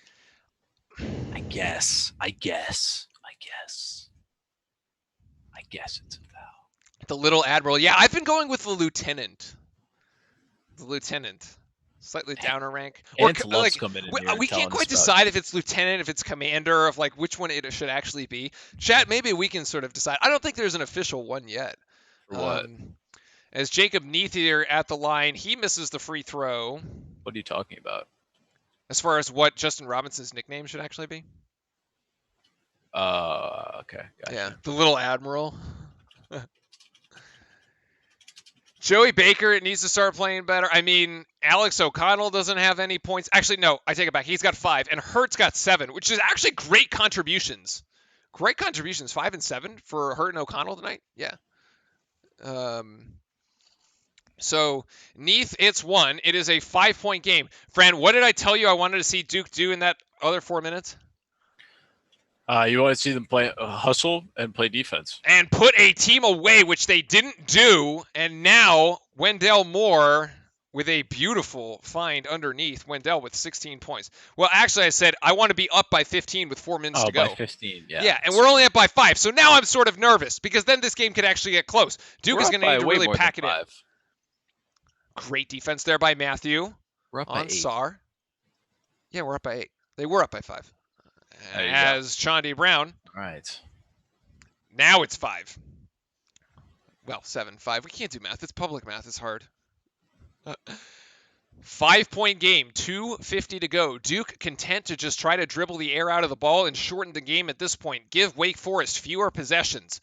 I guess it's a foul. The little admiral. Yeah, I've been going with the lieutenant. Slightly downer rank. Ant loves coming in here we can't quite decide if it's lieutenant, if it's commander, of like which one it should actually be. Chat, maybe we can sort of decide. I don't think there's an official one yet. For what? As Jacob Neath here at the line, he misses the free throw. What are you talking about? As far as what Justin Robinson's nickname should actually be? Okay. Gotcha. Yeah, the little admiral. Joey Baker needs to start playing better. I mean, Alex O'Connell doesn't have any points. Actually, no, I take it back. He's got 5, and Hurt's got 7, which is actually great contributions. 5 and 7 for Hurt and O'Connell tonight. Yeah. So, Neath, it's 1. It is a 5-point game. Fran, what did I tell you I wanted to see Duke do in that other 4 minutes? You want to see them play hustle and play defense. And put a team away, which they didn't do. And now, Wendell Moore with a beautiful find underneath. Wendell with 16 points. Well, actually, I said I want to be up by 15 with 4 minutes to go. By 15, yeah. Yeah, and we're only up by 5, so now I'm sort of nervous because then this game could actually get close. Duke is going to need to really pack it in. Great defense there by Matthew. We're up by 8. Sar. Yeah, we're up by 8. They were up by 5. As Chandi Brown. All right. Now it's 5. Well, 7, 5. We can't do math. It's public math. It's hard. 5-point game, 2:50 to go. Duke content to just try to dribble the air out of the ball and shorten the game at this point. Give Wake Forest fewer possessions.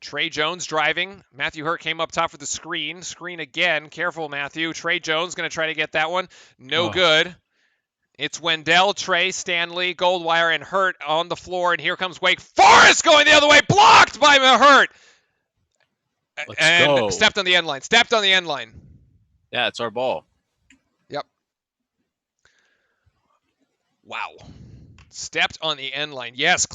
Trey Jones driving. Matthew Hurt came up top for the screen. Screen again. Careful, Matthew. Trey Jones going to try to get that one. No good. It's Wendell, Trey, Stanley, Goldwire, and Hurt on the floor. And here comes Wake Forest going the other way. Blocked by Hurt. Let's go. Stepped on the end line. Stepped on the end line. Yeah, it's our ball. Yep. Wow. Stepped on the end line. Yes.